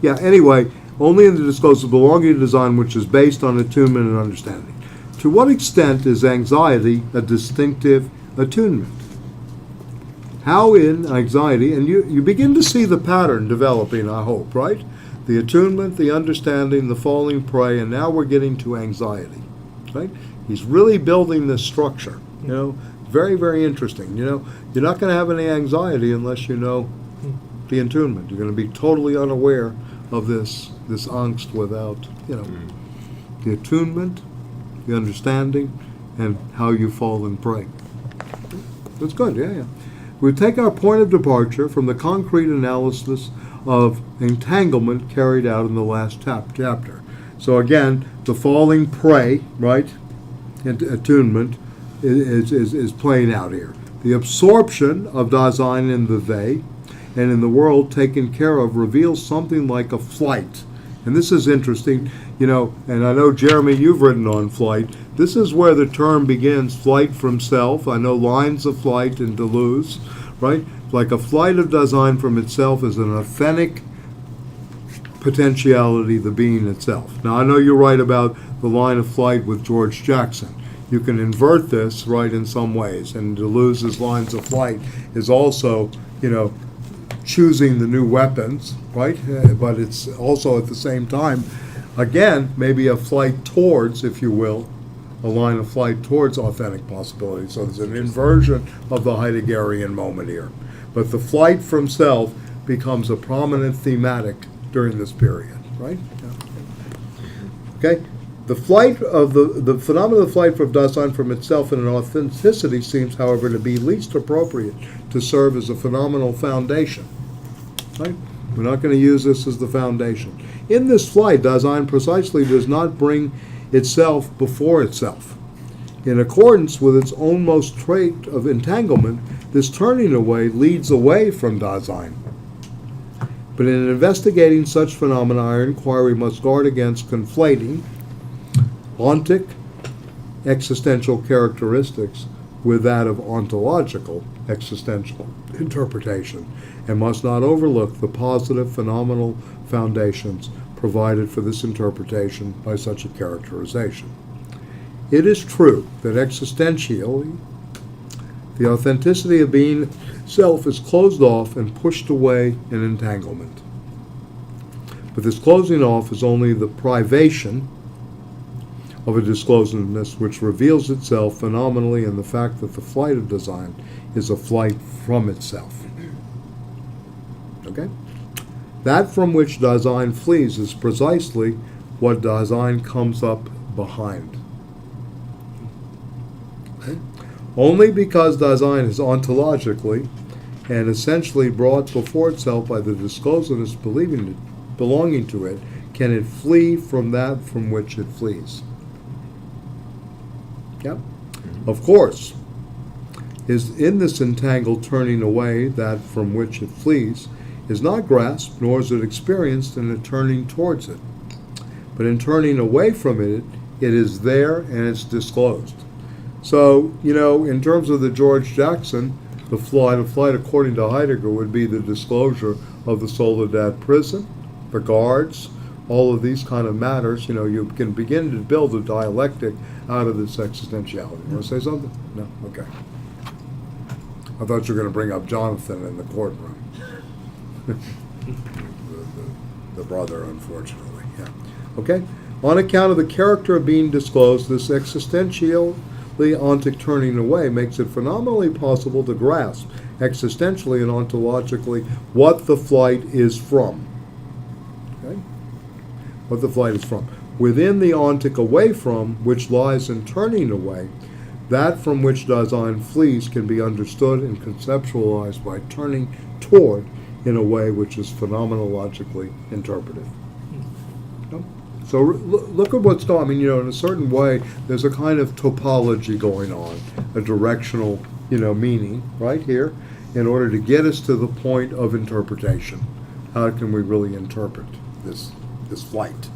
anyway, only in the disclosure belonging to design which is based on attunement and understanding. To what extent is anxiety a distinctive attunement? How in anxiety, and you begin to see the pattern developing, I hope, right? The attunement, the understanding, the falling prey, and now we're getting to anxiety, right? He's really building this structure, very, very interesting. You're not going to have any anxiety unless you know the attunement. You're going to be totally unaware of this angst without, the attunement, the understanding, and how you fall in prey. That's good, yeah. We take our point of departure from the concrete analysis of entanglement carried out in the last chapter. So again, the falling prey, right, attunement is playing out here. The absorption of Dasein in the they and in the world taken care of reveals something like a flight. And this is interesting, and I know, Jeremy, you've written on flight. This is where the term begins, flight from self. I know lines of flight in Deleuze, right? Like a flight of Dasein from itself is an authentic potentiality, the being itself. Now, I know you're right about the line of flight with George Jackson. You can invert this, right, in some ways. And Deleuze's lines of flight is also, choosing the new weapons, right? But it's also at the same time, again, maybe a flight towards, if you will, a line of flight towards authentic possibility. So there's an inversion of the Heideggerian moment here. But the flight from self becomes a prominent thematic during this period, right? Okay? The flight of the phenomenon of flight from Dasein from itself in an authenticity seems, however, to be least appropriate to serve as a phenomenal foundation. Right? We're not going to use this as the foundation. In this flight, Dasein precisely does not bring itself before itself. In accordance with its own most trait of entanglement, this turning away leads away from Dasein. But in investigating such phenomena, our inquiry must guard against conflating ontic existential characteristics with that of ontological existential interpretation, and must not overlook the positive phenomenal foundations provided for this interpretation by such a characterization. It is true that existentially, The authenticity of being self is closed off and pushed away in entanglement. But this closing off is only the privation of a disclosedness which reveals itself phenomenally in the fact that the flight of Dasein is a flight from itself. Okay? That from which Dasein flees is precisely what Dasein comes up behind. Okay? Only because Dasein is ontologically and essentially brought before itself by the disclosedness belonging to it, can it flee from that from which it flees. Yep. Of course, is in this entangled turning away that from which it flees is not grasped, nor is it experienced in a turning towards it. But in turning away from it, it is there and it's disclosed. So, in terms of the George Jackson, the flight according to Heidegger would be the disclosure of the Soledad prison, the guards, all of these kind of matters. You can begin to build a dialectic out of this existentiality. You want to say something? No? Okay. I thought you were going to bring up Jonathan in the courtroom. the brother, unfortunately. Yeah. Okay? On account of the character of being disclosed, this existentially ontic turning away makes it phenomenally possible to grasp existentially and ontologically what the flight is from. Okay? What the flight is from. Within the ontic away from, which lies in turning away, that from which Dasein flees can be understood and conceptualized by turning toward in a way which is phenomenologically interpretive. No? So look at what's going on. In a certain way, there's a kind of topology going on, a directional, meaning right here, in order to get us to the point of interpretation. How can we really interpret this flight,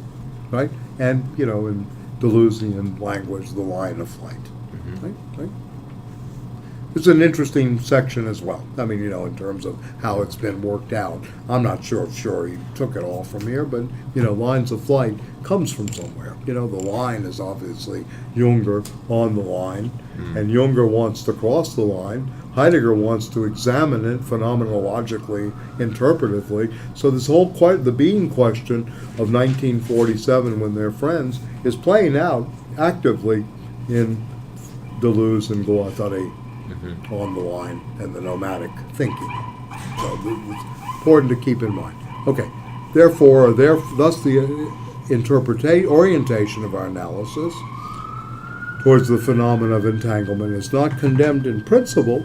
right? And in Deleuzian language, the line of flight. Right? It's an interesting section as well. In terms of how it's been worked out. I'm not sure he took it all from here, but, lines of flight comes from somewhere. The line is obviously Junger on the line, and Junger wants to cross the line. Heidegger wants to examine it phenomenologically, interpretively. So this whole the being question of 1947 when they're friends is playing out actively in Deleuze and Guattari on the line and the nomadic thinking. So it's important to keep in mind. Okay, therefore, thus the orientation of our analysis towards the phenomena of entanglement is not condemned in principle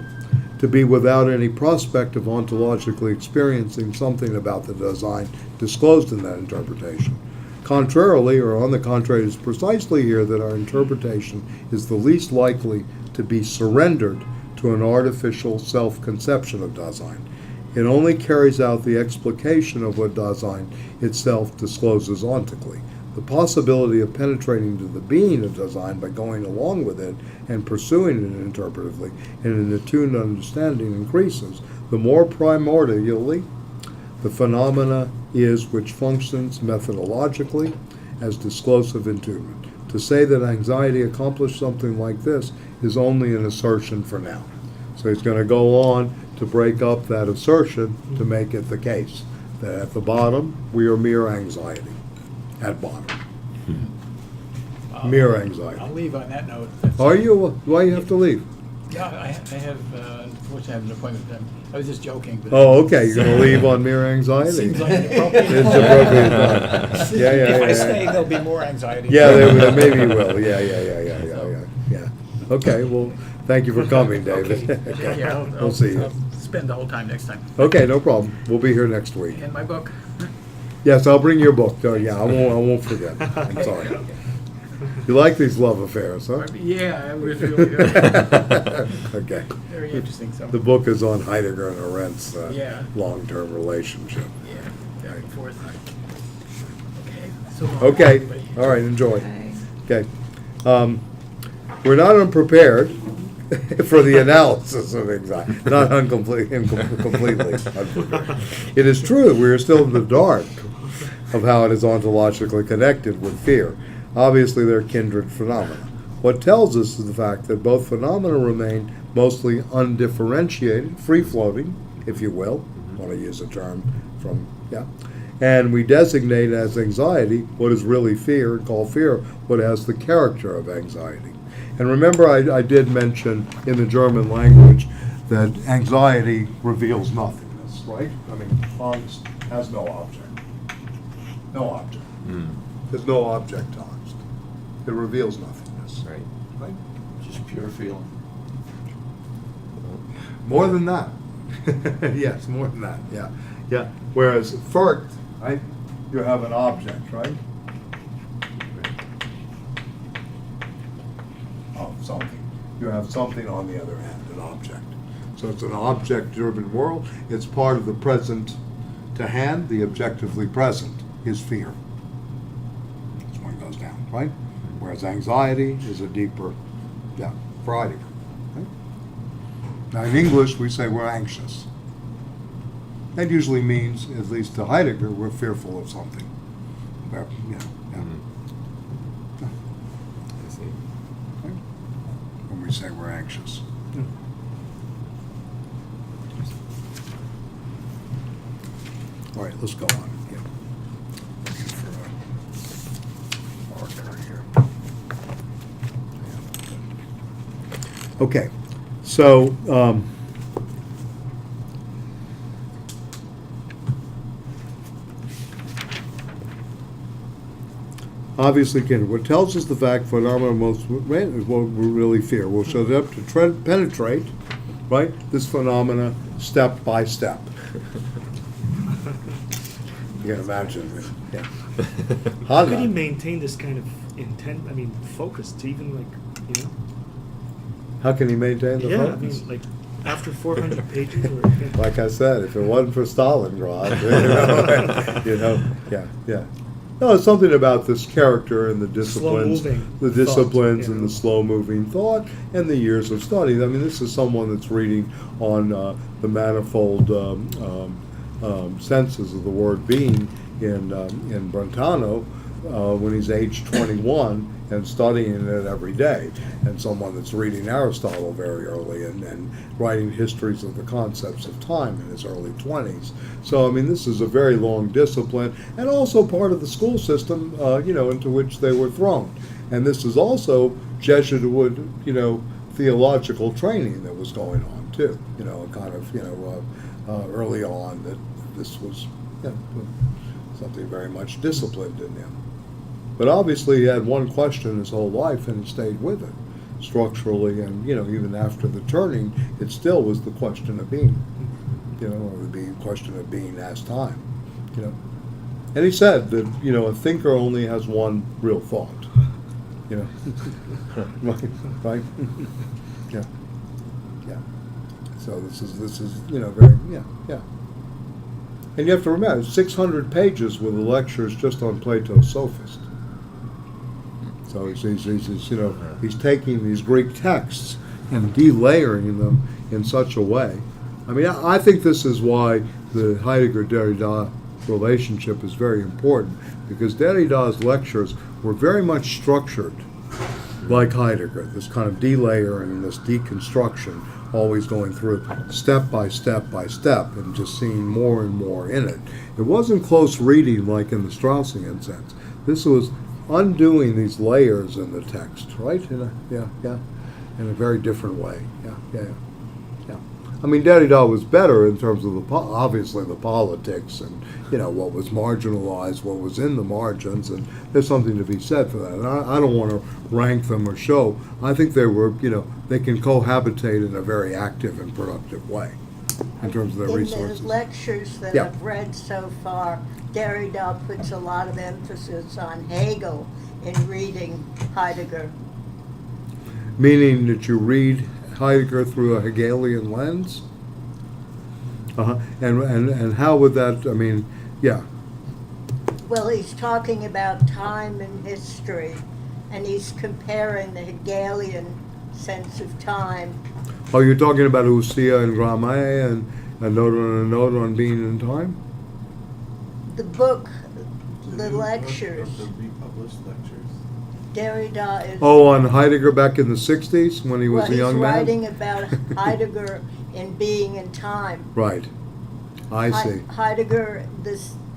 to be without any prospect of ontologically experiencing something about the Dasein disclosed in that interpretation. Contrarily, or on the contrary, it is precisely here that our interpretation is the least likely to be surrendered to an artificial self-conception of Dasein. It only carries out the explication of what Dasein itself discloses ontically. The possibility of penetrating to the being of Dasein by going along with it and pursuing it interpretively in an attuned understanding increases, the more primordially the phenomena is which functions methodologically as disclosive attunement. To say that anxiety accomplished something like this is only an assertion for now. So he's going to go on to break up that assertion to make it the case that at the bottom we are mere anxiety. At bottom. Mere anxiety. I'll leave on that note. Are you? Why you have to leave? Yeah, I have, unfortunately, I have an appointment with them. I was just joking. But Oh, okay. You're going to leave on mere anxiety? Seems like an appropriate. It's appropriate time. Yeah. If I stay, there'll be more anxiety. Yeah, they maybe will. Yeah. Okay, well, thank you for coming, David. Okay. Yeah, We'll see you. I'll spend the whole time next time. Okay, no problem. We'll be here next week. And my book. Yes, I'll bring your book. Oh, yeah, I won't forget. I'm sorry. You like these love affairs, huh? Yeah, it was really good. Okay. Very interesting. So. The book is on Heidegger and Arendt's Yeah. long-term relationship. Yeah, back and forth. Okay. So long, Okay, everybody. all right, enjoy. Okay. We're not unprepared for the analysis of anxiety, not completely unprepared. It is true that we are still in the dark of how it is ontologically connected with fear. Obviously, they're kindred phenomena. What tells us is the fact that both phenomena remain mostly undifferentiated, free-floating, if you will, want to use a term from, yeah, and we designate as anxiety what is really fear, and call fear what has the character of anxiety. And remember, I did mention in the German language that anxiety reveals nothingness, right? I mean, angst has no object. No object. There's no object to angst. It reveals nothingness. Right. Right? Just pure feeling. More than that. Yes, more than that, yeah. Yeah. Whereas Furcht, right, you have an object, right? Of something. You have something on the other hand, an object. So it's an object-driven world. It's part of the present to hand. The objectively present is fear. That's when it goes down, right? Whereas anxiety is a deeper, yeah, for Heidegger. Right? Now in English we say we're anxious. That usually means, at least to Heidegger, we're fearful of something. We're, you know, yeah. I see. Right? When we say we're anxious. All right, let's go on. Yeah. Looking for a marker here. Yeah. Okay, so obviously, again, what tells us the fact phenomena most is what we really fear. We'll show up to penetrate, right, this phenomena step by step. You can imagine, yeah. How could he maintain this kind of intent, focus to even How can he maintain the yeah, focus? after 400 pages or, Like I said, if it wasn't for Stalingrad, yeah. No, it's something about this character and the disciplines, Slow-moving the disciplines thought, and the slow-moving thought, and the years of study. I mean, this is someone that's reading on the manifold senses of the word being in Brentano when he's age 21 and studying it every day, and someone that's reading Aristotle very early and writing histories of the concepts of time in his early 20s. So, I mean, this is a very long discipline, and also part of the school system, into which they were thrown. And this is also Jesuit, theological training that was going on too. Early on that this was something very much disciplined in him. But obviously he had one question his whole life, and he stayed with it structurally, and even after the turning, it still was the question of being, or the question of being as time, And he said that a thinker only has one real thought, right? Yeah. So this is very yeah. And you have to remember, 600 pages with the lectures just on Plato's Sophist. So he's taking these Greek texts and delayering them in such a way. I mean, I think this is why the Heidegger-Derrida relationship is very important, because Derrida's lectures were very much structured like Heidegger, this kind of delayering and this deconstruction, always going through step by step by step and just seeing more and more in it. It wasn't close reading like in the Straussian sense. This was undoing these layers in the text, right? In a very different way. Yeah. I mean, Derrida was better in terms of obviously the politics and what was marginalized, what was in the margins, and there's something to be said for that. And I don't want to rank them or show. I think they were, they can cohabitate in a very active and productive way in terms of their resources. In the lectures that Yeah. I've read so far, Derrida puts a lot of emphasis on Hegel in reading Heidegger. Meaning that you read Heidegger through a Hegelian lens? And how would that, yeah. Well, he's talking about time and history, and he's comparing the Hegelian sense of time. Oh, you're talking about Usia and Grame and a note on being in time? The book, the lectures. The republished lectures. Derrida is. Oh, on Heidegger back in the 60s when he was well, a young he's man? writing about Heidegger in Being and Time. Right. I see. Heidegger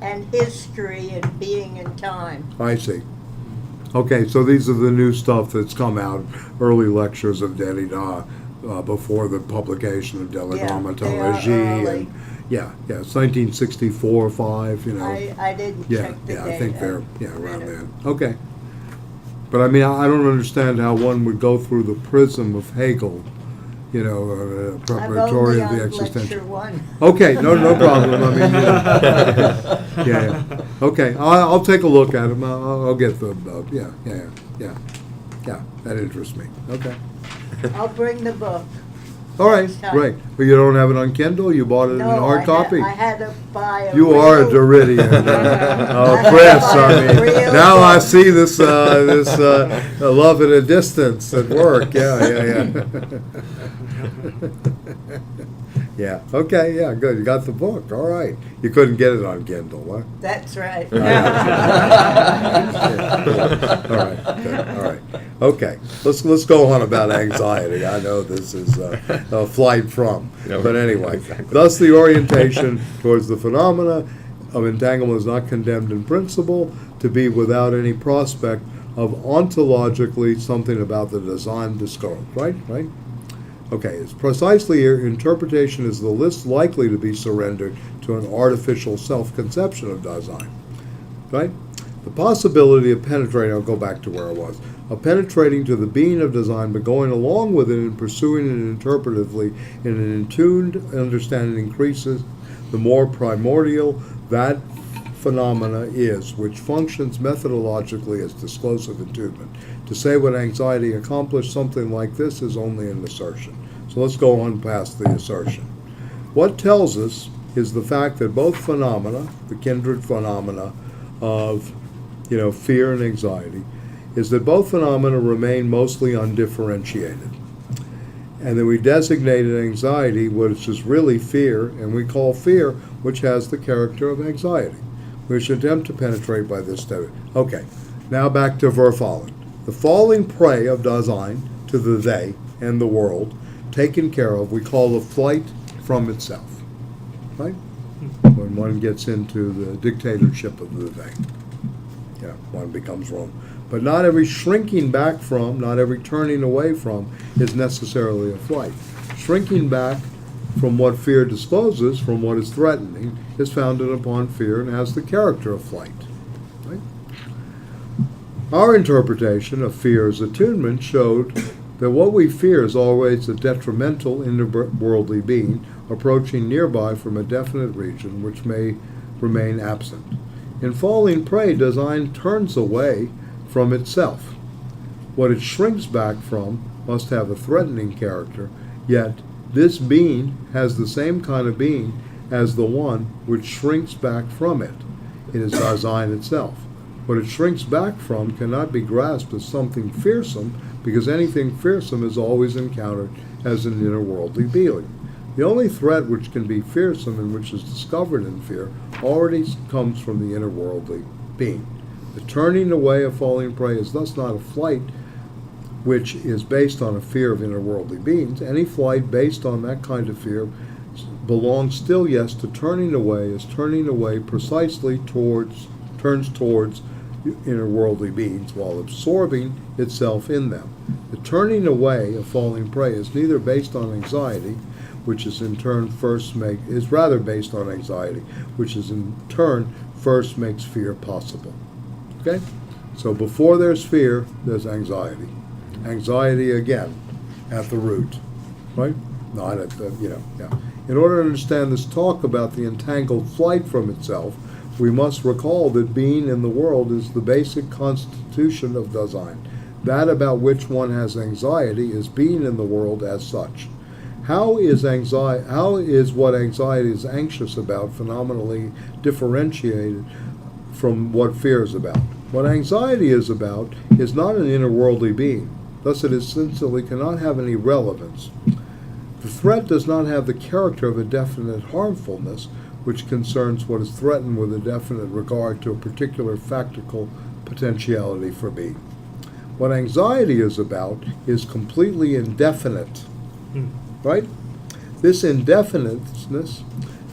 and history and Being and Time. I see. Okay, so these are the new stuff that's come out, early lectures of Derrida before the publication of De la Yeah, they are Grammatologie. early. And yeah, it's 1964 or 5, you know. I didn't Yeah, check the yeah, date. I think they're around then. Okay. But I mean, I don't understand how one would go through the prism of Hegel, you know, preparatory of I'm the only on lecture existential. 1. Okay, no problem. I mean, yeah. Okay, I'll take a look at them. I'll get the, yeah. That interests me. Okay. I'll bring the book. All right, Next time. great. But you don't have it on Kindle? You bought it in No, hard copy? I had to buy a You are a real- Deridian. Oh, I had to Chris, buy I a mean, real now I book. see this love at a distance at work. Yeah. Yeah, okay, yeah, good. You got the book. All right. You couldn't get it on Kindle, huh? That's right. All right, good, all right. Okay, let's go on about anxiety. I know this is a flight from, No, but anyway. exactly. Thus, the orientation towards the phenomena of entanglement is not condemned in principle to be without any prospect of ontologically something about the design discovered, right? Okay, it's precisely here, interpretation is the least likely to be surrendered to an artificial self-conception of Dasein, right? The possibility of penetrating, I'll go back to where I was, of penetrating to the being of design, but going along with it and pursuing it interpretively in an attuned understanding increases the more primordial that phenomena is, which functions methodologically as disclosive attunement. To say what anxiety accomplished something like this is only an assertion. So let's go on past the assertion. What tells us is the fact that both phenomena, the kindred phenomena of, fear and anxiety, is that both phenomena remain mostly undifferentiated. And that we designated anxiety, which is really fear, and we call fear, which has the character of anxiety. We should attempt to penetrate by this step. Okay, now back to Verfallen. The falling prey of Dasein to the they and the world, taken care of, we call the flight from itself. Right? When one gets into the dictatorship of the they. One becomes Rome. But not every shrinking back from, not every turning away from, is necessarily a flight. Shrinking back from what fear discloses, from what is threatening, is founded upon fear and has the character of flight. Right? Our interpretation of fear as attunement showed that what we fear is always a detrimental interworldly being approaching nearby from a definite region which may remain absent. In falling prey, Dasein turns away from itself. What it shrinks back from must have a threatening character, yet this being has the same kind of being as the one which shrinks back from it. It is Dasein itself. What it shrinks back from cannot be grasped as something fearsome, because anything fearsome is always encountered as an interworldly being. The only threat which can be fearsome and which is discovered in fear already comes from the interworldly being. The turning away of falling prey is thus not a flight which is based on a fear of interworldly beings. Any flight based on that kind of fear belongs still, yes, to turning away, as turning away precisely turns towards interworldly beings while absorbing itself in them. The turning away of falling prey is neither based on anxiety, which is in turn is rather based on anxiety, which is in turn first makes fear possible. Okay? So before there's fear, there's anxiety. Anxiety again at the root, right? Not at the, In order to understand this talk about the entangled flight from itself, we must recall that being in the world is the basic constitution of Dasein. That about which one has anxiety is being in the world as such. How is what anxiety is anxious about phenomenally differentiated from what fear is about? What anxiety is about is not an interworldly being. Thus it essentially cannot have any relevance. The threat does not have the character of a definite harmfulness, which concerns what is threatened with a definite regard to a particular factical potentiality for being. What anxiety is about is completely indefinite, Hmm. right? This indefiniteness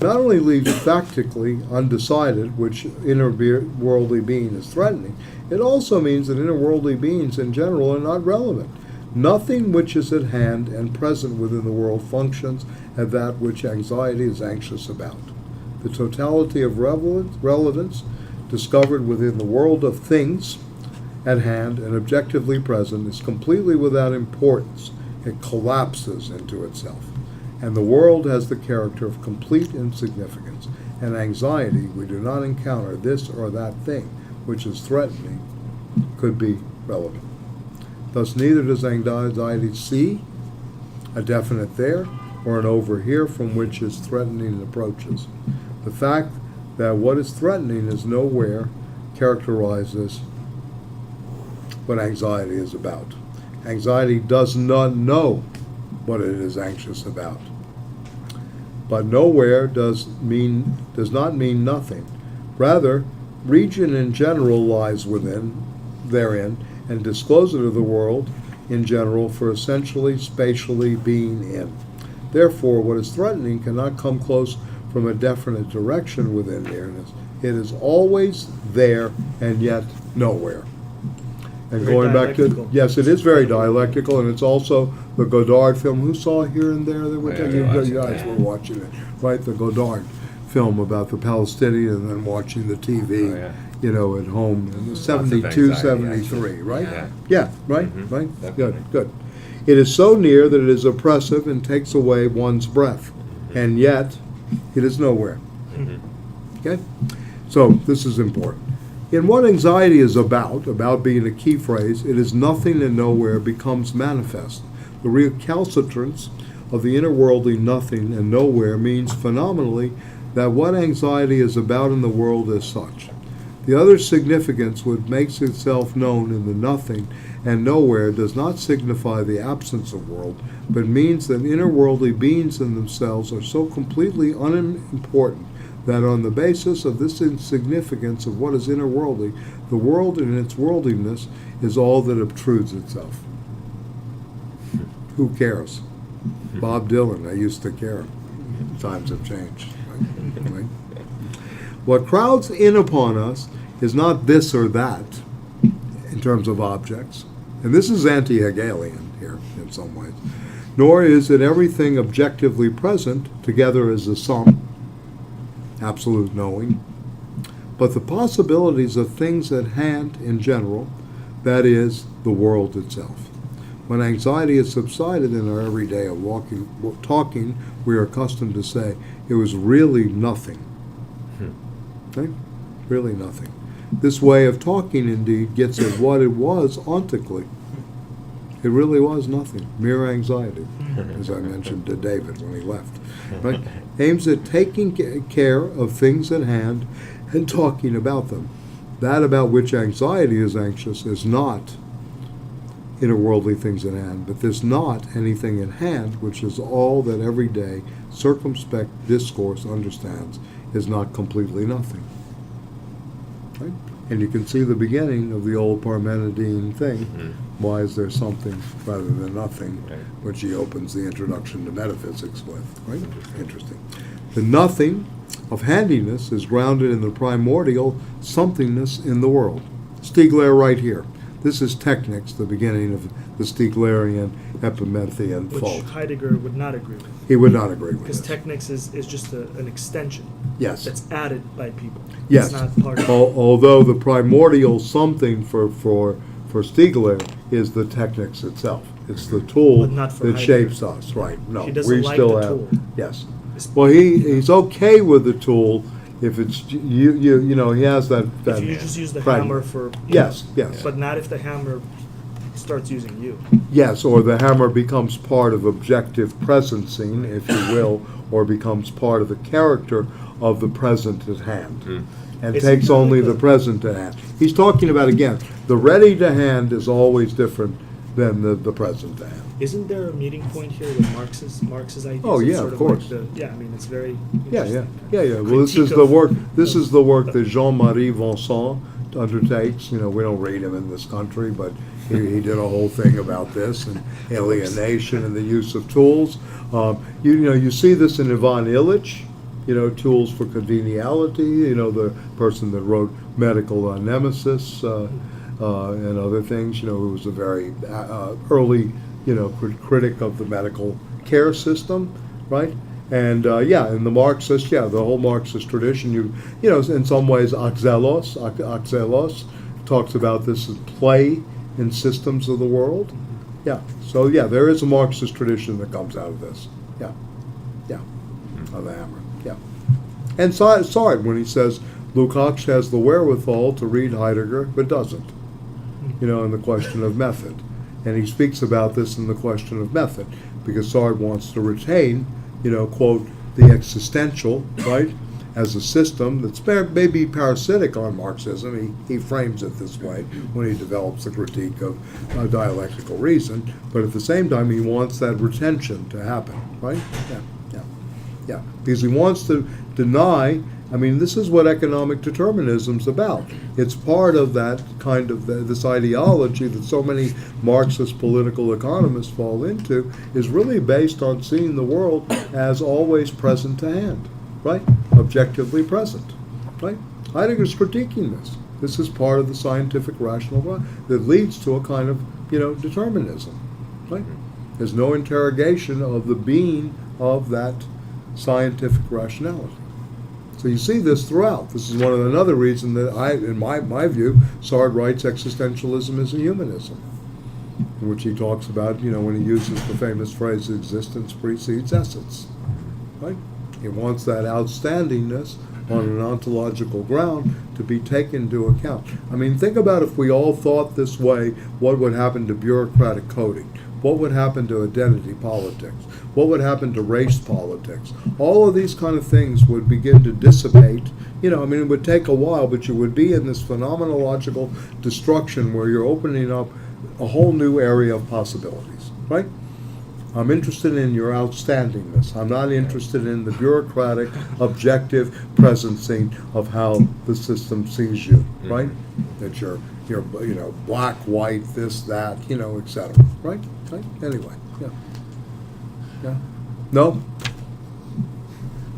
not only leaves practically undecided which inner-worldly being is threatening, it also means that inner-worldly beings in general are not relevant. Nothing which is at hand and present within the world functions as that which anxiety is anxious about. The totality of relevance discovered within the world of things at hand and objectively present is completely without importance. It collapses into itself. And the world has the character of complete insignificance. And anxiety, we do not encounter this or that thing which is threatening, could be relevant. Thus, neither does anxiety see a definite there or an over here from which is threatening approaches. The fact that what is threatening is nowhere characterizes what anxiety is about. Anxiety does not know what it is anxious about. But nowhere does not mean nothing. Rather, region in general lies therein, and disclosure of the world in general for essentially spatially being in. Therefore, what is threatening cannot come close from a definite direction within nearness. It is always there and yet nowhere. And Very going back to, dialectical. yes, it is very dialectical, and it's also the Godard film. Who saw Here and There? You guys were watching it, right? The Godard film about the Palestinian and then watching the TV, Oh, yeah. at home in Lots of 72, anxiety, 73, actually. right? Yeah. Yeah, right, Mhm, right? definitely. Good. It is so near that it is oppressive and takes away one's breath, and yet it is nowhere. Okay? So this is important. In what anxiety is about being a key phrase, it is nothing and nowhere becomes manifest. The recalcitrance of the inner worldly nothing and nowhere means phenomenally that what anxiety is about in the world is such. The other significance which makes itself known in the nothing and nowhere does not signify the absence of world, but means that inner worldly beings in themselves are so completely unimportant that on the basis of this insignificance of what is inner worldly, the world in its worldliness is all that obtrudes itself. Who cares? Bob Dylan, I used to care. Times have changed. Right? What crowds in upon us is not this or that in terms of objects, and this is anti-Hegelian here in some ways, nor is it everything objectively present together as a sum, absolute knowing, but the possibilities of things at hand in general, that is, the world itself. When anxiety has subsided in our everyday of talking, we are accustomed to say, it was really nothing. Okay? Really nothing. This way of talking, indeed, gets at what it was ontically. It really was nothing, mere anxiety, as I mentioned to David when he left. Right? Aims at taking care of things at hand and talking about them. That about which anxiety is anxious is not inner worldly things at hand, but this not anything at hand, which is all that everyday circumspect discourse understands, is not completely nothing. Right? And you can see the beginning of the old Parmenidean thing. Why is there something rather than nothing, Right. which he opens the introduction to metaphysics with. Right? Interesting. The nothing of handiness is grounded in the primordial somethingness in the world. Stiegler right here. This is technics, the beginning of the Stieglerian Epimethian Which fault. Heidegger would not agree with. He would not agree with Because this. technics is just an extension Yes. that's added by people. Yes. It's not part of Although the primordial something for Stiegler is the technics itself. It's the tool But not for that Heidegger. shapes us. Right. No. He doesn't we like still the have. tool. Yes. It's- Well, he's okay with the tool if it's you know he has that. If you just use the pragma- hammer for... Yes. Yes. But not if the hammer starts using you. Yes, or the hammer becomes part of objective presencing, if you will, or becomes part of the character of the present at hand. And Isn't takes that only like the a- present at hand. He's talking about, again, the ready to hand is always different than the present to hand. Isn't there a meeting point here with Marx's ideas? Oh, It's yeah, sort of like course. I mean, it's very Yeah, yeah, interesting. yeah, yeah. Well, this is Critique the of- work. This of- is the work that Jean-Marie Vincent undertakes. We don't read him in this country, but he did a whole thing about this and alienation and the use of tools. You see this in Ivan Illich, tools for congeniality, the person that wrote Medical Nemesis and other things, who was a very early, critic of the medical care system, right? And in the Marxist, the whole Marxist tradition, in some ways, Axelos talks about this as play in systems of the world. So there is a Marxist tradition that comes out of this. Of the hammer. And Sartre, when he says Lukács has the wherewithal to read Heidegger, but doesn't, in the question of method. And he speaks about this in the question of method, because Sartre wants to retain, quote, the existential, right, as a system that's maybe parasitic on Marxism. He frames it this way when he develops the critique of dialectical reason, but at the same time he wants that retention to happen, right? Because he wants to deny, this is what economic determinism's about. It's part of that kind of this ideology that so many Marxist political economists fall into, is really based on seeing the world as always present to hand, right? Objectively present, right? Heidegger's critiquing this. This is part of the scientific rational that leads to a kind of, determinism, right? There's no interrogation of the being of that scientific rationality. So you see this throughout. This is another reason that in my view, Sartre writes existentialism as a humanism, in which he talks about, when he uses the famous phrase, existence precedes essence, right? He wants that outstandingness on an ontological ground to be taken into account. Think about if we all thought this way, what would happen to bureaucratic coding? What would happen to identity politics? What would happen to race politics? All of these kind of things would begin to dissipate. It would take a while, but you would be in this phenomenological destruction where you're opening up a whole new area of possibilities, right? I'm interested in your outstandingness. I'm not interested in the bureaucratic, objective presencing of how the system sees you, right? That you're black, white, this, that, etc. Right? Anyway, No?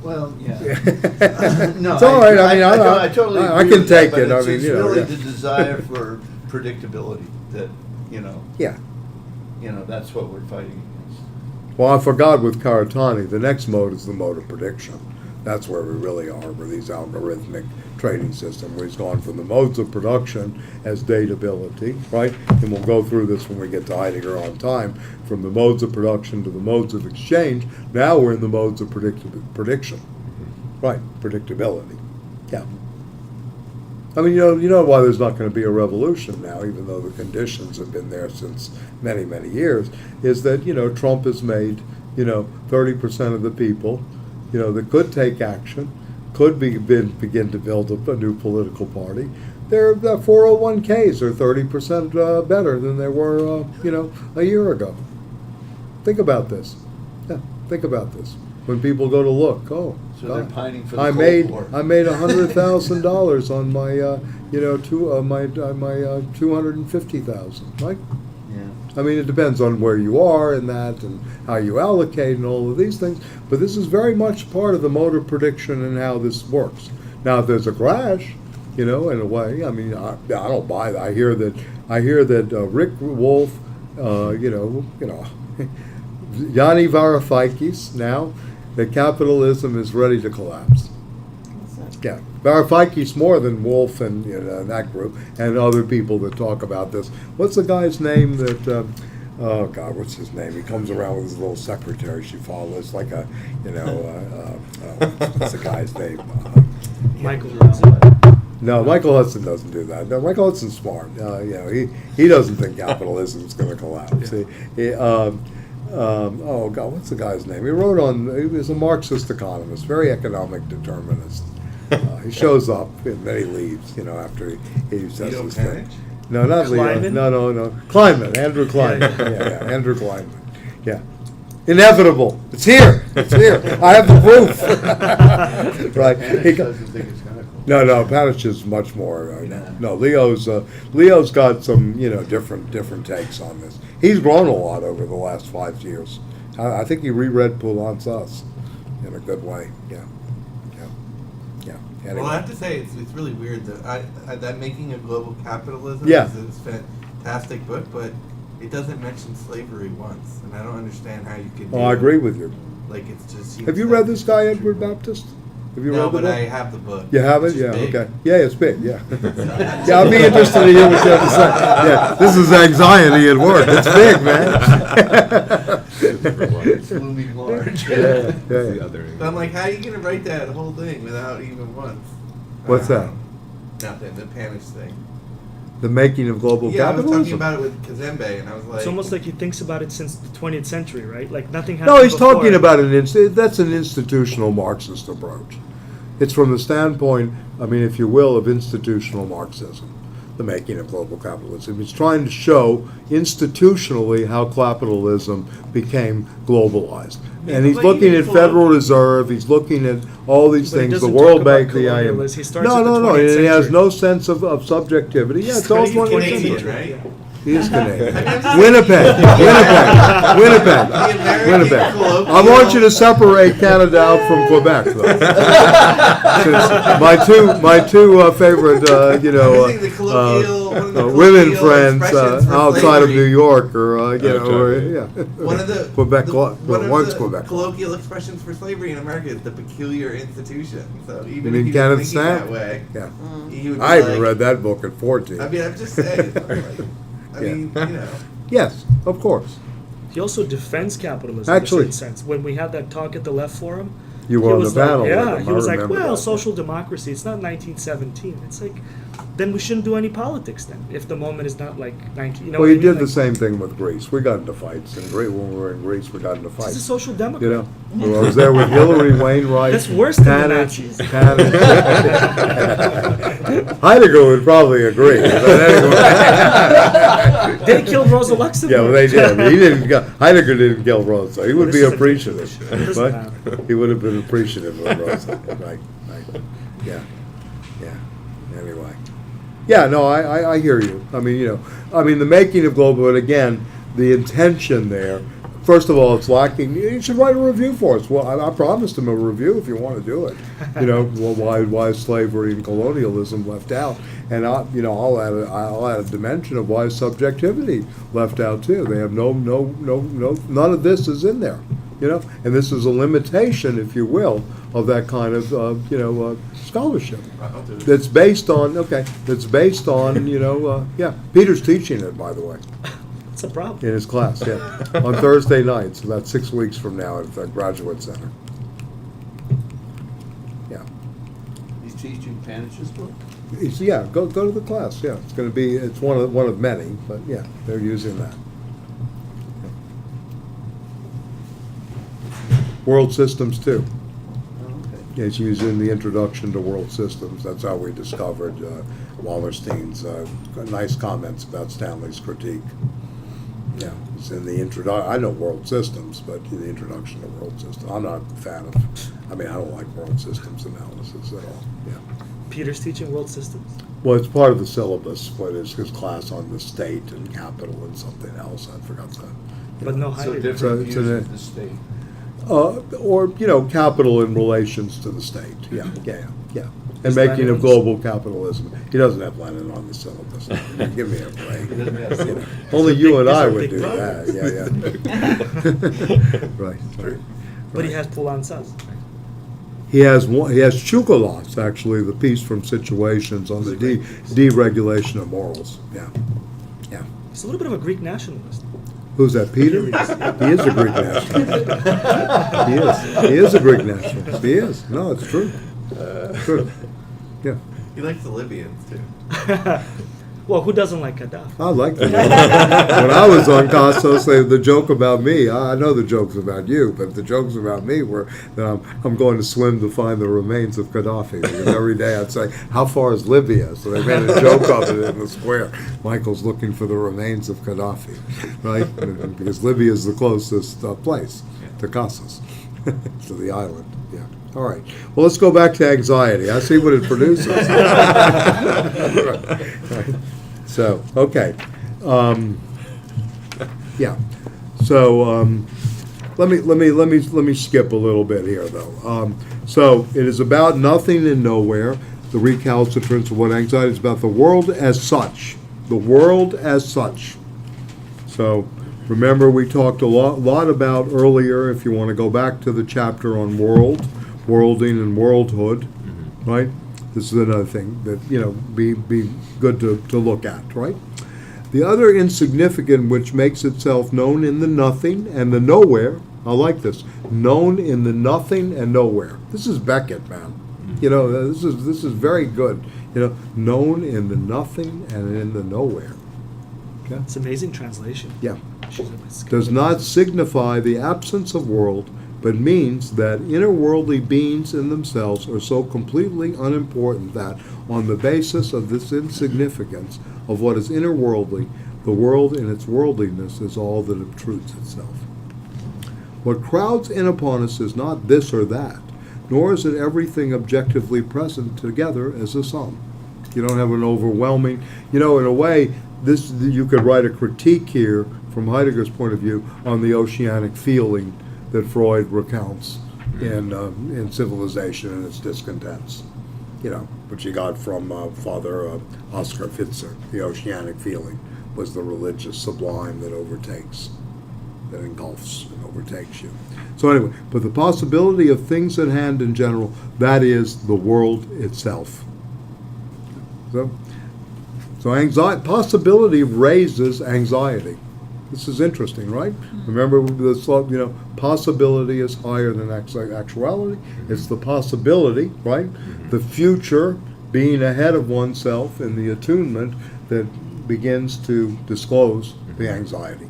Well, yeah. No, It's all right. I totally agree I can with that, take but it. It's really the desire for predictability that, that's what we're fighting against. Well, I forgot with Karatani, the next mode is the mode of prediction. That's where we really are with these algorithmic trading system, where he's gone from the modes of production as datability, right? And we'll go through this when we get to Heidegger on time, from the modes of production to the modes of exchange. Now we're in the modes of prediction, right? Predictability, you know why there's not going to be a revolution now, even though the conditions have been there since many, many years, is that, Trump has made, 30% of the people, that could take action, could begin to build a new political party. Their 401ks are 30% better than they were, a year ago. Think about this. Think about this. When people go to look, So they're pining for the I Cold made War. $100,000 on my my 250,000, right? Yeah. It depends on where you are in that and how you allocate and all of these things. But this is very much part of the mode of prediction and how this works. Now, if there's a crash, in a way, I don't buy that. I hear that Rick Wolf, Yanni Varoufakis now, that capitalism is ready to collapse. Yeah, Varoufakis more than Wolf and that group and other people that talk about this. What's the guy's name that? Oh God, what's his name? He comes around with his little secretary she follows, like a, what's the guy's name? Michael Hudson. No, Michael Hudson doesn't do that. No, Michael Hudson's smart. He doesn't think capitalism is going to collapse. Oh God, what's the guy's name? He was a Marxist economist, very economic determinist. He shows up and then he leaves, after he says his thing. No, not Leo. Kleinman? No. Kleinman, Andrew Kleinman. Yeah, Andrew Kleinman. Yeah. Inevitable. It's here. I have the proof. Right. And He he doesn't think it's going to collapse. No, Panic is much more. No, Leo's got some different takes on this. He's grown a lot over the last 5 years. I think he reread Poulin's Us in a good way. Yeah. Anyway. Well, I have to say, it's really weird that Making of Global Capitalism Yeah. is a fantastic book, but it doesn't mention slavery once, and I don't understand how you could. Oh, I agree with you. Like it's just. Have you read this guy, Edward Baptist? Have you No, read the but book? I have the book. You have it? which is Yeah, big. okay. Yeah, it's big, yeah. Yeah, I'll be interested to hear what you have to say. Yeah, this is anxiety at work. It's big, man. It's looming large. Yeah. The other. But I'm like, how are you gonna write that whole thing without even once? What's that? Nothing. The Panish thing. The Making of Global Yeah, I was Capitalism? talking about it with Kazembe, and I was like, It's almost like he thinks about it since the 20th century, right? Like nothing happened No, he's before. talking about that's an institutional Marxist approach. It's from the standpoint, if you will, of institutional Marxism, the Making of Global Capitalism. He's trying to show institutionally how capitalism became globalized. And he's but looking even at Federal Reserve, he's looking at all these But he things, the doesn't World talk about Bank, the IMF. colonialism. He starts No, at the no, 20th and he has century. no sense of subjectivity. Yeah, it's all He's 20th Canadian, century. Canadian, right? Yeah. He is Canadian. I'm just Winnipeg. The American I colloquial- want you to separate Canada out from Quebec, though. Since my two favorite, I'm using the colloquial- one of the women colloquial friends expressions for outside of slavery. New York, or One of the Quebec, one of once the Quebec. colloquial expressions for slavery in America is the peculiar institution. So even mean if he Kenneth was thinking Stamp? that way, Yeah, he would be I even like, read that book at 14. I mean, I'm just saying. I mean, Yes, of course. He also defends capitalism Actually- in a certain sense. When we had that talk at the Left Forum, You he were on the was like, panel with yeah, him, he I was like, remember well, that. social democracy, it's not 1917. It's like, then we shouldn't do any politics then, if the moment is not like 19, Well, what he I mean? did the Like, same thing with Greece. We got into fights in Greece. When we were in Greece, we got into He's a fights. social democrat. You know, well, I was there with Hillary Wainwright. That's worse than the Tanner- Nazis. Tanner- Heidegger would probably agree. But anyway. They killed Rosa Luxemburg. Yeah, well, they did. He didn't. Heidegger didn't kill Rosa. He would This be is a appreciative, different issue. It doesn't but matter. he would have been appreciative of Rosa. Right. Yeah. Anyway. Yeah. No, I hear you. The Making of Global, but again, the intention there. First of all, it's lacking. You should write a review for us. Well, I promised him a review if you want to do it. Why is slavery and colonialism left out? And I'll add a dimension of why is subjectivity left out too. They have no, none of this is in there. And this is a limitation, if you will, of that kind of scholarship. That's based on Peter's teaching it, by the way. It's a problem. In his class, yeah. On Thursday nights, about 6 weeks from now at the Graduate Center. Yeah. He's teaching Panish's book? Go to the class, yeah. It's one of many, but yeah, they're using that. World Systems too. Oh, okay. Yeah, it's using the introduction to world systems. That's how we discovered Wallerstein's nice comments about Stanley's critique. Yeah, it's in the introduction. I know world systems, but in the introduction to world systems, I'm not a fan of. I don't like world systems analysis at all. Yeah. Peter's teaching world systems. Well, it's part of the syllabus, but it's his class on the state and capital and something else. I forgot that. But no So Heidegger. different it's views an- of the state. Or capital in relations to the state. Yeah. And Is Making Lenin of on the global capitalism. He doesn't have Lenin on the syllabus. Give me a break. He doesn't have You know, Only you and He's I a would big do brother. that. Yeah. Right. But he has Poulin's Us. He has Choukalos, actually, the piece from Situations on the deregulation of morals. Yeah. He's a little bit of a Greek nationalist. Who's that, Peter? He is a Greek nationalist. He is a Greek nationalist. He is. No, it's true. True. Yeah. he likes the Libyans too. Well, who doesn't like Gaddafi? I like that. When I was on Costos, the joke about me, I know the joke's about you, but the jokes about me were that I'm going to swim to find the remains of Gaddafi. Because every day I'd say, how far is Libya? So they made a joke of it in the square. Michael's looking for the remains of Gaddafi, right? Because Libya is the closest place to Costos, to the island, yeah. All right. Well, let's go back to anxiety. I see what it produces. Right. So, okay. Yeah. So let me skip a little bit here, though. So it is about nothing and nowhere. The recalcitrance of what anxiety is about. The world as such. The world as such. So remember, we talked a lot about earlier. If you want to go back to the chapter on worlding and worldhood, right? This is another thing that be good to look at, right? The other insignificant, which makes itself known in the nothing and the nowhere. I like this. Known in the nothing and nowhere. This is Beckett, man. This is very good. Known in the nothing and in the nowhere. Okay? It's amazing translation. Yeah. Does not signify the absence of world, but means that inner-worldly beings in themselves are so completely unimportant that, on the basis of this insignificance of what is inner-worldly, the world in its worldliness is all that obtrudes itself. What crowds in upon us is not this or that, nor is it everything objectively present together as a sum. You don't have an overwhelming, in a way, you could write a critique here from Heidegger's point of view on the oceanic feeling that Freud recounts in Civilization and its discontents, which he got from Father Oscar Pfister. The oceanic feeling was the religious sublime that overtakes, that engulfs and overtakes you. So anyway, but the possibility of things at hand in general, that is the world itself. So anxiety, possibility raises anxiety. This is interesting, right? Remember, possibility is higher than actuality. It's the possibility, right? The future being ahead of oneself in the attunement that begins to disclose the anxiety.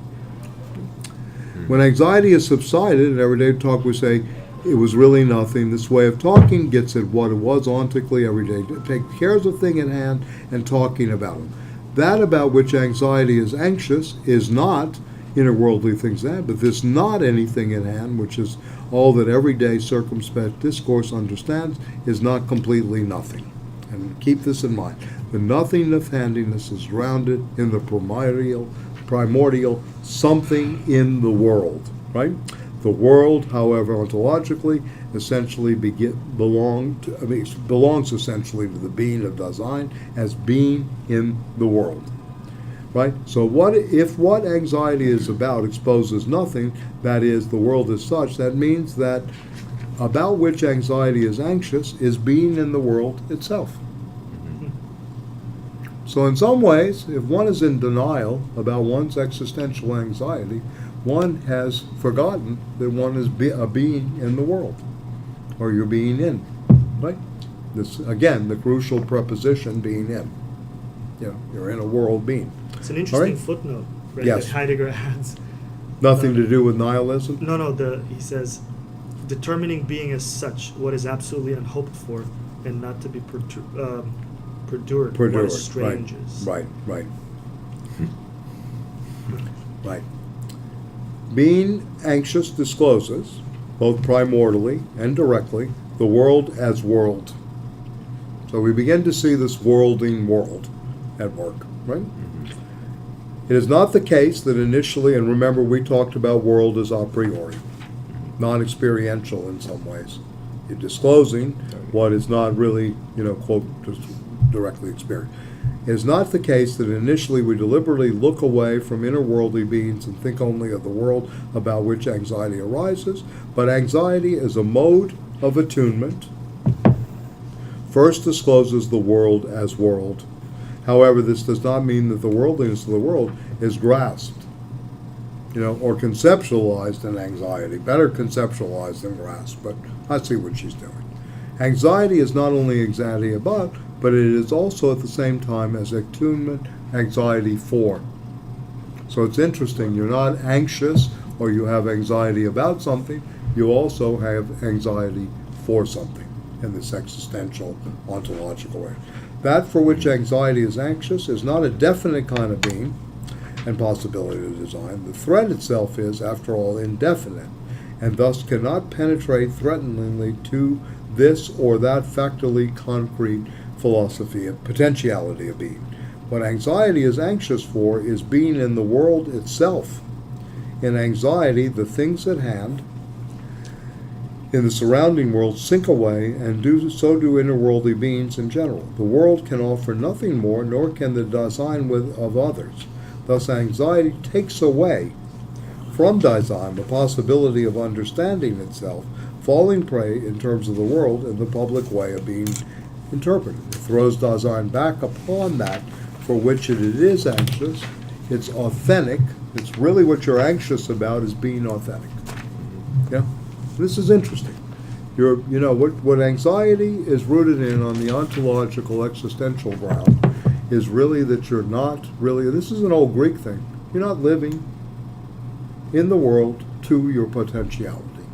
When anxiety has subsided, in everyday talk we say, it was really nothing. This way of talking gets at what it was ontically every day. Take care of the thing at hand and talking about it. That about which anxiety is anxious is not inner-worldly things at hand, but this not anything in hand, which is all that everyday circumspect discourse understands, is not completely nothing. And keep this in mind. The nothing of handiness is grounded in the primordial something in the world, right? The world, however, ontologically, essentially belongs essentially to the being of Dasein as being in the world, right? So if what anxiety is about exposes nothing, that is, the world as such, that means that about which anxiety is anxious is being in the world itself. So in some ways, if one is in denial about one's existential anxiety, one has forgotten that one is a being in the world, or you're being in, right? This, again, the crucial preposition, being in. You're in a world being. It's an interesting right? footnote, right, Yes. that Heidegger adds. Nothing to do with nihilism? No, he says, determining being as such, what is absolutely unhoped for, and not to be perdured, what is strange is. Right. Right. Being anxious discloses, both primordially and directly, the world as world. So we begin to see this worlding world at work, right? It is not the case that initially, and remember we talked about world as a priori, non-experiential in some ways. You're disclosing what is not really, quote, just directly experienced. It is not the case that initially we deliberately look away from inner-worldly beings and think only of the world about which anxiety arises, but anxiety is a mode of attunement. First discloses the world as world. However, this does not mean that the worldliness of the world is grasped, or conceptualized in anxiety. Better conceptualized than grasped, but I see what she's doing. Anxiety is not only anxiety about, but it is also at the same time as attunement, anxiety for. So it's interesting, you're not anxious or you have anxiety about something, you also have anxiety for something in this existential, ontological way. That for which anxiety is anxious is not a definite kind of being and possibility of design. The threat itself is, after all, indefinite, and thus cannot penetrate threateningly to this or that factually concrete philosophy of potentiality of being. What anxiety is anxious for is being in the world itself. In anxiety, the things at hand in the surrounding world sink away, and so do interworldly beings in general. The world can offer nothing more, nor can the Dasein of others. Thus anxiety takes away from Dasein the possibility of understanding itself, falling prey in terms of the world in the public way of being interpreted. It throws Dasein back upon that for which it is anxious. It's authentic. It's really what you're anxious about is being authentic. Yeah? This is interesting. What anxiety is rooted in on the ontological existential ground is really that you're not really, this is an old Greek thing, you're not living in the world to your potentiality,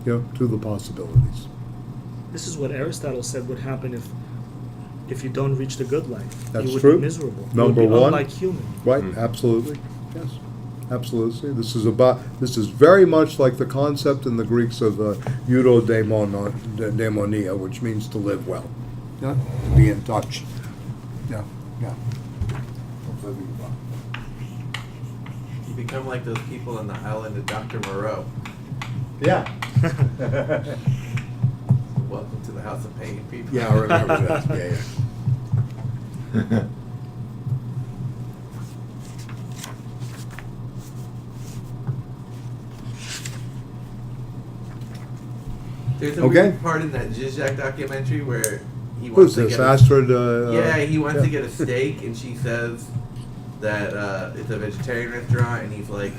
to the possibilities. This is what Aristotle said would happen if you don't reach the good life. That's you would true. be miserable. Number you would be one. unlike human. Right, absolutely, yes. Absolutely. This is very much like the concept in the Greeks of eudaimonia, which means to live well. Yeah? To be in touch. Yeah. Living well. You become like those people on the island of Dr. Moreau. Yeah. Welcome to the House of Pain, people. Yeah, I remember that. Yeah. There's a Okay. weird part in that Zizek documentary where he Who's wants to this? get Astrid? he wants to get a steak, and she says that it's a vegetarian restaurant, and he's like,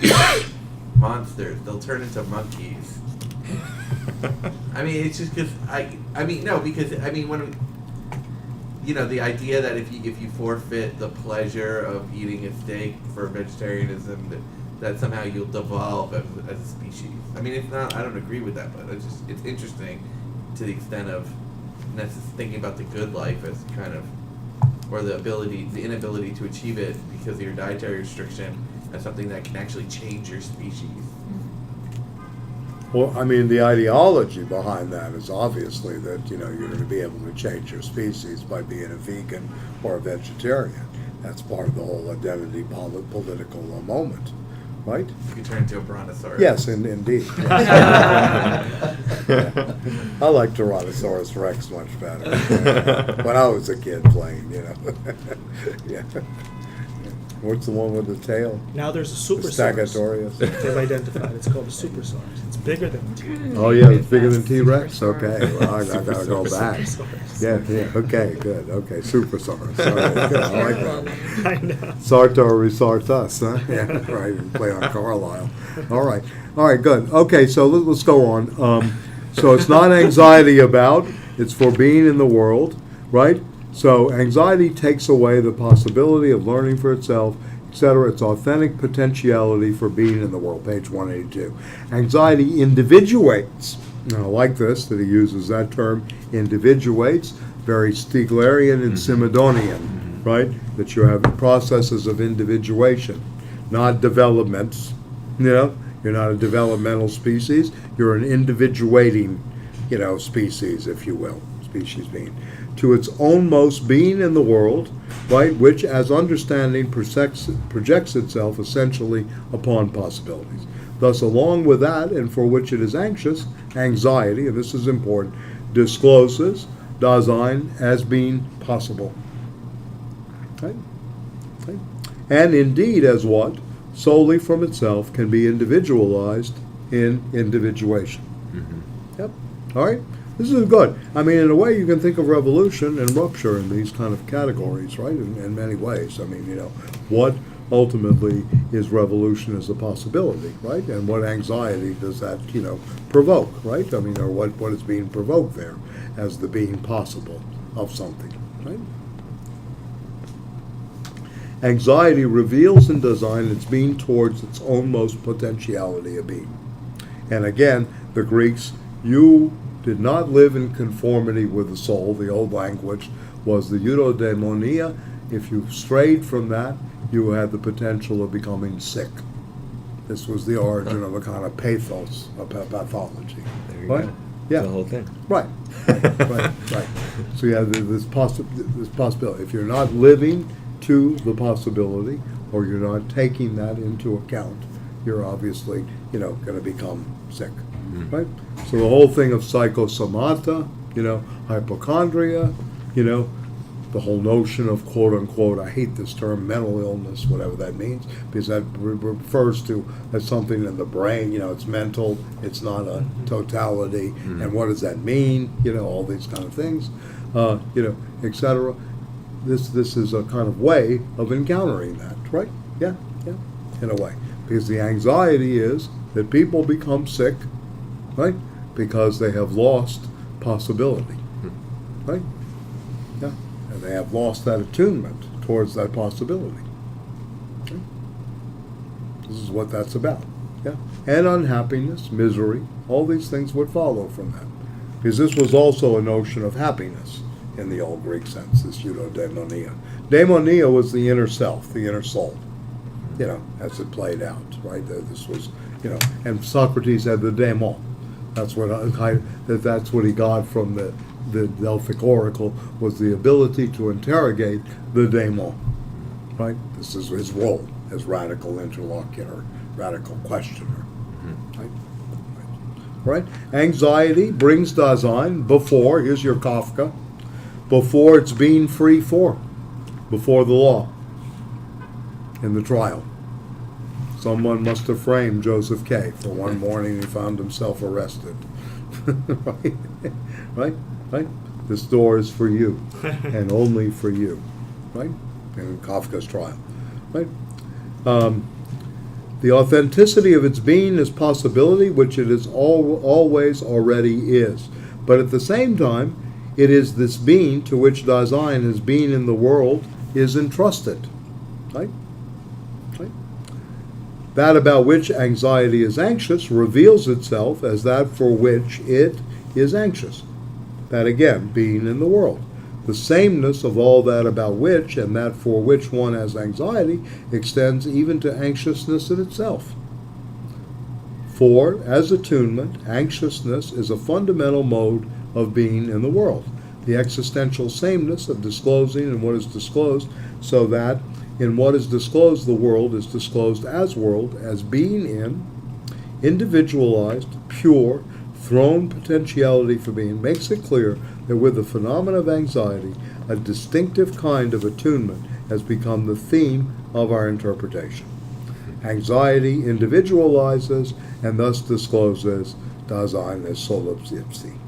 monsters, they'll turn into monkeys. I mean, it's just because when the idea that if you forfeit the pleasure of eating a steak for vegetarianism, that somehow you'll devolve as a species. I mean, it's not. I don't agree with that, but it's interesting to the extent of thinking about the good life as kind of, or the inability to achieve it because of your dietary restriction as something that can actually change your species. Well, I mean, the ideology behind that is obviously that, you're going to be able to change your species by being a vegan or a vegetarian. That's part of the whole identity political moment, right? You can turn into a brontosaurus. Yes, indeed. Yeah. I like Tyrannosaurus Rex much better. When I was a kid playing, Yeah. What's the one with the tail? Now there's a The supersaurus. Stegosaurus. They've identified. It's called a supersaurus. It's bigger than the T-Rex. Oh, yeah, it's bigger than T-Rex? Okay, well, I gotta go back. Supersaurus. Yeah, okay, good, okay, Supersaurus. All right, good, I like that. I know. Sartor Resartus, huh? Yeah, right, and play on Carlisle. All right, good. Okay, so let's go on. So it's not anxiety about, it's for being in the world, right? So anxiety takes away the possibility of learning for itself, etc. It's authentic potentiality for being in the world, page 182. Anxiety individuates. And I like this, that he uses that term, individuates, very Stiglerian and Simondonian, right? That you have processes of individuation, not developments. You're not a developmental species, you're an individuating, species, if you will, species being. To its own most being in the world, right, which as understanding projects itself essentially upon possibilities. Thus, along with that, and for which it is anxious, anxiety, and this is important, discloses Dasein as being possible. Right? Okay. And indeed as what, solely from itself, can be individualized in individuation. Yep. All right? This is good. I mean, in a way, you can think of revolution and rupture in these kind of categories, right? In many ways. I mean, what ultimately is revolution as a possibility, right? And what anxiety does that, provoke, right? I mean, or what is being provoked there as the being possible of something, right? Anxiety reveals in Dasein its being towards its own most potentiality of being. And again, the Greeks, you did not live in conformity with the soul. The old language was the eudaimonia. If you strayed from that, you had the potential of becoming sick. This was the origin of a kind of pathos, a pathology. There you Right? go. Yeah. The whole thing. Right, right. So you have this possibility. If you're not living to the possibility, or you're not taking that into account, you're obviously, going to become sick, right? So the whole thing of psychosomata, hypochondria, the whole notion of quote unquote, I hate this term, mental illness, whatever that means, because that refers to as something in the brain, it's mental, it's not a totality, and what does that mean, all these kind of things, etc. This is a kind of way of encountering that, right? Yeah, in a way. Because the anxiety is that people become sick, right? Because they have lost possibility, right? Yeah. And they have lost that attunement towards that possibility. Okay? This is what that's about. Yeah. And unhappiness, misery, all these things would follow from that. Because this was also a notion of happiness in the old Greek sense, this eudaimonia. Daimonia was the inner self, the inner soul, as it played out, right? This was, and Socrates had the daemon. That's what he got from the Delphic oracle, was the ability to interrogate the daemon, right? This is his role as radical interlocutor, radical questioner, right? Anxiety brings Dasein before, here's your Kafka, before it's being free before the law, in the trial. Someone must have framed Joseph K. For one morning he found himself arrested. Right? This door is for you, and only for you, right? In Kafka's trial, right? The authenticity of its being is possibility, which it is always already is. But at the same time, it is this being to which Dasein, as being in the world, is entrusted, right? That about which anxiety is anxious reveals itself as that for which it is anxious. That again, being in the world. The sameness of all that about which and that for which one has anxiety extends even to anxiousness in itself. For, as attunement, anxiousness is a fundamental mode of being in the world. The existential sameness of disclosing in what is disclosed, so that in what is disclosed, the world is disclosed as being in, individualized, pure, thrown potentiality for being, makes it clear that with the phenomena of anxiety, a distinctive kind of attunement has become the theme of our interpretation. Anxiety individualizes and thus discloses Dasein as solipsism.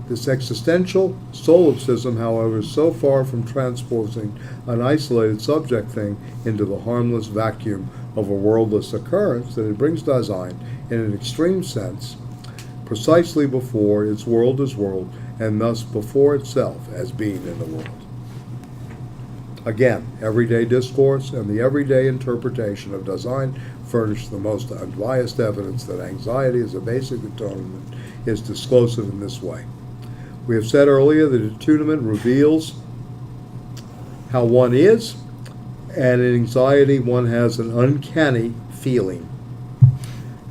This existential solipsism, however, is so far from transposing an isolated subject thing into the harmless vacuum of a worldless occurrence that it brings Dasein, in an extreme sense, precisely before its world is world, and thus before itself as being in the world. Again, everyday discourse and the everyday interpretation of Dasein furnish the most unbiased evidence that anxiety as a basic attunement is disclosive in this way. We have said earlier that attunement reveals how one is, and in anxiety one has an uncanny feeling.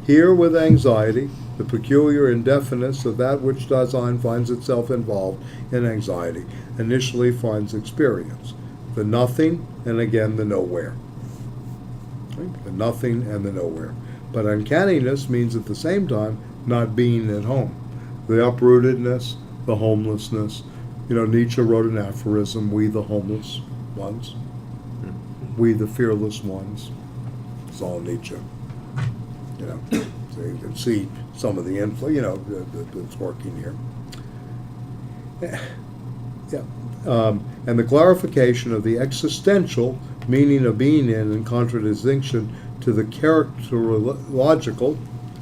Here with anxiety, the peculiar indefiniteness of that which Dasein finds itself involved in anxiety initially finds experience. The nothing and again the nowhere. Right? The nothing and the nowhere. But uncanniness means at the same time not being at home. The uprootedness, the homelessness. Nietzsche wrote an aphorism, we the homeless ones, we the fearless ones. It's all Nietzsche. So you can see some of the influence, that's working here. Yeah. And the clarification of the existential meaning of being in contradistinction to the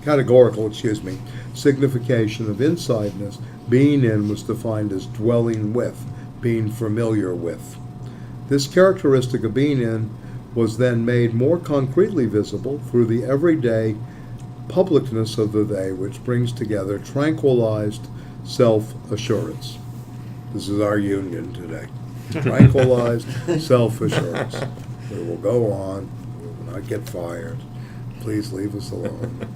categorical signification of insideness. Being in was defined as dwelling with, being familiar with. This characteristic of being in was then made more concretely visible through the everyday publicness of the they, which brings together tranquilized self-assurance. This is our union today. Tranquilized self-assurance. We will go on, we will not get fired, Please leave us alone.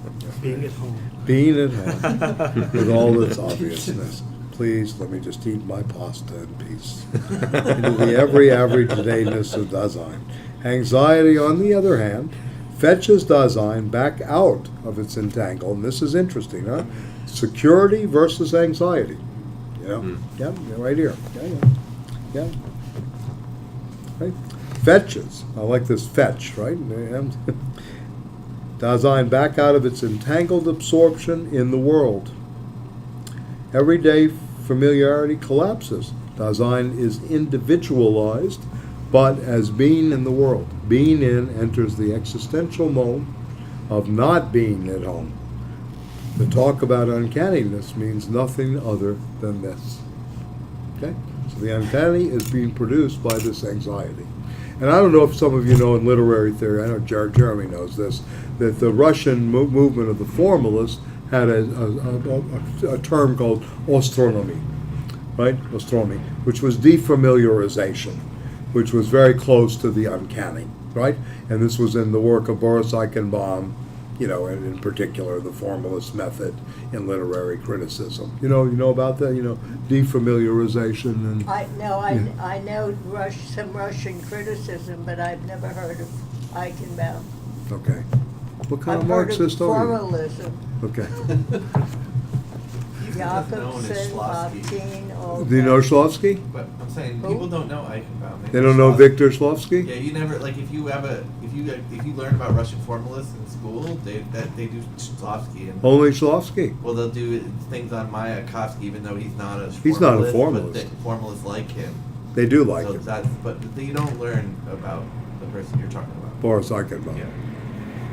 Being at home. Being at home with all its obviousness. Please let me just eat my pasta in peace. Into the every average dayness of Dasein. Anxiety, on the other hand, fetches Dasein back out of its entangle, and this is interesting, huh? Security versus anxiety. You know? Yeah, right here. Yeah. Right? Fetches. I like this fetch, right? Dasein back out of its entangled absorption in the world. Everyday familiarity collapses. Dasein is individualized, but as being in the world. Being in enters the existential mode of not being at home. The talk about uncanniness means nothing other than this. Okay? So the uncanny is being produced by this anxiety. And I don't know if some of you know in literary theory, I know Jeremy knows this, that the Russian movement of the formalists had a term called ostronomy, right? Ostronomy, which was defamiliarization, which was very close to the uncanny, right? And this was in the work of Boris Eichenbaum, you know, and in particular the formalist method in literary criticism. You know about that? You know, defamiliarization and. I know some Russian criticism, but I've never heard of Eichenbaum. Okay. What kind I've of heard of Marxist are you? formalism. Okay. He's known as Jakobson, Schlossky. Bobtine, all Do you know Shlovsky? But I'm saying Who? people don't know Eichenbaum. They don't know Schlossky. Victor Shlovsky? Yeah, you never like if you learn about Russian formalists in school, they do Schlossky and Only Shlovsky. well they'll do things on Mayakovsky even though he's not a He's not a but formalist. formalists like him. They do like So him. that's but you don't learn about the person you're talking about. Boris Eichenbaum. Yeah.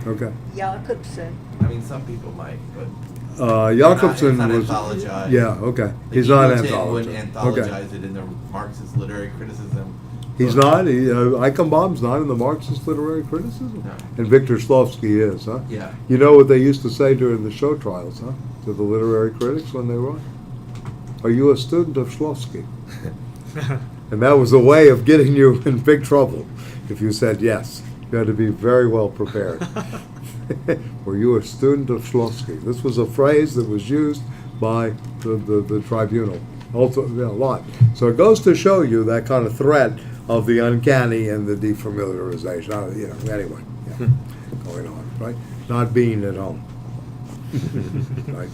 Okay. Jakobson. I mean, some people might, but Jakobson it's not was. anthologized. Yeah. Okay. Like He's not Eagleton wouldn't anthologized. Okay. anthologize it in the Marxist literary criticism. He's book. not. Eichenbaum's not in the Marxist literary criticism. No. And Victor Shlovsky is, huh? Yeah. You know what they used to say during the show trials, huh? To the literary critics when they wrote, "Are you a student of Shlovsky?" And that was a way of getting you in big trouble if you said yes. You had to be very well prepared. Were you a student of Shlovsky? This was a phrase that was used by the tribunal also, a lot. So it goes to show you that kind of threat of the uncanny and the defamiliarization. Anyway, yeah, going on, right? Not being at home. Right.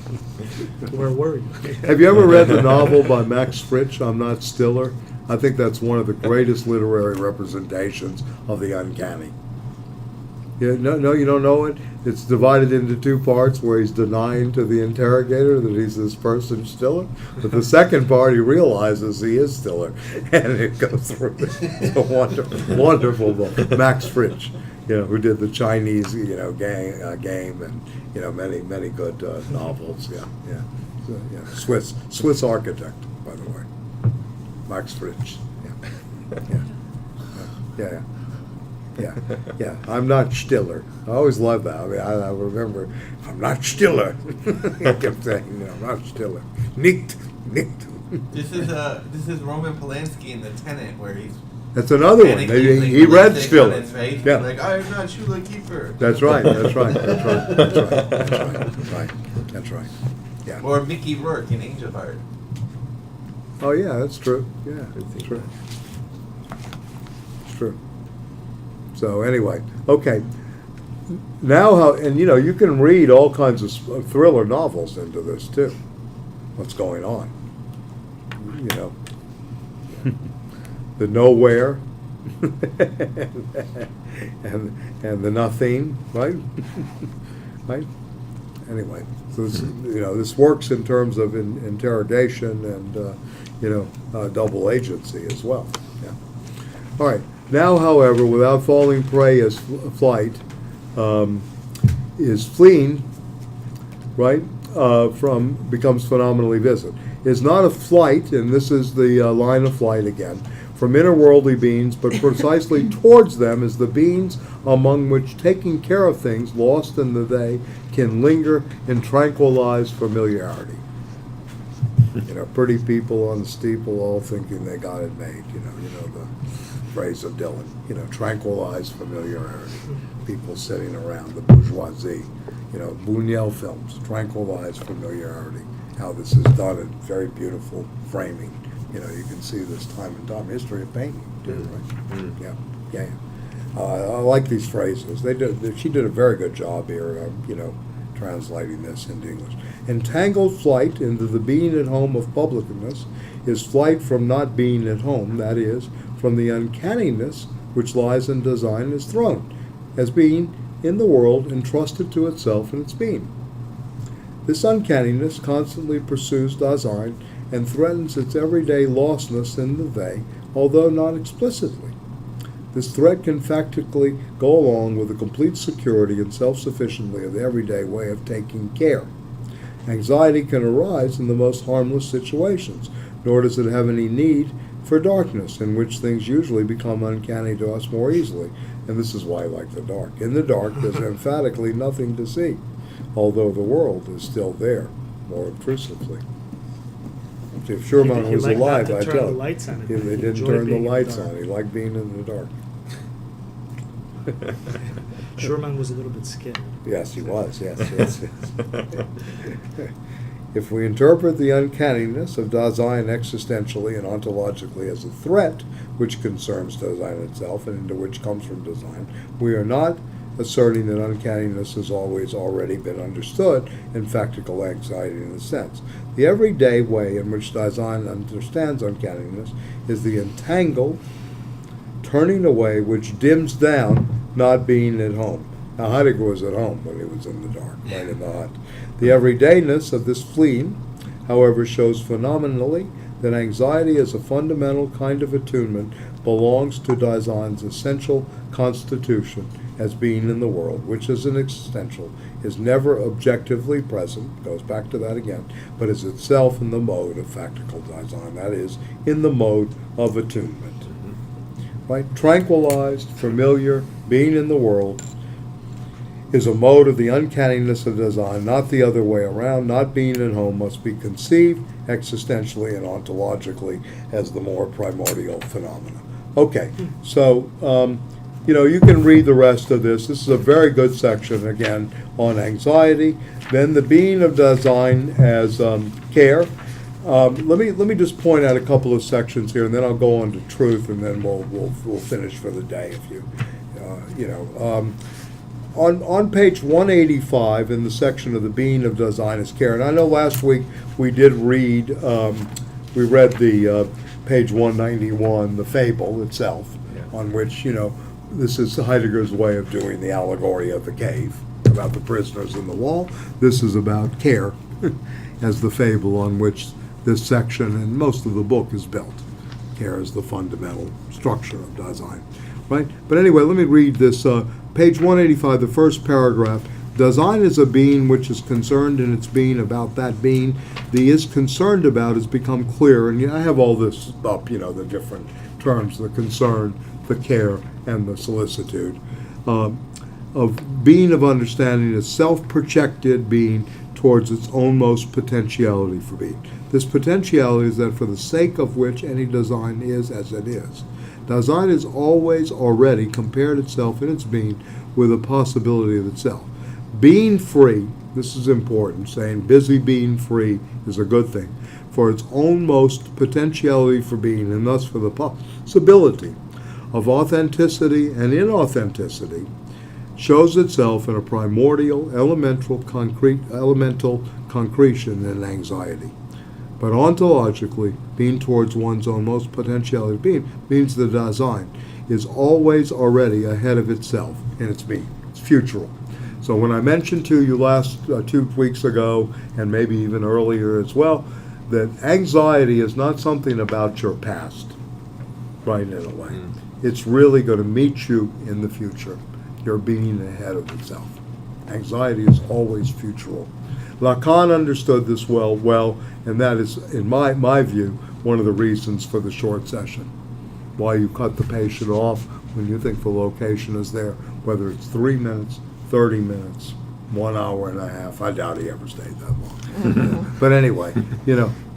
Where were you? Have you ever read the novel by Max Frisch, I'm Not Stiller? I think that's one of the greatest literary representations of the uncanny. No, you don't know it? It's divided into two parts where he's denying to the interrogator that he's this person Stiller. But the second part, he realizes he is Stiller. And it goes through this wonderful book. Max Frisch, who did the Chinese, game and, many good novels. Yeah. So, Swiss architect, by the way. Max Frisch. Yeah. I'm not Stiller. I always loved that. I mean, I remember, I'm not Stiller. I kept saying, I'm not Stiller. Nicht. This is Roman Polanski in The Tenant where he's That's another one. panicking, He like, read lipstick Stiller. on his face, Yeah. like I'm not Shula Keeper. That's right. Yeah. Or Mickey Rourke in Angel Heart. Oh yeah, that's true. Yeah, it's true. It's true. So anyway, okay. Now you can read all kinds of thriller novels into this too. What's going on? The nowhere and the nothing, right? Right. Anyway, so this works in terms of interrogation and double agency as well. Yeah. All right. Now, however, without falling prey as flight, is fleeing, right? Becomes phenomenally vivid. Is not a flight, and this is the line of flight again, from inner-worldly beings, but precisely towards them is the beings among which taking care of things lost in the day can linger in tranquilized familiarity. Pretty people on the steeple all thinking they got it made. The phrase of Dylan, tranquilized familiarity. People sitting around, the bourgeoisie, Buñuel films, tranquilized familiarity. How this is done in very beautiful framing. You can see this time and time history of painting, too, right? Mm. Yeah. I like these phrases. She did a very good job here, translating this into English. Entangled flight into the being at home of publicness is flight from not being at home, that is, from the uncanniness which lies in Dasein as thrown, as being in the world entrusted to itself and its being. This uncanniness constantly pursues Dasein and threatens its everyday lostness in the they, although not explicitly. This threat can factically go along with the complete security and self-sufficiency of the everyday way of taking care. Anxiety can arise in the most harmless situations, nor does it have any need for darkness, in which things usually become uncanny to us more easily. And this is why I like the dark. In the dark, there's emphatically nothing to see, although the world is still there, more obtrusively. If Schumann He was liked alive, not I'd to turn tell the him. lights on. They He didn't enjoyed turn the being in the lights dark. on. He liked being in the dark. Schumann was a little bit scared. Yes, he was. Yes. If we interpret the uncanniness of Dasein existentially and ontologically as a threat which concerns Dasein itself and into which comes from Dasein, we are not asserting that uncanniness has always already been understood in factical anxiety in a sense. The everyday way in which Dasein understands uncanniness is the entangled turning away which dims down not being at home. Now, Heidegger was at home when he was in the dark, right in the hut. The everydayness of this fleeing, however, shows phenomenally that anxiety as a fundamental kind of attunement belongs to Dasein's essential constitution as being in the world, which is an existential, is never objectively present, goes back to that again, but is itself in the mode of factical Dasein, that is, in the mode of attunement. Right? Tranquilized, familiar, being in the world is a mode of the uncanniness of Dasein, not the other way around. Not being at home must be conceived existentially and ontologically as the more primordial phenomena. Okay, so you can read the rest of this. This is a very good section, again, on anxiety. Then the being of Dasein as care. Let me just point out a couple of sections here, and then I'll go on to truth, and then we'll finish for the day. If on page 185 in the section of the being of Dasein as care, and I know last week we did read the page 191, the fable itself, on which this is Heidegger's way of doing the allegory of the cave about the prisoners in the wall. This is about care as the fable on which this section and most of the book is built. Care is the fundamental structure of Dasein, right? But anyway, let me read this. Page 185, the first paragraph. Dasein is a being which is concerned in its being about that being. The is concerned about has become clear, and I have all this up, the different terms, the concern, the care, and the solicitude. Of being of understanding is self-projected being towards its own most potentiality for being. This potentiality is that for the sake of which any Dasein is as it is. Dasein has always already compared itself in its being with a possibility of itself. Being free, this is important, saying busy being free is a good thing, for its own most potentiality for being, and thus for the possibility of authenticity and inauthenticity, shows itself in a primordial, elemental concretion in anxiety. But ontologically, being towards one's own most potentiality of being means the Dasein is always already ahead of itself in its being. It's futural. So when I mentioned to you last 2 weeks ago, and maybe even earlier as well, that anxiety is not something about your past, right, in a way. It's really going to meet you in the future. You're being ahead of itself. Anxiety is always futural. Lacan understood this well, and that is, in my view, one of the reasons for the short session. Why you cut the patient off when you think the location is there, whether it's 3 minutes, 30 minutes, 1 hour and a half. I doubt he ever stayed that long. But anyway,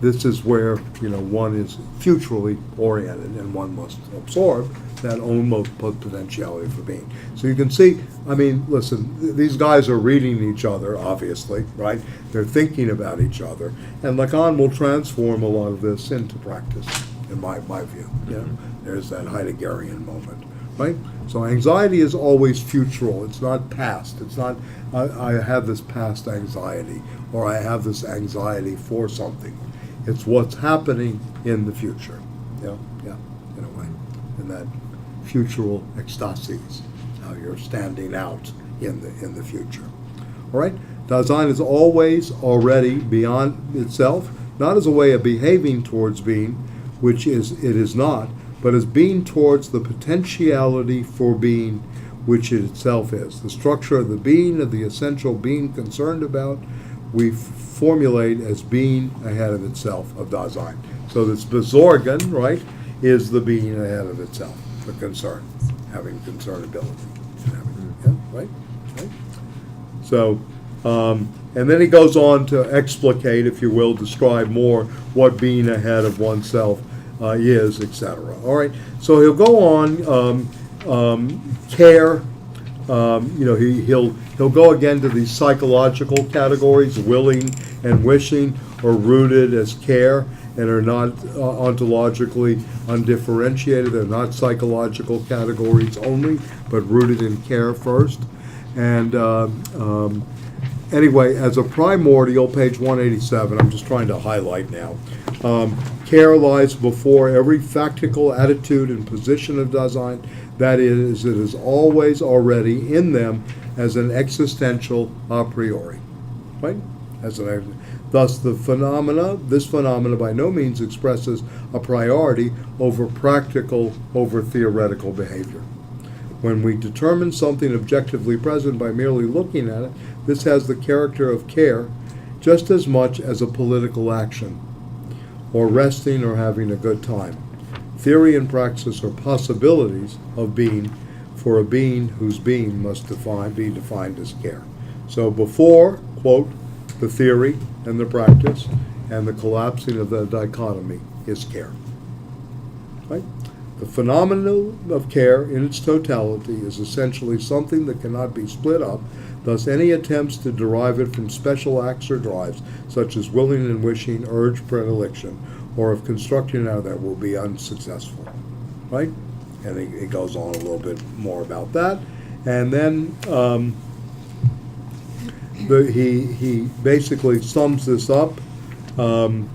this is where, one is futurally oriented, and one must absorb that own potentiality for being. So you can see, I mean, listen, these guys are reading each other, obviously, right? They're thinking about each other. And Lacan will transform a lot of this into practice, in my view. You know, there's that Heideggerian moment, right? So anxiety is always futural. It's not past. It's not, I have this past anxiety, or I have this anxiety for something. It's what's happening in the future. Yeah, in a way. In that futural ecstasies, how you're standing out in the future. All right? Dasein is always already beyond itself, not as a way of behaving towards being, which it is not, but as being towards the potentiality for being, which it itself is. The structure of the being, of the essential being concerned about, we formulate as being ahead of itself, of Dasein. So this Besorgen, right, is the being ahead of itself, the concern, having concernability. Yeah, right? So, and then he goes on to explicate, if you will, describe more what being ahead of oneself is, etc. All right, so he'll go on, care, he'll go again to these psychological categories, willing and wishing, are rooted as care and are not ontologically undifferentiated. They're not psychological categories only, but rooted in care first. And anyway, as a primordial, page 187, I'm just trying to highlight now. Care lies before every factical attitude and position of Dasein. That is, it is always already in them as an existential a priori, right? Thus, this phenomena by no means expresses a priority over practical, over theoretical behavior. When we determine something objectively present by merely looking at it, this has the character of care just as much as a political action, or resting or having a good time. Theory and praxis are possibilities of being for a being whose being must be defined as care. So before, quote, the theory and the practice and the collapsing of the dichotomy is care. Right? The phenomenon of care in its totality is essentially something that cannot be split up. Thus, any attempts to derive it from special acts or drives, such as willing and wishing, urge, predilection, or of constructing out of that, will be unsuccessful. Right? And he goes on a little bit more about that. And then he basically sums this up on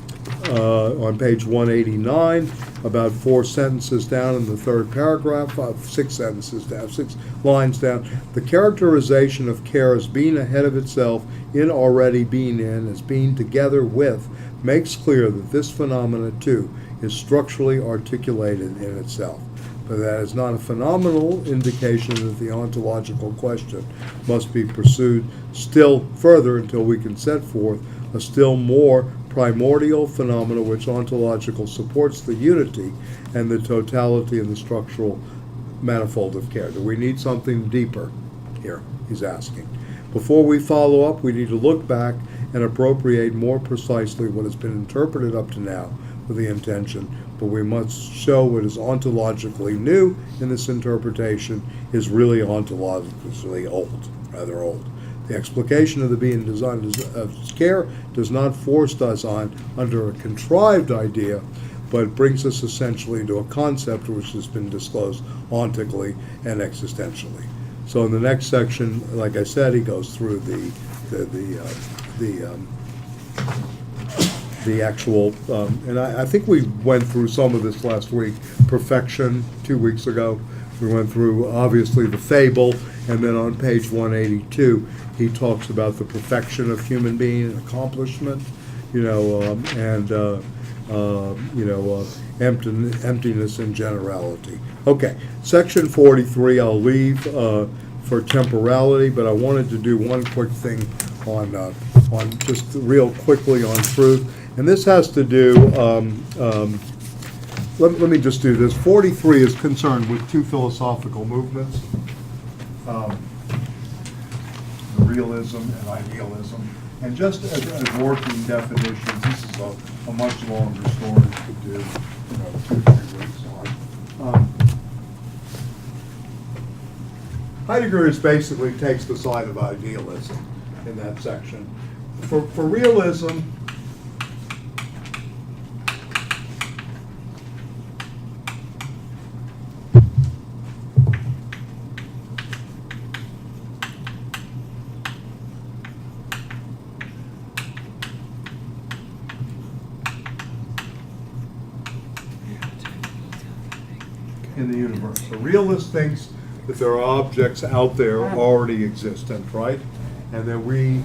page 189, about 4 sentences down in the third paragraph, 6 sentences down, 6 lines down. The characterization of care as being ahead of itself, in already being in, as being together with, makes clear that this phenomena too is structurally articulated in itself. But that is not a phenomenal indication that the ontological question must be pursued still further until we can set forth a still more primordial phenomena which ontological supports the unity and the totality and the structural manifold of care. Do we need something deeper here, he's asking. Before we follow up, we need to look back and appropriate more precisely what has been interpreted up to now with the intention, but we must show what is ontologically new in this interpretation is really ontologically old, rather old. The explication of the being designed of care does not force us on under a contrived idea, but brings us essentially to a concept which has been disclosed ontically and existentially. So in the next section, like I said, he goes through the actual, and I think we went through some of this last week, perfection 2 weeks ago. We went through, obviously, the fable, and then on page 182, he talks about the perfection of human being and accomplishment, emptiness and generality. Okay, section 43 I'll leave for temporality, but I wanted to do one quick thing on just real quickly on truth. And this has to do, let me just do this. 43 is concerned with two philosophical movements, realism and idealism. And just as working definitions, this is a much longer story to do, 2 or 3 weeks on. Heidegger is basically takes the side of idealism in that section. For realism, in the universe. The realist thinks that there are objects out there already existent, right? And then we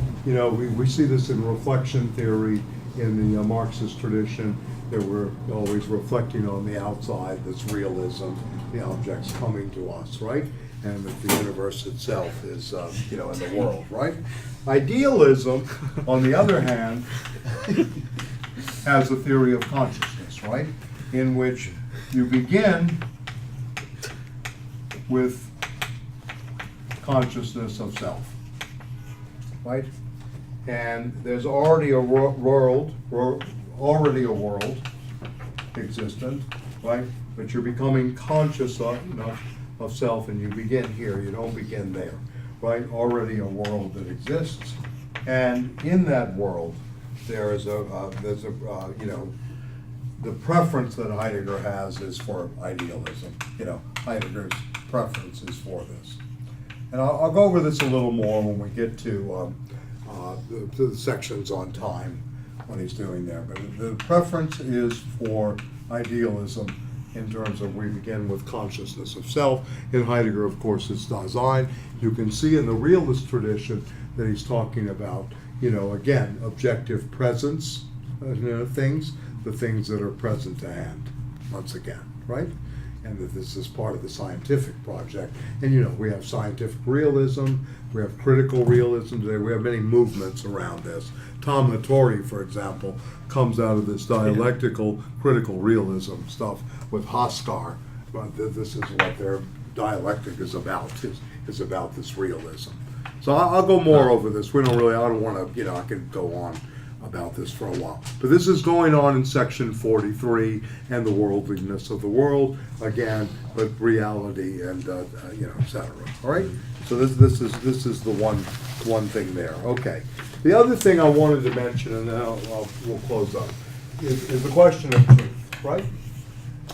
see this in reflection theory in the Marxist tradition, that we're always reflecting on the outside, this realism, the objects coming to us, right? And that the universe itself is, in the world, right? Idealism, on the other hand, has a theory of consciousness, right? In which you begin with consciousness of self, right? And there's already a world existent, right? But you're becoming conscious of self, and you begin here. You don't begin there, right? Already a world that exists, and in that world, there is the preference that Heidegger has is for idealism. Heidegger's preference is for this. And I'll go over this a little more when we get to the sections on time, when he's doing there. But the preference is for idealism in terms of we begin with consciousness of self. In Heidegger, of course, it's Dasein. You can see in the realist tradition that he's talking about, again, objective presence, things, the things that are present to hand, once again, right? And that this is part of the scientific project. And we have scientific realism, we have critical realism today, we have many movements around this. Tom Hattori, for example, comes out of this dialectical critical realism stuff with Haskar. But this is what their dialectic is about, is about this realism. So I'll go more over this. I don't want to, I could go on about this for a while. But this is going on in section 43 and the worldliness of the world, again, but reality and, et cetera. All right? So this is the one thing there. Okay. The other thing I wanted to mention, and then we'll close up, is the question of truth, right?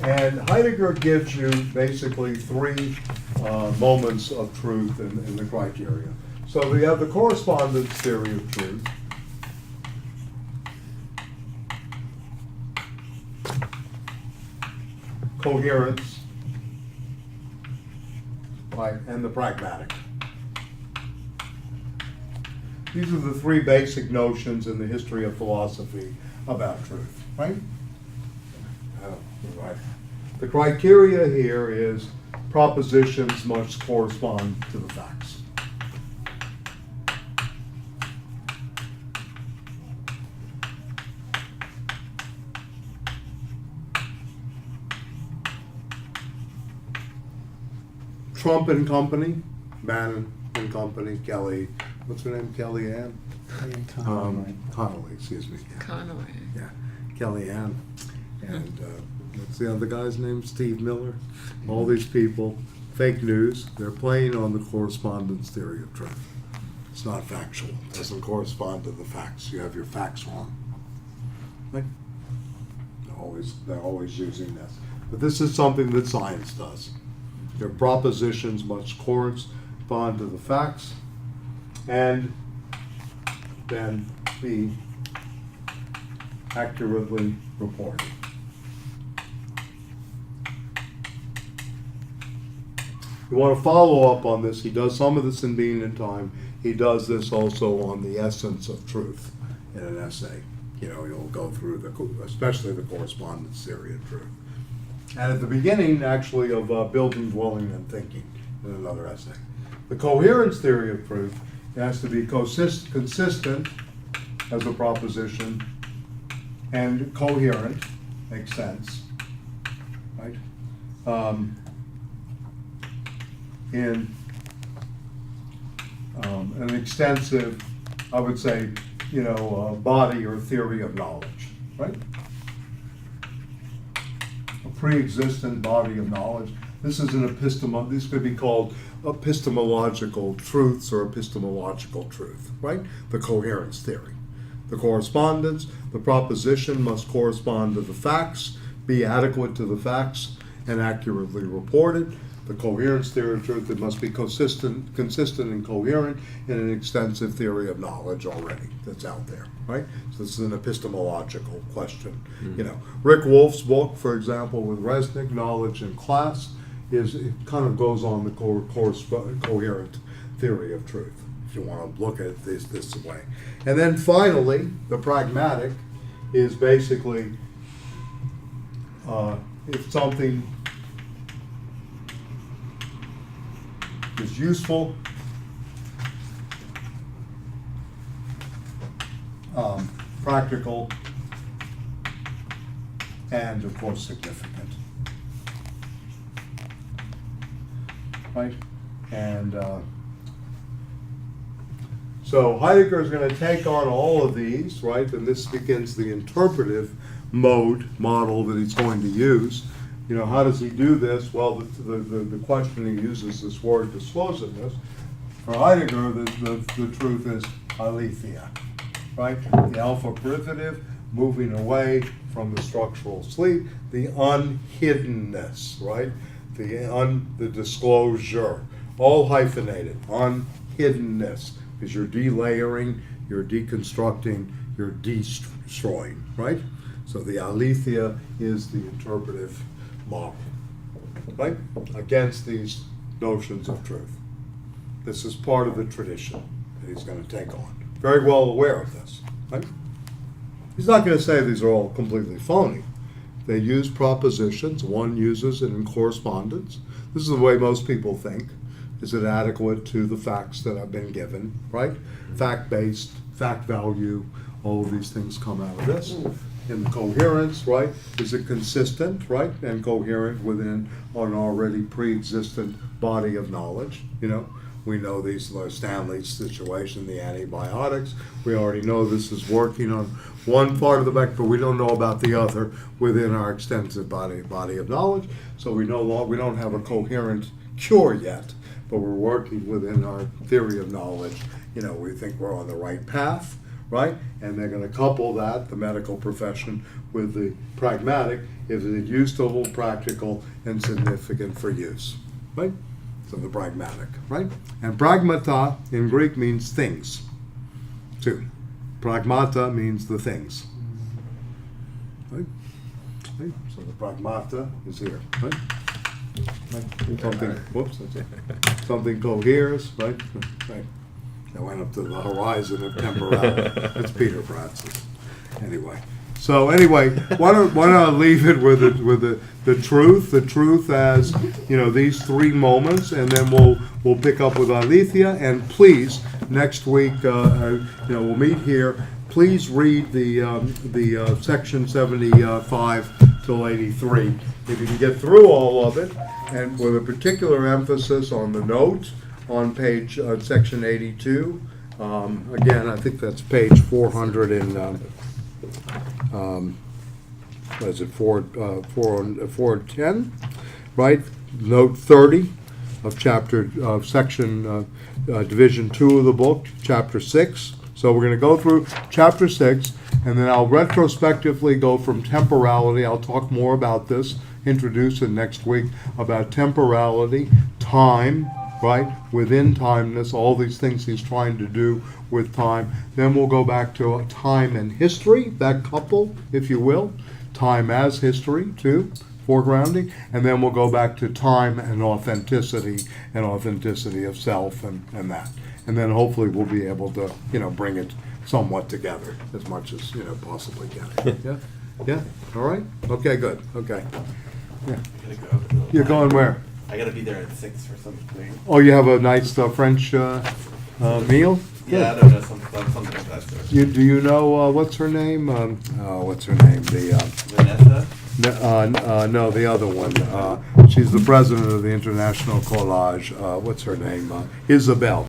And Heidegger gives you basically three moments of truth in the criteria. So we have the correspondence theory of truth, coherence, right, and the pragmatic. These are the three basic notions in the history of philosophy about truth, right? Right. The criteria here is propositions must correspond to the facts. Trump and Company, Bannon and Company, Kelly, what's her name, Kellyanne? Connolly, excuse me. Conway. Yeah, Kellyanne. And what's the other guy's name? Steve Miller. All these people, fake news, they're playing on the correspondence theory of truth. It's not factual. It doesn't correspond to the facts. You have your facts wrong. Right? They're always using this. But this is something that science does. Their propositions must correspond to the facts and then be accurately reported. You want to follow up on this. He does some of this in Being and Time. He does this also on the essence of truth in an essay. You'll go through especially the correspondence theory of truth. And at the beginning, actually, of Building, Dwelling, and Thinking in another essay. The coherence theory of truth has to be consistent as a proposition and coherent, makes sense, right? In an extensive, I would say, body or theory of knowledge, right? A pre-existent body of knowledge. This is an this could be called epistemological truths or epistemological truth, right? The coherence theory. The correspondence, the proposition must correspond to the facts, be adequate to the facts, and accurately reported. The coherence theory of truth, it must be consistent and coherent in an extensive theory of knowledge already that's out there, right? So this is an epistemological question. You know, Rick Wolf's book, for example, with Resnick, Knowledge in Class, it kind of goes on the coherent theory of truth, if you want to look at it this way. And then finally, the pragmatic is basically if something is useful, practical, and of course significant. Right? And so Heidegger is going to take on all of these, right? And this begins the interpretive model that he's going to use. You know, how does he do this? Well, the question he uses this word disclosiveness. For Heidegger, the truth is aletheia, right? The alpha privative, moving away from the structural sleep, the unhiddenness, right? The disclosure, all hyphenated, unhiddenness, because you're delayering, you're deconstructing, you're destroying, right? So the aletheia is the interpretive model, right? Against these notions of truth. This is part of the tradition that he's going to take on. Very well aware of this, right? He's not going to say these are all completely phony. They use propositions. One uses it in correspondence. This is the way most people think. Is it adequate to the facts that have been given, right? Fact-based, fact value, all of these things come out of this. In the coherence, right? Is it consistent, right? And coherent within an already pre-existent body of knowledge, you know? We know these, Stanley's situation, the antibiotics. We already know this is working on one part of the back, but we don't know about the other within our extensive body of knowledge. So we don't have a coherent cure yet, but we're working within our theory of knowledge. You know, we think we're on the right path, right? And they're going to couple that, the medical profession, with the pragmatic. Is it useful, practical, and significant for use, right? So the pragmatic, right? And pragmata in Greek means things, too. Pragmata means the things, right? Right? So the pragmata is here, right? Right? Something coheres, right? Right. That went up to the horizon of temporality. That's Peter Pratz's. Anyway. So anyway, why don't I leave it with the truth as, you know, these three moments, and then we'll pick up with Aletheia. And please, next week, we'll meet here. Please read the section 75 till 83. If you can get through all of it, and with a particular emphasis on the note on page section 82. Again, I think that's page 400 and. What is it, 410, right? Note 30 of section, division 2 of the book, chapter 6. So we're going to go through chapter 6, and then I'll retrospectively go from temporality. I'll talk more about this, introduce it next week, about temporality, time, right? Within timeness, all these things he's trying to do with time. Then we'll go back to time and history, that couple, if you will. Time as history, too, foregrounding. And then we'll go back to time and authenticity of self and that. And then hopefully we'll be able to, bring it somewhat together as much as, possibly can. Yeah? Yeah? All right? Okay, good. Okay. Yeah. You're going where? I gotta be there at 6 for something. Oh, you have a nice French meal? Yeah, I don't know, something like that. So. Do you know what's her name? What's her name? Vanessa? No, the other one. She's the president of the International Collage. What's her name? Isabel.